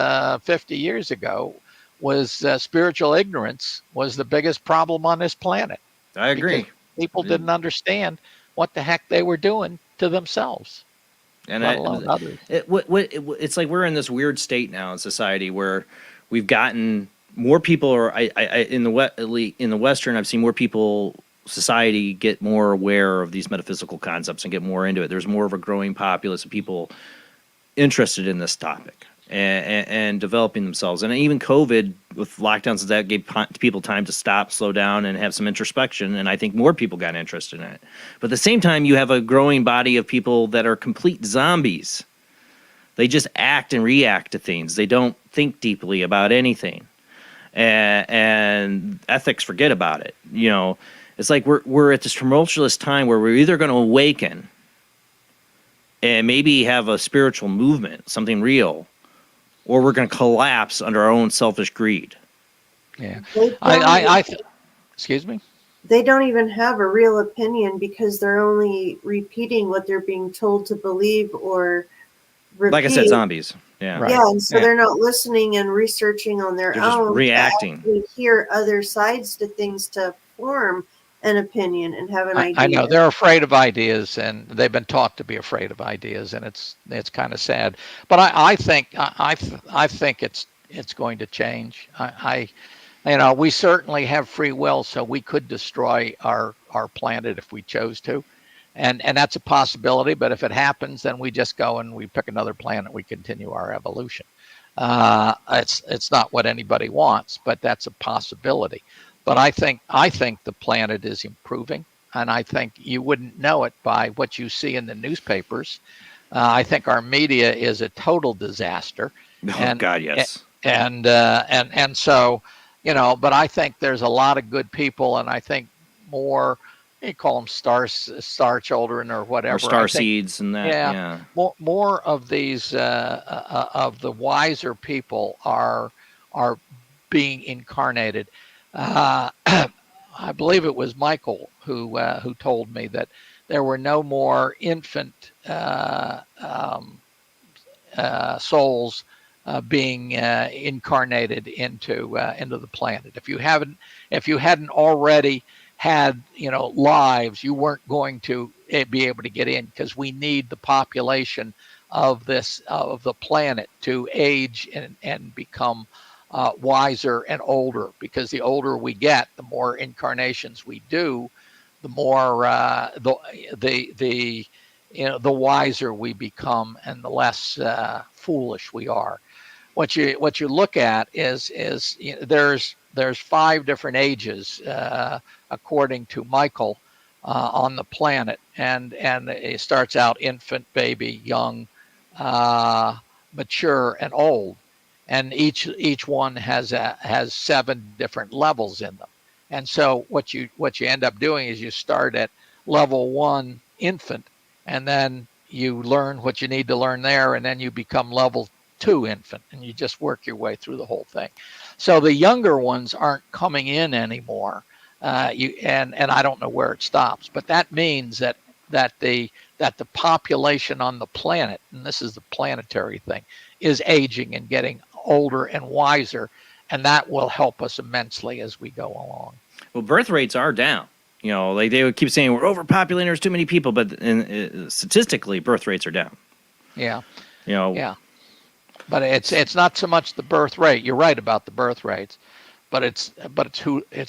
50 years ago was spiritual ignorance was the biggest problem on this planet. I agree. People didn't understand what the heck they were doing to themselves, and let alone others. It's like we're in this weird state now in society where we've gotten more people, or in the Western, I've seen more people, society get more aware of these metaphysical concepts and get more into it. There's more of a growing populace of people interested in this topic and developing themselves. And even COVID with lockdowns, that gave people time to stop, slow down, and have some introspection. And I think more people got interested in it. But at the same time, you have a growing body of people that are complete zombies. They just act and react to things. They don't think deeply about anything. And ethics, forget about it. It's like we're at this tumultuous time where we're either going to awaken and maybe have a spiritual movement, something real, or we're going to collapse under our own selfish greed. Yeah. Excuse me? They don't even have a real opinion because they're only repeating what they're being told to believe or repeat. Like I said, zombies. Yeah. Right. Yeah, and so they're not listening and researching on their They're just own. reacting. To hear other sides to things to form an opinion and have an idea. I know they're afraid of ideas, and they've been taught to be afraid of ideas, and it's kind of sad. But I think it's going to change. We certainly have free will, so we could destroy our planet if we chose to, and that's a possibility. But if it happens, then we just go and we pick another planet. We continue our evolution. It's not what anybody wants, but that's a possibility. But I think the planet is improving, and I think you wouldn't know it by what you see in the newspapers. I think our media is a total disaster. Oh, God, yes. And so, but I think there's a lot of good people, and I think more, you call them star children or whatever. Or star seeds and that. Yeah. More of these of the wiser people are being incarnated. I believe it was Michael who told me that there were no more infant souls being incarnated into the planet. If you hadn't already had, lives, you weren't going to be able to get in, because we need the population of the planet to age and become wiser and older, because the older we get, the more incarnations we do, the more the wiser we become, and the less foolish we are. What you look at is there's 5 different ages according to Michael on the planet, and it starts out infant, baby, young, mature, and old, and each one has 7 different levels in them. And so what you end up doing is you start at level 1 infant, and then you learn what you need to learn there, and then you become level 2 infant, and you just work your way through the whole thing. So the younger ones aren't coming in anymore. And I don't know where it stops, but that means that the population on the planet, and this is the planetary thing, is aging and getting older and wiser, and that will help us immensely as we go along. Well, birth rates are down. Like they would keep saying we're overpopulating, there's too many people, but statistically, birth rates are down. Yeah. Yeah. But it's not so much the birth rate. You're right about the birth rates, but it's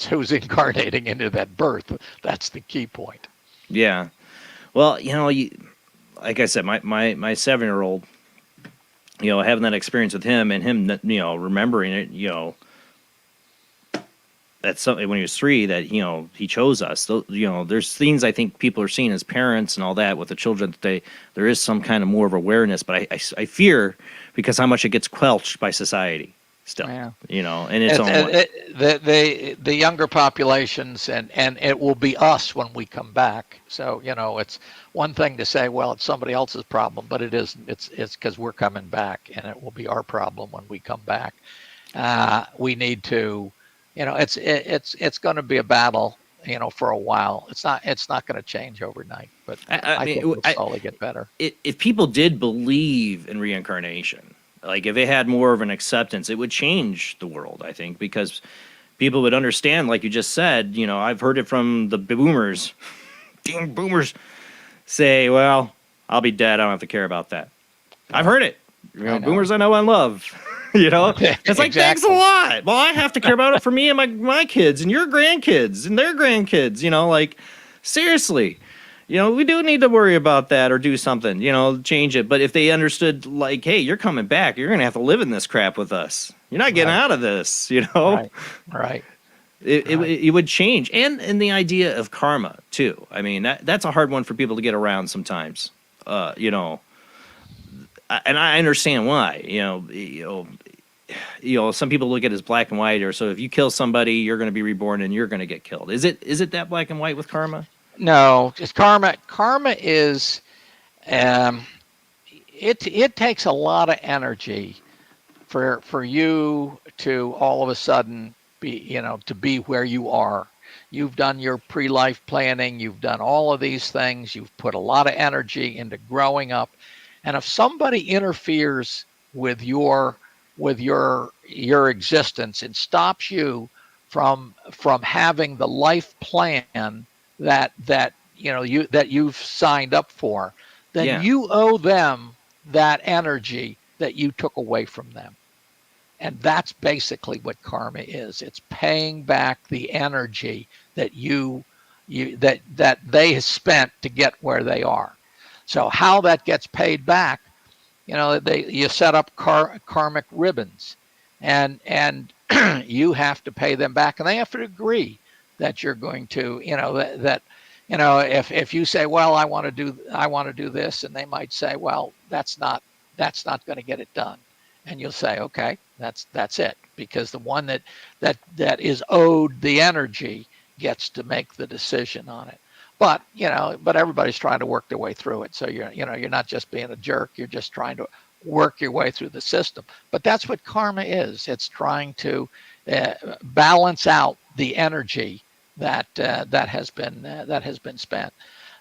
who's incarnating into that birth. That's the key point. Yeah. Well, like I said, my 7-year-old, having that experience with him, and him, remembering it, that's something when he was 3 that, he chose us. So, there's things I think people are seeing as parents and all that with the children that there is some kind of more of awareness, but I fear because how much it gets quelched by society still, and its own way. The younger populations, and it will be us when we come back. So, it's one thing to say, well, it's somebody else's problem, but it isn't. It's because we're coming back, and it will be our problem when we come back. We need to, it's going to be a battle, for a while. It's not going to change overnight, but I think it'll slowly get better. If people did believe in reincarnation, like if they had more of an acceptance, it would change the world, I think, because people would understand, like you just said, I've heard it from the boomers. Damn boomers say, well, I'll be dead, I don't have to care about that. Yeah. I've heard it. Boomers I know and love. It's like, thanks a lot. Well, I have to care about it for me and my kids and your grandkids and their grandkids, like, seriously, we do need to worry about that or do something, change it. But if they understood, like, hey, you're coming back, you're going to have to live in this crap with us. You're not getting out of this, Right. It would change. And the idea of karma, too. I mean, that's a hard one for people to get around sometimes, and I understand why. Some people look at it as black and white, or so if you kill somebody, you're going to be reborn and you're going to get killed. Is it that black and white with karma? No, it's karma. Karma is, it takes a lot of energy for you to all of a sudden be, to be where you are. You've done your pre-life planning. You've done all of these things. You've put a lot of energy into growing up. And if somebody interferes with your existence and stops you from having the life plan that you've signed up for, then you owe them that energy that you took away from them. And that's basically what karma is. It's paying back the energy that that they have spent to get where they are. So how that gets paid back, you set up karmic ribbons, and you have to pay them back, and they have to agree that you're going to, if you say, well, I want to do this, and they might say, well, that's not going to get it done, and you'll say, okay, that's it, because the one that is owed the energy gets to make the decision on it. But everybody's trying to work their way through it. So you're not just being a jerk. You're just trying to work your way through the system. But that's what karma is. It's trying to balance out the energy that has been spent.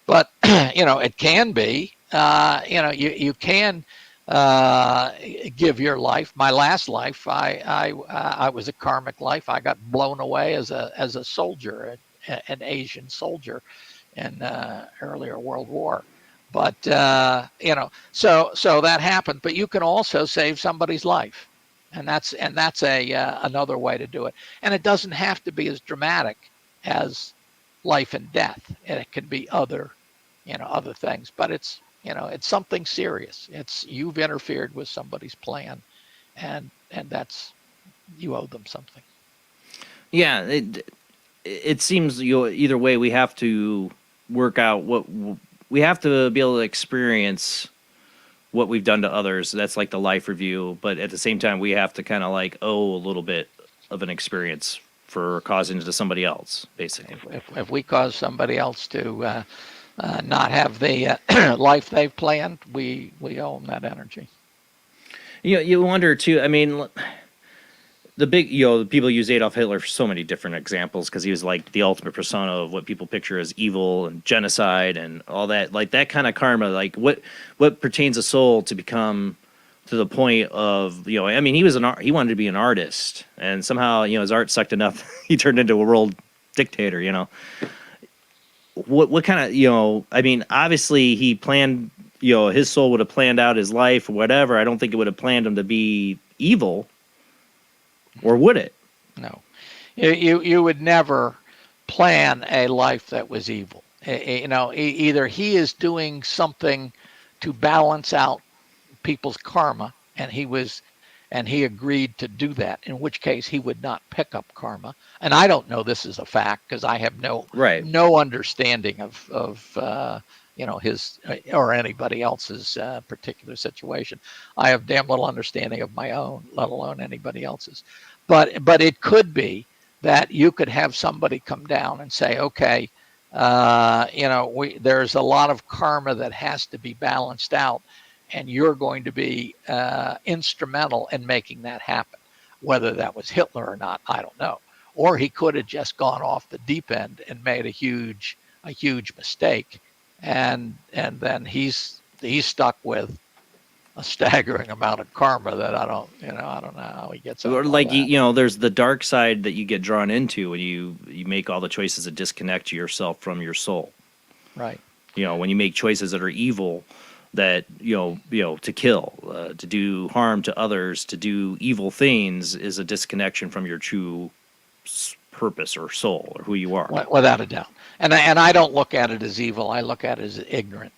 But it can be. You can give your life. My last life, I was a karmic life. I got blown away as a soldier an Asian soldier in earlier World War. But so that happened. But you can also save somebody's life, and that's a another way to do it. And it doesn't have to be as dramatic as life and death, and it can be other things. But it's something serious. It's you've interfered with somebody's plan, and that's you owe them something. Yeah, it seems either way we have to work out what we have to be able to experience what we've done to others. That's like the life review, but at the same time we have to kind of like owe a little bit of an experience for causing it to somebody else, basically. If we cause somebody else to not have the life they've planned, we owe them that energy. You wonder too. I mean, the big, people use Adolf Hitler for so many different examples because he was like the ultimate persona of what people picture as evil and genocide and all that. Like that kind of karma, like what pertains a soul to become to the point of, I mean, he wanted to be an artist, and somehow, his art sucked enough. He turned into a world dictator, What kind of, I mean, obviously he planned, his soul would have planned out his life or whatever. I don't think it would have planned him to be evil. Or would it? No, you would never plan a life that was evil. Either he is doing something to balance out people's karma, and he agreed to do that. In which case, he would not pick up karma. And I don't know this is a fact because I have no understanding of his or anybody else's particular situation. I have damn little understanding of my own, let alone anybody else's. But it could be that you could have somebody come down and say, okay, there's a lot of karma that has to be balanced out, and you're going to be instrumental in making that happen. Whether that was Hitler or not, I don't know. Or he could have just gone off the deep end and made a huge mistake, and then he's stuck with a staggering amount of karma that I don't know how he gets. Or like there's the dark side that you get drawn into when you make all the choices that disconnect yourself from your soul. Right. When you make choices that are evil, that to kill, to do harm to others, to do evil things, is a disconnection from your true purpose or soul or who you are. Without a doubt. And I don't look at it as evil. I look at it as ignorant.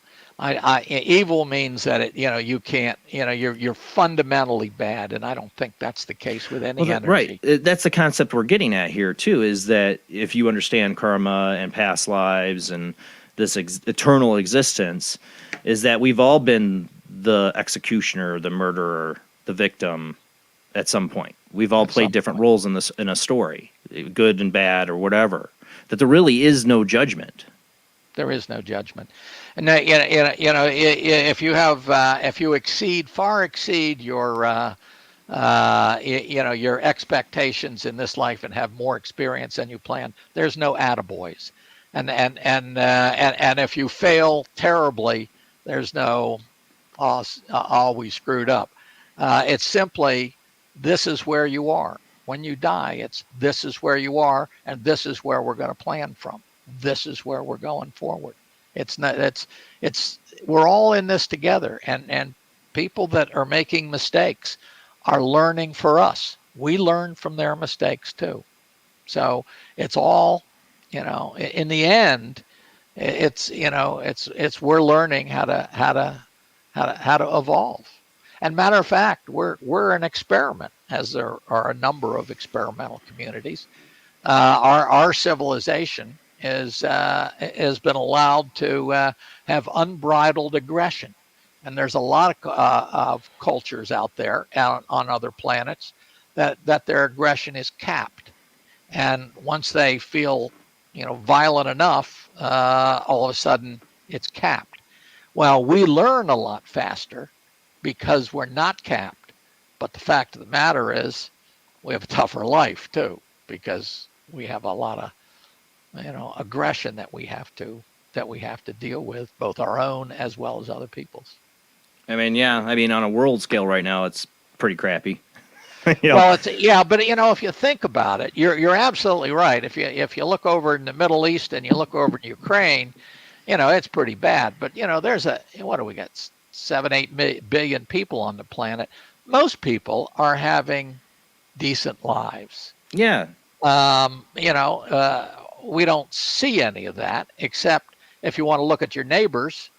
Evil means that you can't, you're fundamentally bad, and I don't think that's the case with any energy. Right. That's the concept we're getting at here too. Is that if you understand karma and past lives and this eternal existence, is that we've all been the executioner, the murderer, the victim at some point. We've all played different roles in a story, good and bad or whatever. That there really is no judgment. There is no judgment, and if you far exceed your your expectations in this life and have more experience than you planned, there's no attaboys, and if you fail terribly, there's no we screwed up. It's simply this is where you are when you die. It's this is where you are, and this is where we're going to plan from. This is where we're going forward. We're all in this together, and people that are making mistakes are learning for us. We learn from their mistakes too. So it's all, in the end, it's we're learning how to evolve. And matter of fact, we're an experiment, as there are a number of experimental communities. Our civilization has been allowed to have unbridled aggression, and there's a lot of cultures out there on other planets that their aggression is capped, and once they feel violent enough, all of a sudden it's capped. Well, we learn a lot faster because we're not capped, but the fact of the matter is we have a tougher life too, because we have a lot of aggression that we have to deal with, both our own as well as other people's. I mean, on a world scale right now, it's pretty crappy. Well, it's but if you think about it, you're absolutely right. If you look over in the Middle East and you look over in Ukraine, it's pretty bad. But there's what do we got? 7-8 billion people on the planet. Most people are having decent lives. Yeah. We don't see any of that, except if you want to look at your neighbors,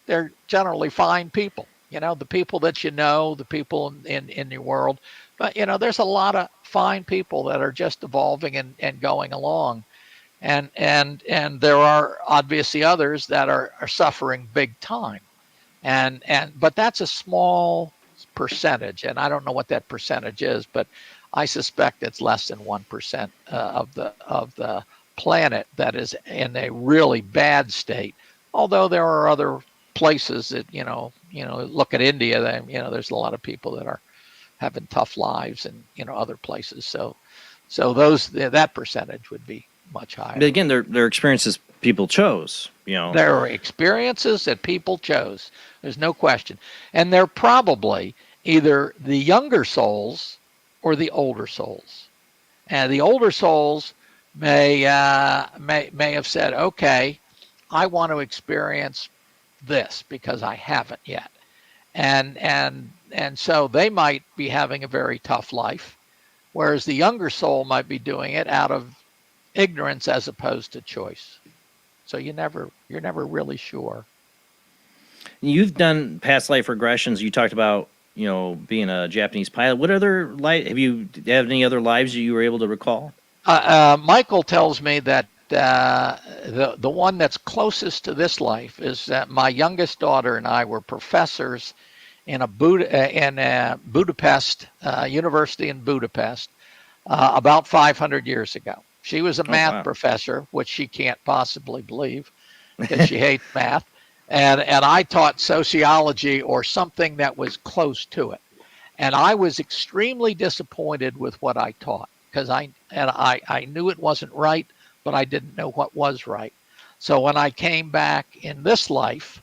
they're generally fine people. The people that the people in your world. But there's a lot of fine people that are just evolving and going along, and there are obviously others that are suffering big time, but that's a small percentage, and I don't know what that percentage is, but I suspect it's less than 1% of the planet that is in a really bad state. Although there are other places that look at India, there's a lot of people that are having tough lives, and other places. So that percentage would be much higher. But again, their experiences people chose. There are experiences that people chose. There's no question, and they're probably either the younger souls or the older souls. And the older souls may have said, "Okay, I want to experience this because I haven't yet," and so they might be having a very tough life, whereas the younger soul might be doing it out of ignorance as opposed to choice. So you're never really sure. You've done past life regressions. You talked about being a Japanese pilot. What other have you had any other lives you were able to recall? Michael tells me that the one that's closest to this life is that my youngest daughter and I were professors in Budapest University in Budapest about 500 years ago. She was a math professor, which she can't possibly believe because she hates math. And I taught sociology or something that was close to it. And I was extremely disappointed with what I taught because I knew it wasn't right, but I didn't know what was right. So when I came back in this life,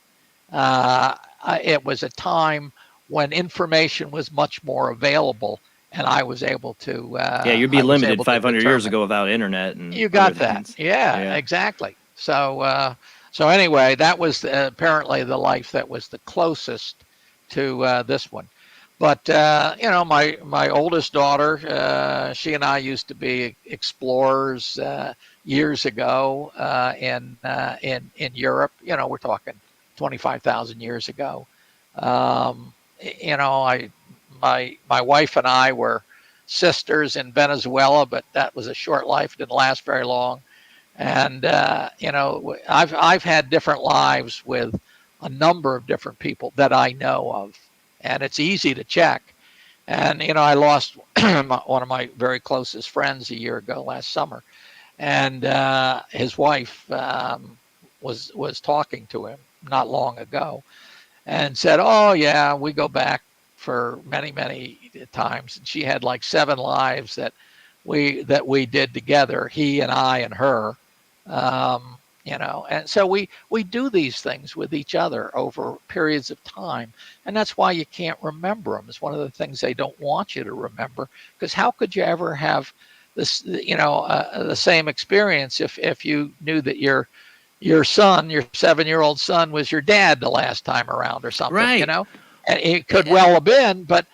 it was a time when information was much more available, and I was able to. You'd be limited 500 years ago without internet. And you got that. Yeah, exactly. So anyway, that was apparently the life that was the closest to this one. But my oldest daughter, she and I used to be explorers years ago in Europe. We're talking 25,000 years ago. My wife and I were sisters in Venezuela, but that was a short life; didn't last very long. And I've had different lives with a number of different people that I know of, and it's easy to check. And I lost one of my very closest friends a year ago last summer, and his wife was talking to him not long ago, and said, "Oh yeah, we go back for many times." And she had like 7 lives that we did together, he and I and her. And so we do these things with each other over periods of time, and that's why you can't remember them. It's one of the things they don't want you to remember, because how could you ever have this, the same experience if you knew that your son, your 7-year-old son, was your dad the last time around or something, right? And it could well have been, but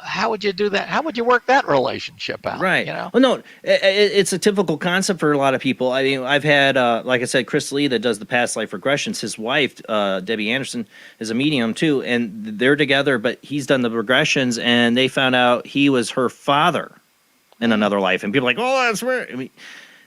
how would you do that? How would you work that relationship out? Right. Well, no, it's a typical concept for a lot of people. I mean, I've had, like I said, Chris Lee that does the past life regressions. His wife, Debbie Anderson, is a medium too, and they're together. But he's done the regressions, and they found out he was her father in another life. And people are like, "Oh, that's weird." I mean,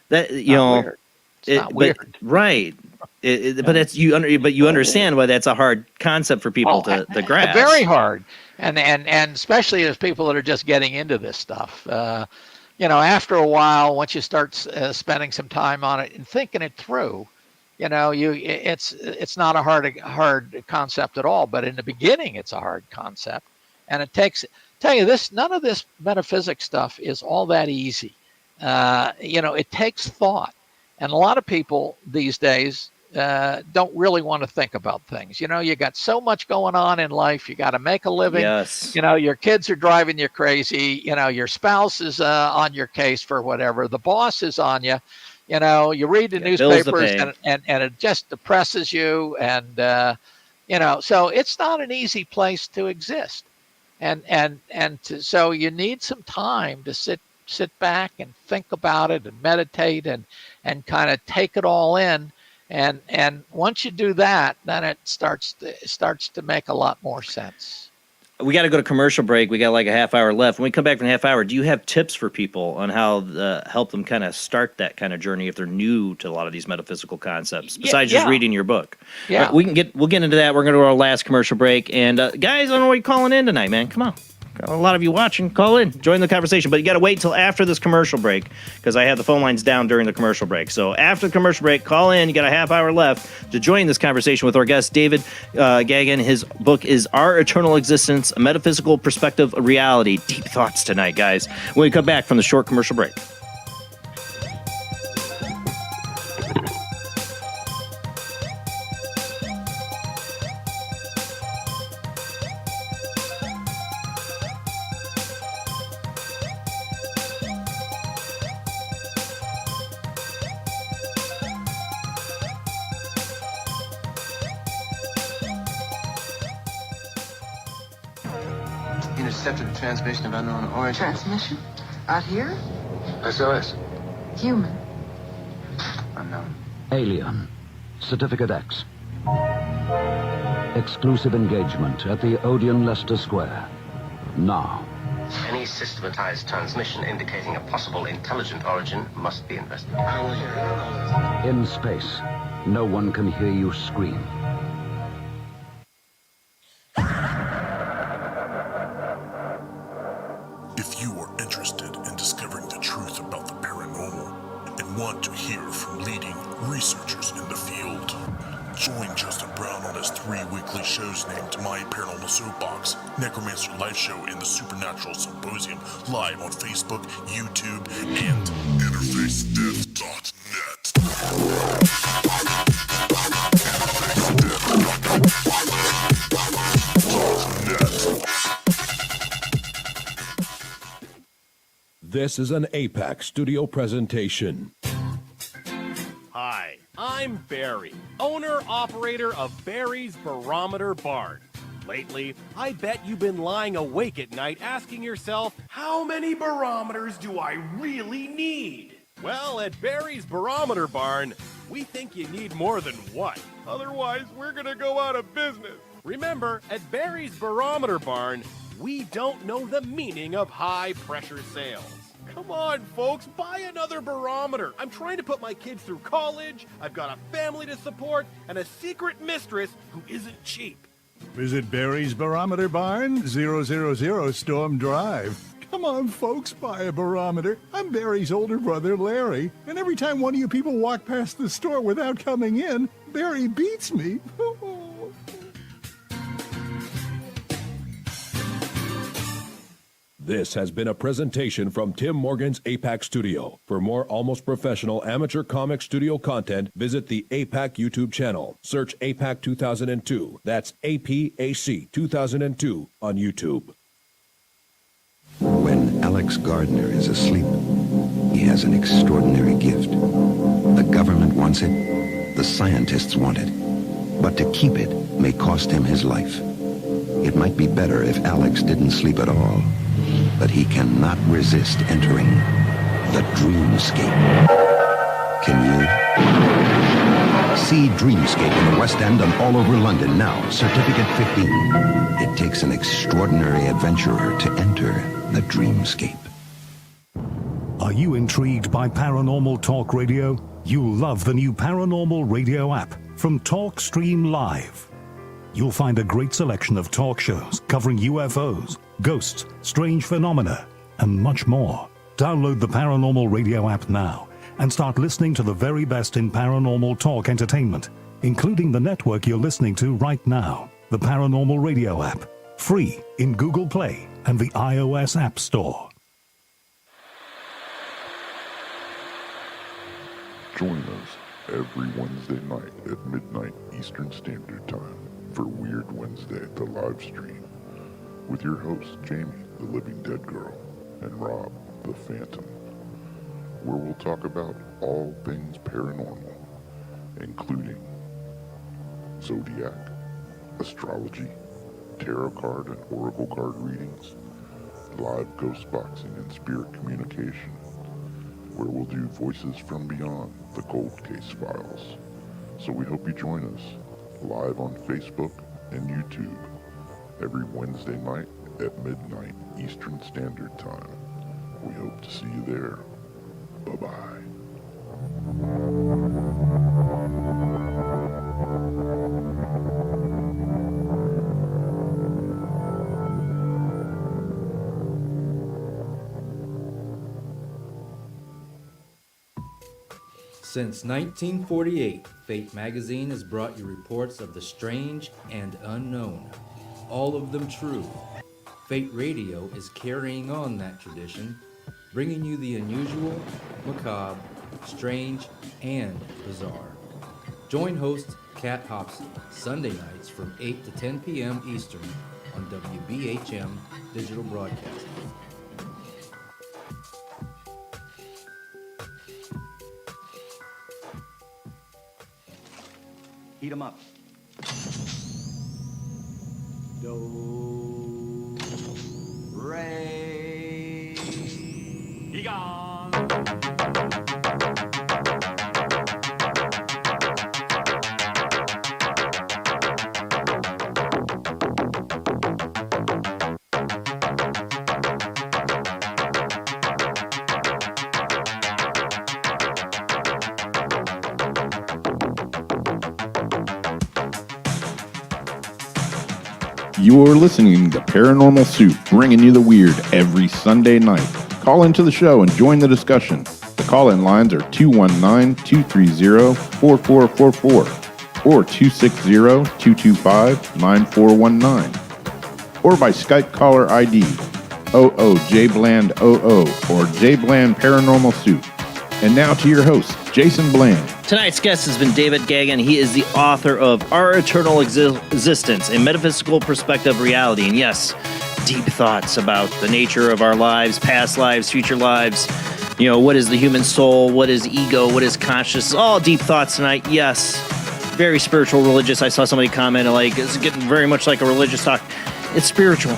that weird. It's not weird. Right. But it's but you understand why that's a hard concept for people to grasp. Very hard, and especially as people that are just getting into this stuff. After a while, once you start spending some time on it and thinking it through, it's not a hard concept at all. But in the beginning, it's a hard concept, and it takes. Tell you this, none of this metaphysics stuff is all that easy. It takes thought, and a lot of people these days don't really want to think about things. You know, you got so much going on in life. You got to make a living. Yes. You know, your kids are driving you crazy. You know, your spouse is on your case for whatever. The boss is on you. You know, you read the newspapers and it just depresses you. And, you know, so it's not an easy place to exist. So you need some time to sit back and think about it and meditate and kind of take it all in. And once you do that, then it starts to make a lot more sense. We got to go to commercial break. We got like a half hour left. When we come back from the half hour, do you have tips for people on how help them kind of start that kind of journey if they're new to a lot of these metaphysical concepts, besides just reading your book? Yeah. We'll get into that. We're going to go to our last commercial break. And guys, I don't know what you're calling in tonight, man. Come on. Got a lot of you watching. Call in. Join the conversation. But you got to wait till after this commercial break because I have the phone lines down during the commercial break. So after the commercial break, call in. You got a half hour left to join this conversation with our guest, David Gaggin. His book is Our Eternal Existence, A Metaphysical Perspective of Reality. Deep thoughts tonight, guys. When we come back from the short commercial break. Intercepted the transmission of unknown origin. Transmission? Out here? SOS. Human. Unknown. Alien. Certificate X. Exclusive engagement at the Odeon Leicester Square. Now. Any systematized transmission indicating a possible intelligent origin must be investigated. I will hear it. In space, no one can hear you scream. If you are interested in discovering the truth about the paranormal and want to hear from leading researchers in the field, join Justin Brown on his 3 weekly shows named My Paranormal Soapbox, Necromancer Live Show, and the Supernatural Symposium, live on Facebook, YouTube, and InterfaceDeath.net. This is an APAC studio presentation. Hi, I'm Barry, owner-operator of Barry's Barometer Barn. Lately, I bet you've been lying awake at night asking yourself, how many barometers do I really need? Well, at Barry's Barometer Barn, we think you need more than one. Otherwise, we're gonna go out of business. Remember, at Barry's Barometer Barn, we don't know the meaning of high-pressure sales. Come on, folks, buy another barometer. I'm trying to put my kids through college, I've got a family to support, and a secret mistress who isn't cheap. Visit Barry's Barometer Barn, 000 Storm Drive. Come on, folks, buy a barometer. I'm Barry's older brother, Larry, and every time one of you people walk past the store without coming in, Barry beats me. This has been a presentation from Tim Morgan's APAC Studio. For more almost professional amateur comic studio content, visit the APAC YouTube channel. Search APAC 2002. That's APAC 2002 on YouTube. When Alex Gardner is asleep, he has an extraordinary gift. The government wants it, the scientists want it, but to keep it may cost him his life. It might be better if Alex didn't sleep at all, but he cannot resist entering the dreamscape. Can you? See Dreamscape in the West End and all over London now. Certificate 15. It takes an extraordinary adventurer to enter the dreamscape. Are you intrigued by Paranormal Talk Radio? You'll love the new Paranormal Radio app from Talkstream Live. You'll find a great selection of talk shows covering UFOs, ghosts, strange phenomena, and much more. Download the Paranormal Radio app now and start listening to the very best in paranormal talk entertainment, including the network you're listening to right now, the Paranormal Radio app, free in Google Play and the iOS App Store. Join us every Wednesday night at midnight Eastern Standard Time for Weird Wednesday, the live stream, with your hosts Jamie, the Living Dead Girl, and Rob, the Phantom, where we'll talk about all things paranormal, including zodiac, astrology, tarot card and oracle card readings, live ghost boxing and spirit communication, where we'll do Voices from Beyond, the Cold Case Files. So we hope you join us live on Facebook and YouTube every Wednesday night at midnight Eastern Standard Time. We hope to see you there. Bye-bye. Since 1948, Fate magazine has brought you reports of the strange and unknown, all of them true. Fate Radio is carrying on that tradition, bringing you the unusual, macabre, strange, and bizarre. Join host Kat Hobson Sunday nights from 8 to 10 p.m. Eastern on WBHM Digital Broadcasting. Heat 'em up. Do, re, be gone. You're listening to Paranormal Soup, bringing you the weird every Sunday night. Call into the show and join the discussion. The call-in lines are 219-230-4444 or 260-225-9419 or by Skype caller ID OOJBland00 or JBland Paranormal Soup. And now to your host, Jason Bland. Tonight's guest has been David Gaggin. He is the author of Our Eternal Existence, a Metaphysical Perspective of Reality. And yes, deep thoughts about the nature of our lives, past lives, future lives. You know, what is the human soul? What is ego? What is consciousness? All deep thoughts tonight. Yes, very spiritual, religious. I saw somebody comment, like, it's getting very much like a religious talk. It's spiritual.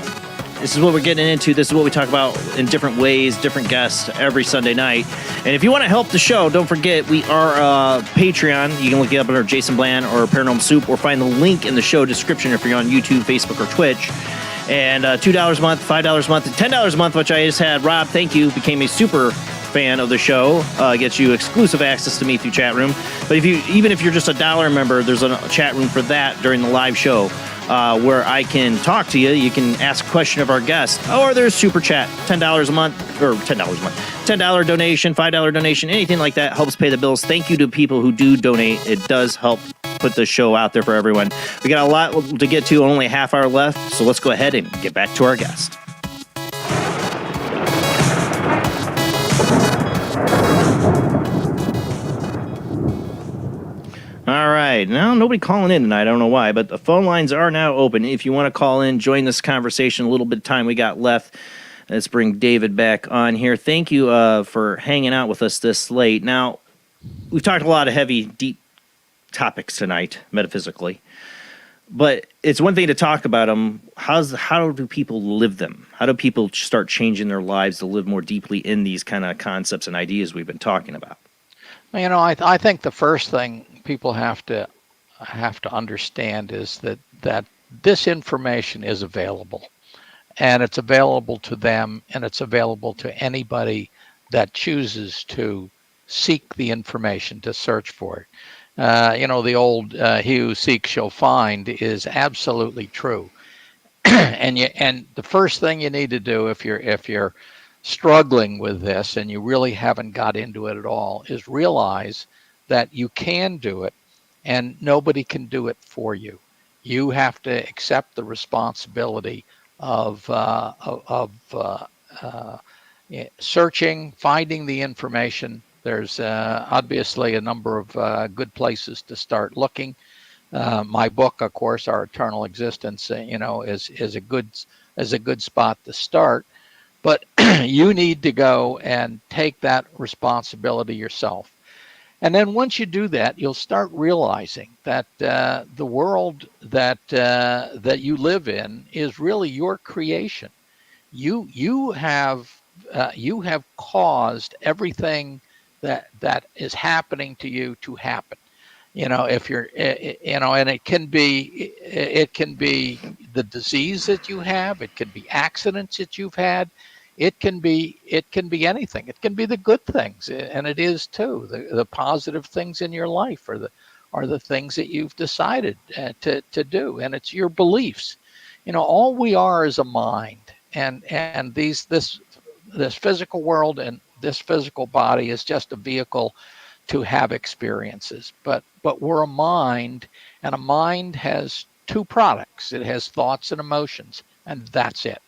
This is what we're getting into. This is what we talk about in different ways, different guests every Sunday night. And if you want to help the show, don't forget, we are Patreon. You can look it up under Jason Bland or Paranormal Soup or find the link in the show description if you're on YouTube, Facebook, or Twitch. And $2 a month, $5 a month, $10 a month, which I just had. Rob, thank you, became a super fan of the show. Gets you exclusive access to me through chat room. But even if you're just a $1 member, there's a chat room for that during the live show. Where I can talk to you. You can ask a question of our guest. Or there's super chat, $10 a month, or $10 a month, $10 donation, $5 donation, anything like that helps pay the bills. Thank you to people who do donate. It does help put the show out there for everyone. We got a lot to get to, only a half hour left, so let's go ahead and get back to our guest. All right. Now, nobody calling in tonight. I don't know why, but the phone lines are now open. If you want to call in, join this conversation. A little bit of time we got left. Let's bring David back on here. Thank you for hanging out with us this late. Now, we've talked a lot of heavy, deep topics tonight, metaphysically. But it's one thing to talk about them. How do people live them? How do people start changing their lives to live more deeply in these kind of concepts and ideas we've been talking about? You know, I think the first thing people have to understand is that this information is available, and it's available to them, and it's available to anybody that chooses to seek the information, to search for it. You know, the old "he who seeks shall find" is absolutely true. and the first thing you need to do if you're struggling with this and you really haven't got into it at all is realize that you can do it and nobody can do it for you. You have to accept the responsibility of searching, finding the information, There's obviously a number of good places to start looking. My book, of course, Our Eternal Existence, is a good spot to start. But you need to go and take that responsibility yourself. And then once you do that, you'll start realizing that the world that you live in is really your creation. You have caused everything that is happening to you to happen. If you're and it can be the disease that you have, it can be accidents that you've had, it can be anything. It can be the good things, and it is too. The positive things in your life are the things that you've decided to do, and it's your beliefs. All we are is a mind, and this physical world and this physical body is just a vehicle to have experiences. But we're a mind, and a mind has two products. It has thoughts and emotions, and that's it.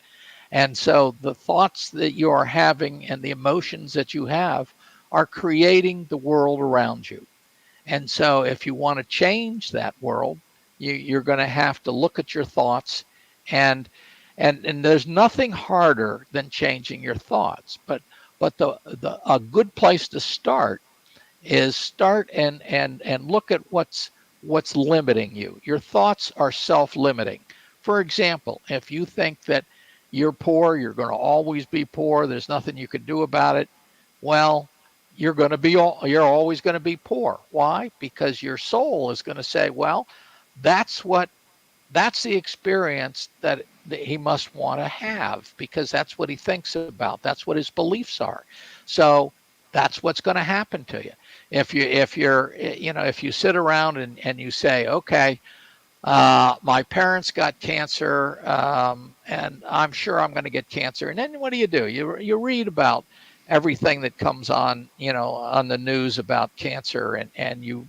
And so the thoughts that you are having and the emotions that you have are creating the world around you. And so if you want to change that world, you're going to have to look at your thoughts, and there's nothing harder than changing your thoughts. But a good place to start is start and look at what's limiting you. Your thoughts are self-limiting. For example, if you think that you're poor, you're going to always be poor, there's nothing you can do about it, well, you're always going to be poor. Why? Because your soul is going to say, well, that's the experience that he must want to have, because that's what he thinks about. That's what his beliefs are. So that's what's going to happen to you. If you sit around and you say, okay, my parents got cancer, and I'm sure I'm going to get cancer. And then what do? You read about everything that comes on, on the news about cancer, and you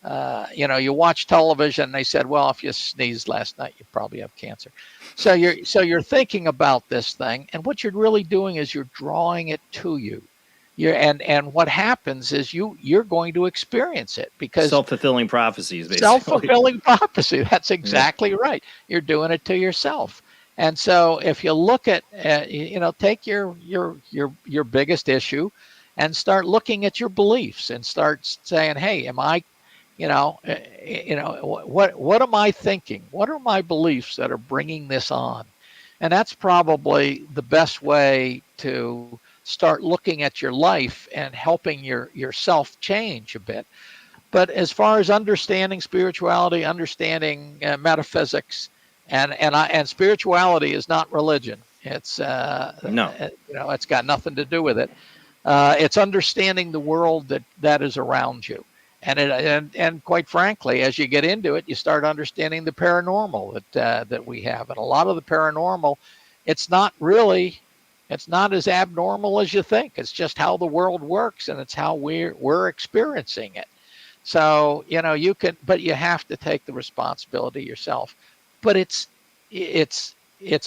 watch television. And they said, well, if you sneezed last night, you probably have cancer. So you're thinking about this thing, and what you're really doing is you're drawing it to you. And what happens is you're going to experience it, because self-fulfilling prophecies, basically. Self-fulfilling prophecy. That's exactly right. You're doing it to yourself. And so if you look at, take your biggest issue and start looking at your beliefs and start saying, hey, am I, what am I thinking? What are my beliefs that are bringing this on? And that's probably the best way to start looking at your life and helping yourself change a bit. But as far as understanding spirituality, understanding metaphysics, and spirituality is not religion. It's no, it's got nothing to do with it. It's understanding the world that is around you, and quite frankly, as you get into it, you start understanding the paranormal that we have, and a lot of the paranormal, it's not as abnormal as you think. It's just how the world works, and it's how we're experiencing it. So, you can, but you have to take the responsibility yourself. But it's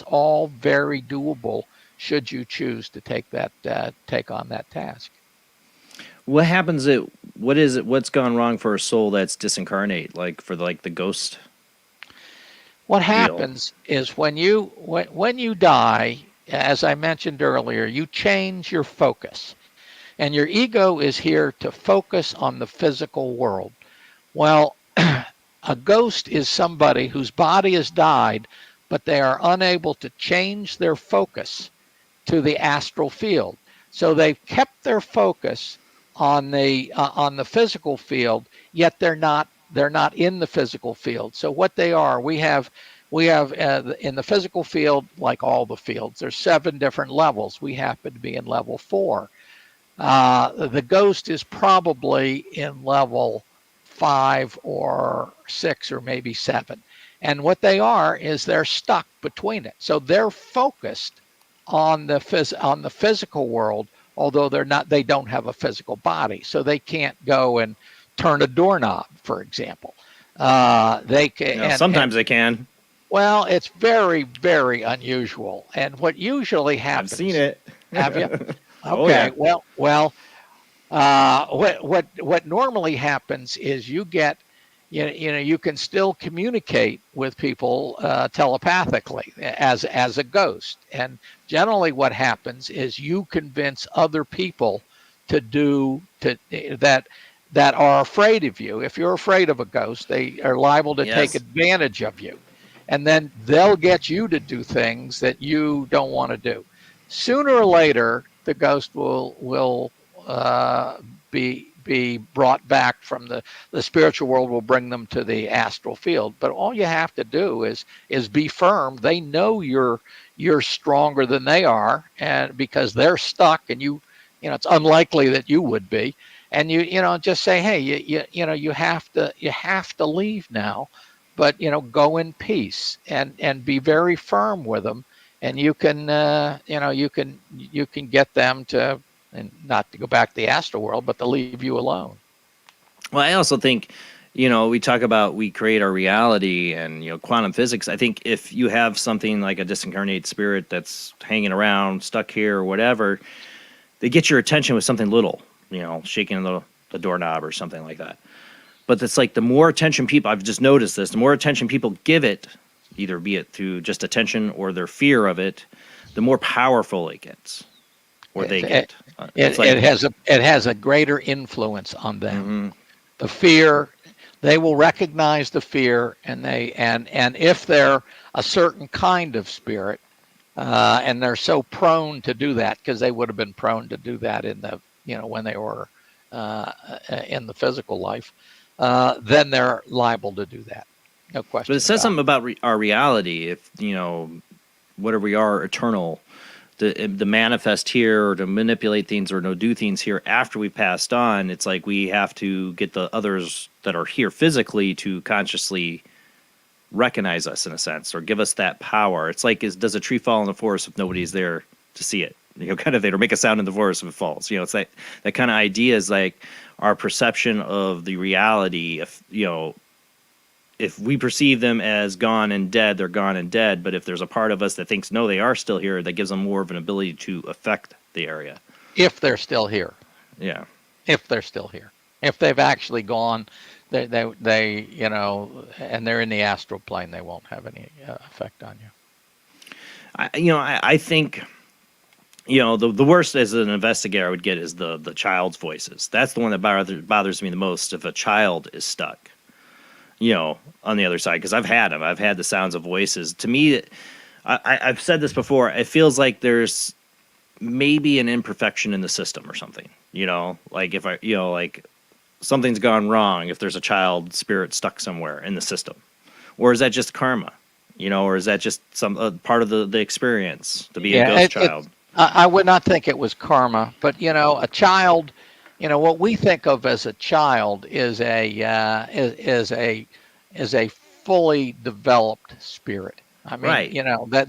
all very doable should you choose to take on that task. What happens what's gone wrong for a soul that's disincarnate, like for the ghost? What happens is when you die, as I mentioned earlier, you change your focus. And your ego is here to focus on the physical world. Well, a ghost is somebody whose body has died, but they are unable to change their focus to the astral field. So they've kept their focus on the physical field, yet they're not in the physical field. So what they are, we have in the physical field, like all the fields, there's 7 different levels. We happen to be in level 4. The ghost is probably in level 5 or 6 or maybe 7. And what they are is they're stuck between it. So they're focused on the physical world, although they don't have a physical body. So they can't go and turn a doorknob, for example. They can. Sometimes they can. Well, it's very, very unusual. And what usually happens. I've seen it. Have you? Okay. Oh, yeah. Well. What normally happens is you get, you can still communicate with people telepathically as a ghost, and generally what happens is you convince other people to do that are afraid of you. If you're afraid of a ghost, they are liable to take Yes. advantage of you, and then they'll get you to do things that you don't want to do. Sooner or later, the ghost will be brought back from the spiritual world. Will bring them to the astral field. But all you have to do is be firm. They know you're stronger than they are, and because they're stuck, and it's unlikely that you would be. And just say, hey, you have to leave now, but go in peace, and be very firm with them, and you can get them to, and not to go back to the astral world, but to leave you alone. Well, I also think, we talk about we create our reality and, quantum physics. I think if you have something like a disincarnated spirit that's hanging around, stuck here or whatever, they get your attention with something little, shaking the doorknob or something like that. But it's like the more attention people, I've just noticed this, the more attention people give it, either be it through just attention or their fear of it, the more powerful it gets, or they get. It has a greater influence on them. Mm-hmm. The fear, they will recognize the fear, and if they're a certain kind of spirit, and they're so prone to do that, because they would have been prone to do that in the when they were in the physical life, then they're liable to do that. No question. But it says something about our reality. If whatever we are, eternal, to manifest here or to manipulate things or to do things here after we passed on, it's like we have to get the others that are here physically to consciously recognize us in a sense, or give us that power. It's like, does a tree fall in the forest if nobody's there to see it? Kind of, or make a sound in the forest if it falls. It's that kind of idea is like our perception of the reality. If we perceive them as gone and dead, they're gone and dead. But if there's a part of us that thinks, no, they are still here, that gives them more of an ability to affect the area. If they're still here. Yeah. If they're still here. If they've actually gone, they and they're in the astral plane, they won't have any effect on you. I think, the worst as an investigator I would get is the child's voices. That's the one that bothers me the most, if a child is stuck, on the other side, because I've had them. I've had the sounds of voices. To me, I've said this before, it feels like there's maybe an imperfection in the system or something, like if like something's gone wrong, if there's a child spirit stuck somewhere in the system, or is that just karma, or is that just some part of the experience to be a ghost child? I would not think it was karma, but a child, what we think of as a child is a fully developed spirit. I mean, right.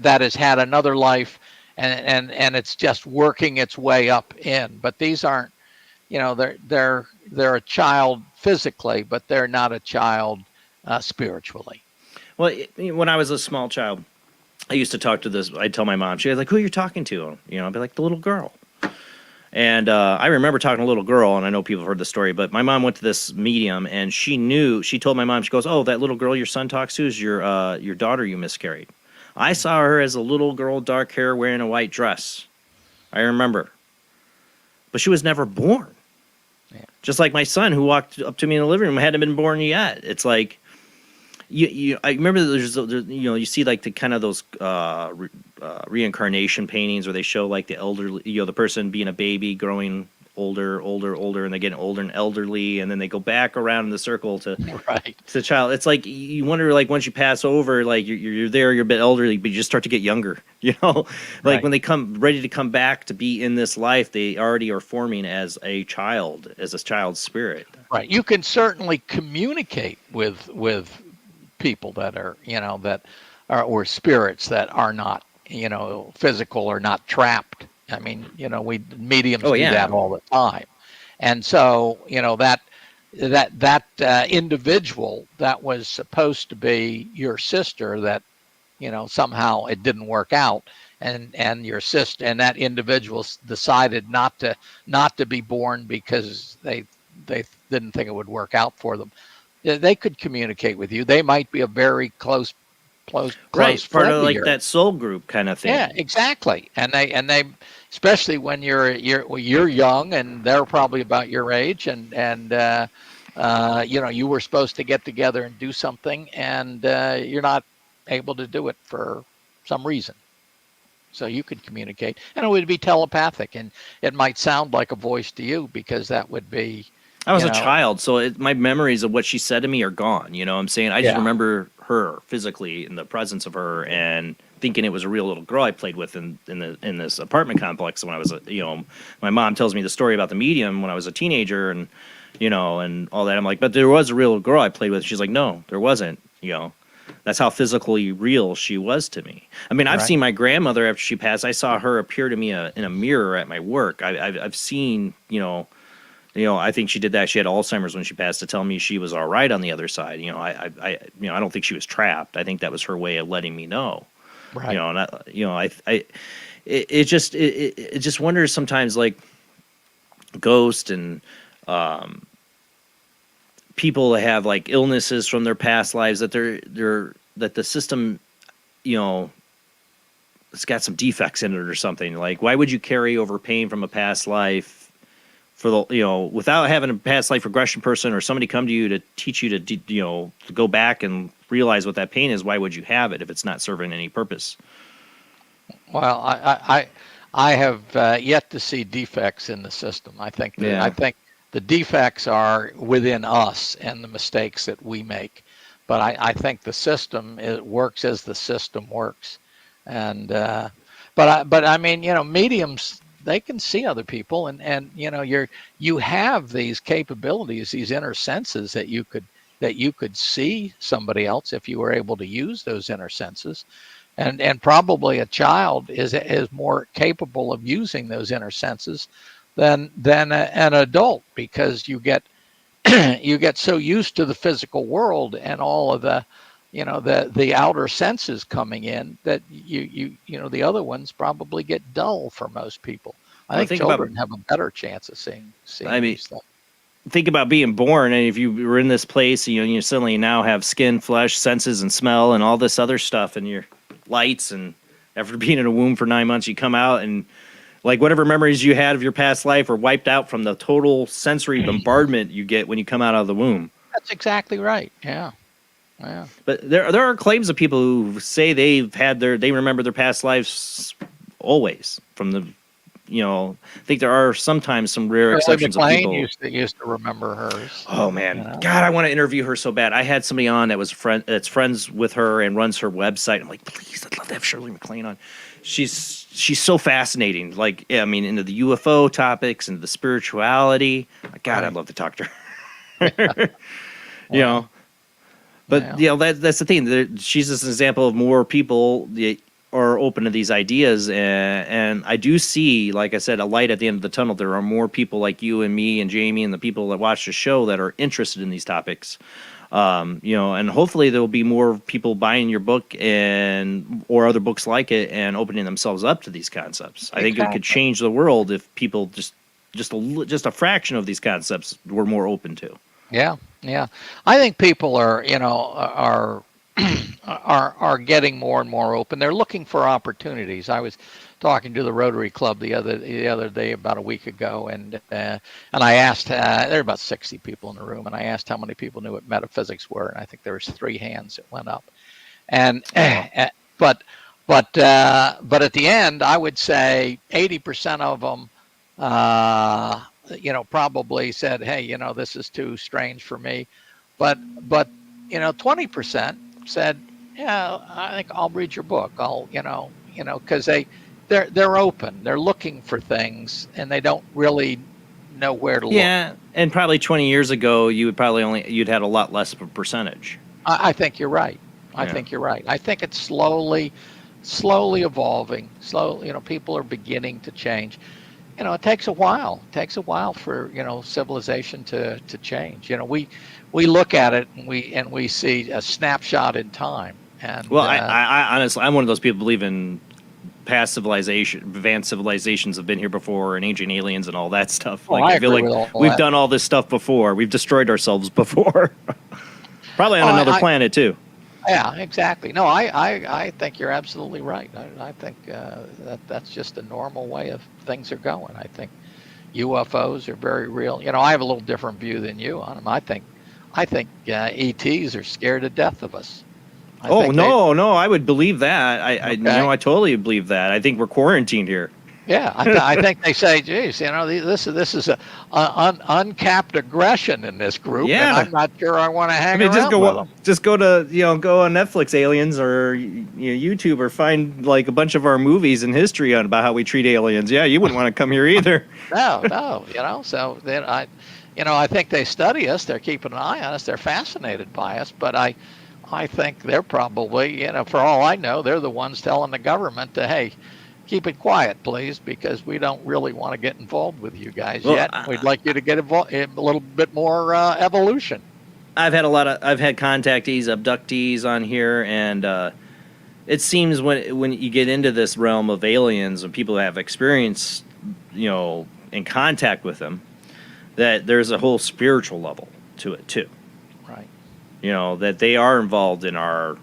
that has had another life, and it's just working its way up in. But these aren't, they're a child physically, but they're not a child spiritually. Well, when I was a small child, I used to talk to this. I'd tell my mom. She was like, "Who are you talking to?" I'd be like, "The little girl." And I remember talking to a little girl, and I know people have heard the story, but my mom went to this medium, and she told my mom, she goes, "Oh, that little girl your son talks to is your daughter you miscarried." I saw her as a little girl, dark hair, wearing a white dress. I remember. But she was never born. Yeah. Just like my son, who walked up to me in the living room, hadn't been born yet. It's like, I remember you see like the kind of those reincarnation paintings where they show like the elderly, the person being a baby growing older, and they get older and elderly, and then they go back around in the circle to the child. It's like you wonder, like once you pass over, like you're there, you're a bit elderly, but you just start to get younger. Like when they come ready to come back to be in this life, they already are forming as a child spirit. Right. You can certainly communicate with people that are or spirits that are not physical or not trapped. I mean, mediums do that all the time, and so that individual that was supposed to be your sister, that somehow it didn't work out, and your sister and that individual decided not to be born because they didn't think it would work out for them. They could communicate with you. They might be a very close Right, part friend of of like yours. that soul group kind of thing. Yeah, exactly. And they especially when you're young and they're probably about your age, and you were supposed to get together and do something, and you're not able to do it for some reason. So you could communicate, and it would be telepathic, and it might sound like a voice to you because that would be. I was a child, so my memories of what she said to me are gone. You know what I'm saying? I just remember her physically in the presence of her and thinking it was a real little girl I played with in this apartment complex when I was my mom tells me the story about the medium when I was a teenager and and all that. I'm like, but there was a real girl I played with. She's like, no, there wasn't. That's how physically real she was to me. I mean, I've seen my grandmother after she passed. I saw her appear to me in a mirror at my work. I've seen I think she did that. She had Alzheimer's when she passed to tell me she was all right on the other side. I don't think she was trapped. I think that was her way of letting me know. Right. It just wonders sometimes, like ghosts and people that have like illnesses from their past lives that that the system, it's got some defects in it or something. Like, why would you carry over pain from a past life? For the without having a past life regression person or somebody come to you to teach you to go back and realize what that pain is, why would you have it if it's not serving any purpose? Well, I have yet to see defects in the system. I think the defects are within us and the mistakes that we make. But I think the system works as the system works, and but I mean mediums. They can see other people, and you have these capabilities, these inner senses that you could see somebody else if you were able to use those inner senses, and probably a child is more capable of using those inner senses than an adult, because you get so used to the physical world and all of the the outer senses coming in that the other ones probably get dull for most people. I think children have a better chance of seeing stuff. Think about being born, and if you were in this place, you suddenly now have skin, flesh, senses, and smell, and all this other stuff, and your lights, and after being in a womb for 9 months, you come out, and like whatever memories you had of your past life are wiped out from the total sensory bombardment you get when you come out of the womb. That's exactly right. Yeah. Yeah. But there are claims of people who say they remember their past lives always from the, I think there are sometimes some rare exceptions of people. used to remember hers. Oh man, God, I want to interview her so bad. I had somebody on that was that's friends with her and runs her website. I'm like, please, I'd love to have Shirley MacLaine on. She's so fascinating. Like, I mean, into the UFO topics and the spirituality. God, I'd love to talk to her. But that's the thing. She's just an example of more people that are open to these ideas, and I do see, like I said, a light at the end of the tunnel. There are more people like you and me and Jamie and the people that watch the show that are interested in these topics. And hopefully there will be more people buying your book or other books like it and opening themselves up to these concepts. I think it could change the world if people just a fraction of these concepts were more open to. Yeah, yeah. I think people are getting more and more open. They're looking for opportunities. I was talking to the Rotary Club the other day, about a week ago, and I asked. There were about 60 people in the room, and I asked how many people knew what metaphysics were, and I think there was 3 hands that went up. And but at the end, I would say 80% of them. Probably said, hey, this is too strange for me. But 20% said, yeah, I think I'll read your book. I'll, because they're open. They're looking for things and they don't really know where to look. Yeah. And probably 20 years ago, you'd had a lot less of a percentage. I think you're right. I think you're right. I think it's slowly evolving. People are beginning to change. It takes a while. It takes a while for civilization to change. We look at it and we see a snapshot in time. And I honestly, I'm one of those people who believe in past advanced civilizations have been here before, and ancient aliens and all that stuff. Oh, Like I I feel agree like with all we've that. done all this stuff before. We've destroyed ourselves before. Probably on another planet too. Yeah, exactly. No, I think you're absolutely right. I think that's just a normal way of things are going. I think UFOs are very real. You know, I have a little different view than you on them. I think ETs are scared to death of us. No, I would believe that. I totally believe that. I think we're quarantined here. Yeah, I think they say, geez, you know, this is a uncapped aggression in this group, Yeah. and I'm not sure I want to hang around just with them. go to go on Netflix, Aliens, or YouTube, or find like a bunch of our movies in history about how we treat aliens. Yeah, you wouldn't want to come here either. No, you know. So then I think they study us. They're keeping an eye on us. They're fascinated by us. But I think they're probably, for all I know, they're the ones telling the government to, hey, keep it quiet, please, because we don't really want to get involved with you guys yet. We'd like you to get involved a little bit more evolution. I've had contactees, abductees on here, and it seems when you get into this realm of aliens and people have experience, in contact with them, that there's a whole spiritual level to it too. Right. That they are involved in our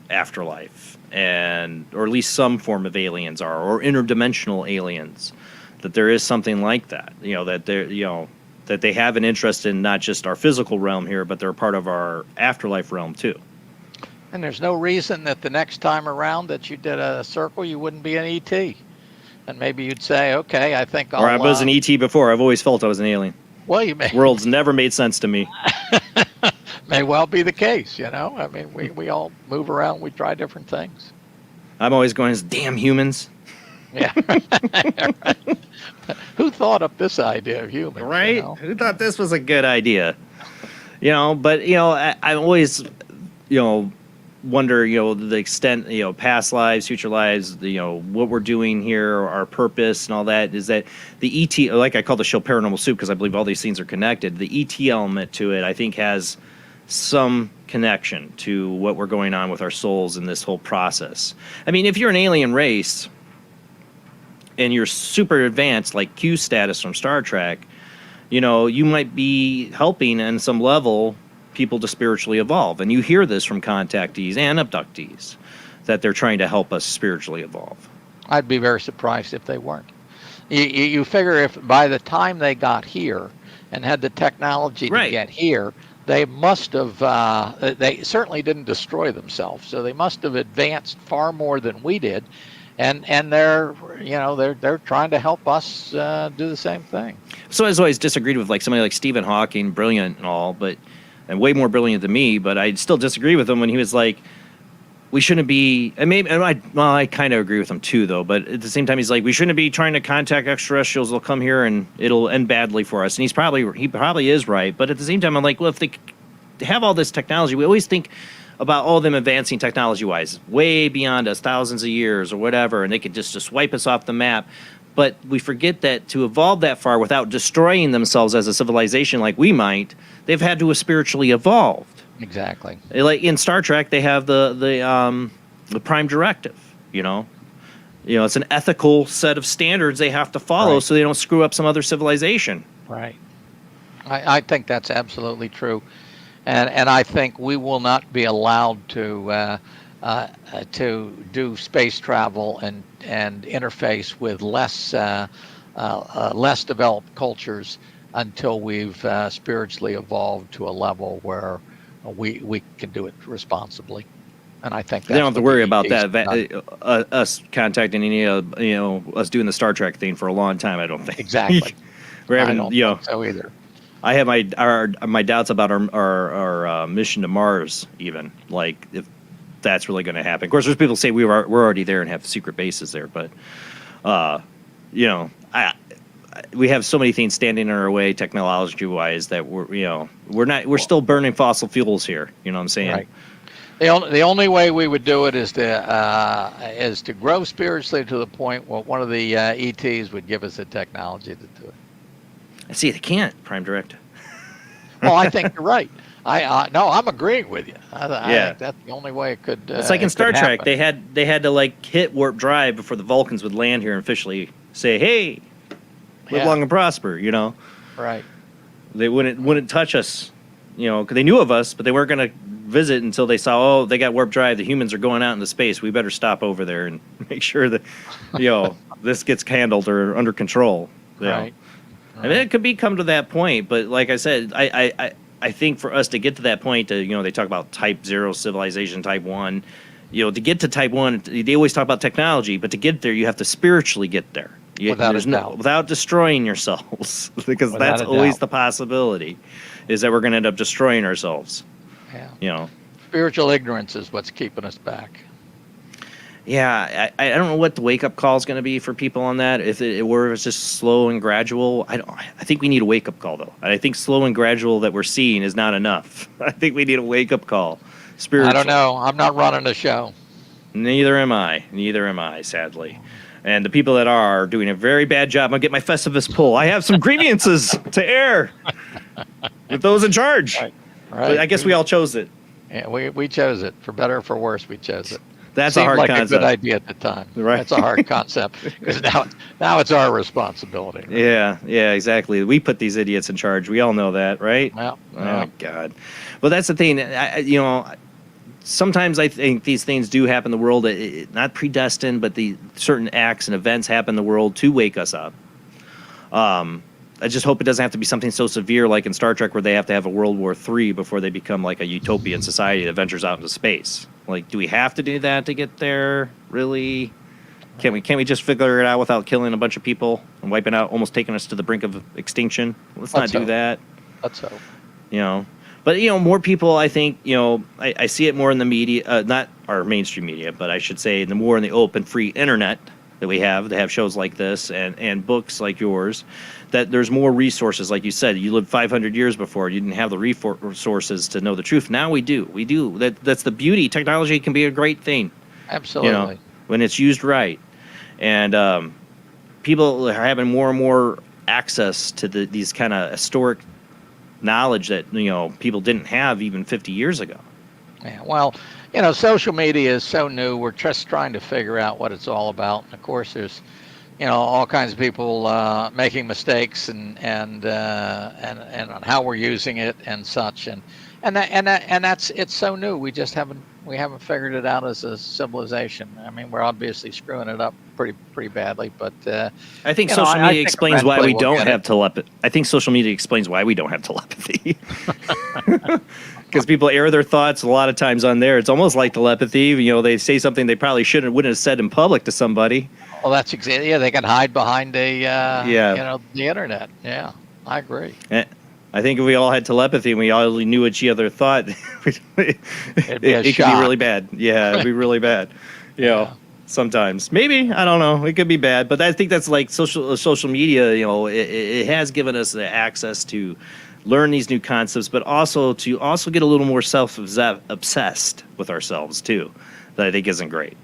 afterlife, or at least some form of aliens are, or interdimensional aliens. That there is something like that. That they have an interest in not just our physical realm here, but they're part of our afterlife realm too. And there's no reason that the next time around that you did a circle, you wouldn't be an ET. And maybe you'd say, okay, I think I'll... Or I was an ET before. I've always felt I was an alien. Well, you may... World's never made sense to me. May well be the case, I mean, we all move around. We try different things. I'm always going, damn humans. Yeah. Who thought up this idea of humans? Right? Who thought this was a good idea? But, I always, wonder, the extent, past lives, future lives, what we're doing here, our purpose and all that, is that the ET, like I call the show Paranormal Soup, because I believe all these things are connected. The ET element to it, I think, has some connection to what we're going on with our souls in this whole process. I mean, if you're an alien race and you're super advanced, like Q status from Star Trek, you might be helping on some level people to spiritually evolve. And you hear this from contactees and abductees, that they're trying to help us spiritually evolve. I'd be very surprised if they weren't. You figure if by the time they got here and had the technology to get here, they must have, they certainly didn't destroy themselves, so they must have advanced far more than we did. And they're trying to help us do the same thing. So I always disagreed with like somebody like Stephen Hawking, brilliant and all, and way more brilliant than me, but I still disagree with him when he was like, we shouldn't be, I kind of agree with him too, though, but at the same time, he's like, we shouldn't be trying to contact extraterrestrials. They'll come here and it'll end badly for us. And he probably is right. But at the same time, I'm like, well, if they have all this technology, we always think about all them advancing technology-wise, way beyond us, thousands of years or whatever, and they could just wipe us off the map. But we forget that to evolve that far without destroying themselves as a civilization like we might, they've had to have spiritually evolved. Exactly. Like in Star Trek, they have the Prime Directive. It's an ethical set of standards they have to follow, so they don't screw up some other civilization. Right. I think that's absolutely true, and I think we will not be allowed to do space travel and interface with less developed cultures until we've spiritually evolved to a level where we can do it responsibly. And I think that's they don't have to worry about that. Us contacting any us doing the Star Trek thing for a long time. I don't think exactly. We're having, I don't think so either. I have my doubts about our mission to Mars. Even like if that's really going to happen. Of course, there's people say we're already there and have secret bases there, but we have so many things standing in our way technology-wise that we're still burning fossil fuels here. You know what I'm saying? Right. The only way we would do it is to grow spiritually to the point where one of the ETs would give us the technology to do it. I see they can't Prime Directive. Well, I think you're right. No, I'm agreeing with you. I Yeah. think that's the only way it could. It's like in it could Star Trek. happen. They had to like hit warp drive before the Vulcans would land here and officially say, "Hey, live Yeah. long and prosper." You know, Right. they wouldn't touch us. You know, because they knew of us, but they weren't going to visit until they saw, oh, they got warp drive. The humans are going out into space. We better stop over there and make sure that, you know, this gets handled or under control. You know. Right. I mean, it could come to that point, but like I said, I think for us to get to that point, they talk about type 0 civilization, type 1. You know, to get to type 1, they always talk about technology, but to get there, you have to spiritually get there. Without destroying yourselves, because Without that's a always doubt. the possibility, is that we're going to end up destroying ourselves. Yeah. You know. Spiritual ignorance is what's keeping us back. Yeah, I don't know what the wake up call is going to be for people on that. If it's just slow and gradual, I think we need a wake up call though. I think slow and gradual that we're seeing is not enough. I think we need a wake up call. Spiritual. I don't know. I'm not running the show. Neither am I, sadly. And the people that are doing a very bad job. I'll get my Festivus pull. I have some grievances to air with those in charge. Right. I guess we all chose it. Yeah, we chose it. For better or for worse, we chose it. That's Seemed a hard like concept. a good idea at the time. Right. That's a hard concept because now it's our responsibility. Yeah, exactly. We put these idiots in charge. We all know that, right? Yeah. Oh, God. Well, that's the thing. Sometimes I think these things do happen in the world, not predestined, but the certain acts and events happen in the world to wake us up. I just hope it doesn't have to be something so severe like in Star Trek where they have to have a World War III before they become like a utopian society that ventures out into space. Like, do we have to do that to get there? Really? Can't we just figure it out without killing a bunch of people and wiping out, almost taking us to the brink of extinction? Let's not do that. Let's hope. You know, but more people. I think I see it more in the media, not our mainstream media, but I should say the more in the open, free internet that we have. They have shows like this and books like yours. That there's more resources, like you said. You lived 500 years before. You didn't have the resources to know the truth. Now we do. We do. That's the beauty. Technology can be a great thing. Absolutely. When it's used right. And people are having more and more access to these kind of historic knowledge that, people didn't have even 50 years ago. Yeah, well, social media is so new. We're just trying to figure out what it's all about. And of course, there's all kinds of people making mistakes and on how we're using it and such, and that's it's so new. We just haven't figured it out as a civilization. I mean, we're obviously screwing it up pretty baddy, but I think social media explains why we don't have telepathy. I think social media explains why we don't have telepathy. Because people air their thoughts a lot of times on there. It's almost like telepathy. They say something they probably wouldn't have said in public to somebody. Well, that's exactly. Yeah, they can hide behind the internet. Yeah, I agree. I think if we all had telepathy and we all knew what each other thought, it could be really bad. Yeah, it'd be really bad. Sometimes maybe, I don't know, it could be bad, but I think that's like social media. It has given us the access to learn these new concepts, but also to get a little more self-obsessed with ourselves too. That I think isn't great.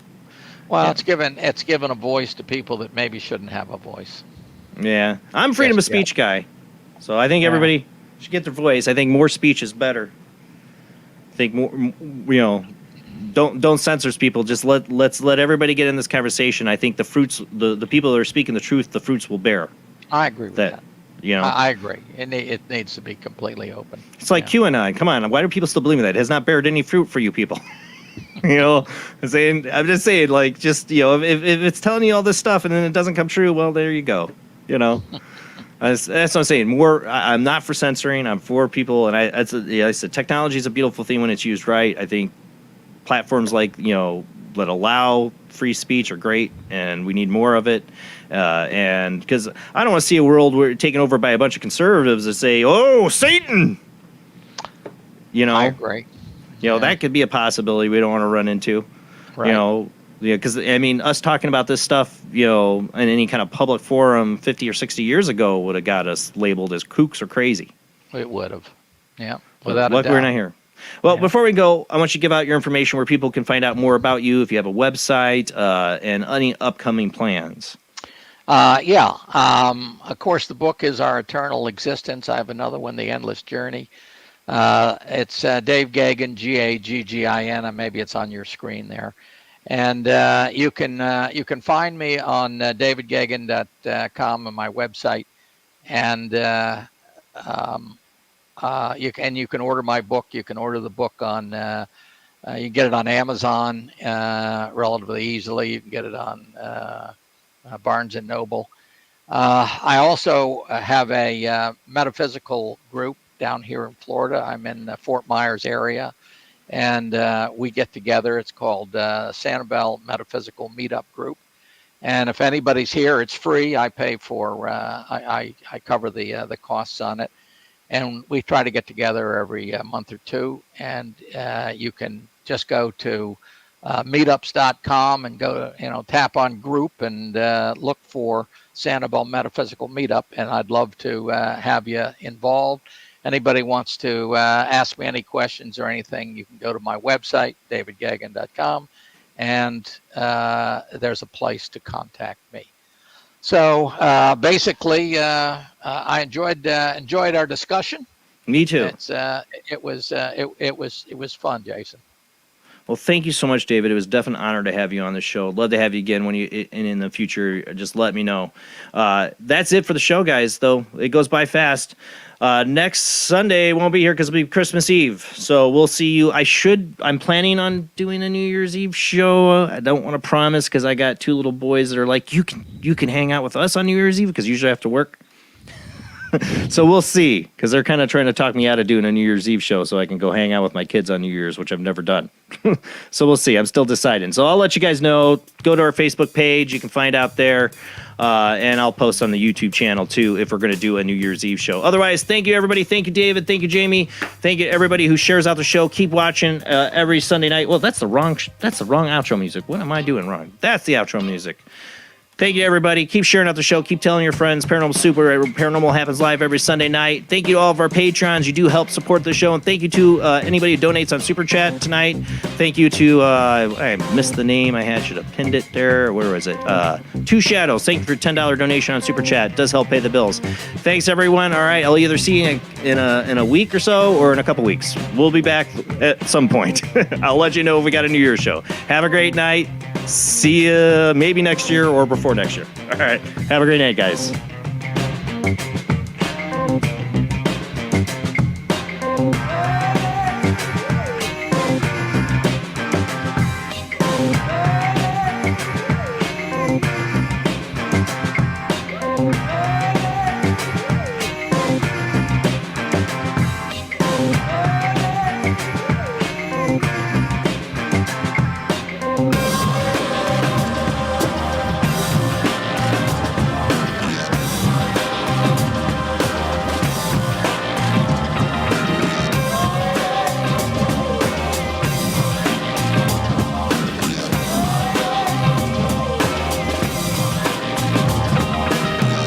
Well, it's given a voice to people that maybe shouldn't have a voice. Yeah, I'm freedom of speech guy, so I think everybody should get their voice. I think more speech is better. I think more, don't censor people. Just let's let everybody get in this conversation. I think the fruits, the people that are speaking the truth, the fruits will bear. I agree with that. I agree. It needs to be completely open. It's like QAnon. Come on, why do people still believe in that? It has not bared any fruit for you people. I'm just saying, like, just if it's telling you all this stuff and then it doesn't come true, well, there you go. That's what I'm saying. I'm not for censoring. I'm for people, and I said technology is a beautiful thing when it's used right. I think platforms like that allow free speech are great, and we need more of it. And because I don't want to see a world where taken over by a bunch of conservatives that say, "Oh, Satan." I agree. That could be a possibility we don't want to run into. Right. Because us talking about this stuff, in any kind of public forum 50 or 60 years ago would have got us labeled as kooks or crazy. It would have. Yeah. Without a doubt. We're not here. Well, before we go, I want you to give out your information where people can find out more about you, if you have a website, and any upcoming plans. Of course, the book is Our Eternal Existence. I have another one, The Endless Journey. It's Dave Gaggin, Gaggin. Maybe it's on your screen there. And you can find me on davidgaggin.com on my website, and you can order my book. You can order the book on you can get it on Amazon relatively easily. You can get it on Barnes and Noble. I also have a metaphysical group down here in Florida. I'm in the Fort Myers area, and we get together. It's called Sanibel Metaphysical Meetup Group. And if anybody's here, it's free. I pay for I cover the costs on it, and we try to get together every month or two. And you can just go to meetups.com and go to, tap on group and look for Sanibel Metaphysical Meetup, and I'd love to have you involved. Anybody wants to ask me any questions or anything, you can go to my website, davidgaggin.com, and there's a place to contact me. So basically, I enjoyed our discussion. Me too. It was fun, Jason. Well, thank you so much, David. It was definitely an honor to have you on the show. I'd love to have you again when in the future. Just let me know. That's it for the show, guys, though. It goes by fast. Next Sunday won't be here because it'll be Christmas Eve. So we'll see you. I'm planning on doing a New Year's Eve show. I don't want to promise because I got two little boys that are like, you can hang out with us on New Year's Eve because usually I have to work. So we'll see, because they're kind of trying to talk me out of doing a New Year's Eve show so I can go hang out with my kids on New Year's, which I've never done. So we'll see. I'm still deciding. So I'll let you guys know. Go to our Facebook page. You can find out there. And I'll post on the YouTube channel, too, if we're going to do a New Year's Eve show. Otherwise, thank you, everybody. Thank you, David. Thank you, Jamie. Thank you, everybody who shares out the show. Keep watching every Sunday night. Well, that's the wrong outro music. What am I doing wrong? That's the outro music. Thank you, everybody. Keep sharing out the show. Keep telling your friends. Paranormal Soup, Paranormal happens live every Sunday night. Thank you to all of our patrons. You do help support the show. And thank you to anybody who donates on Super Chat tonight. Thank you to, I missed the name. I should have pinned it there. Where was it? Two Shadows. Thank you for your $10 donation on Super Chat. It does help pay the bills. Thanks, everyone. All right. I'll either see you in a week or so or in a couple weeks. We'll be back at some point. I'll let you know if we got a New Year's show. Have a great night. See you maybe next year or before next year. All right. Have a great night, guys.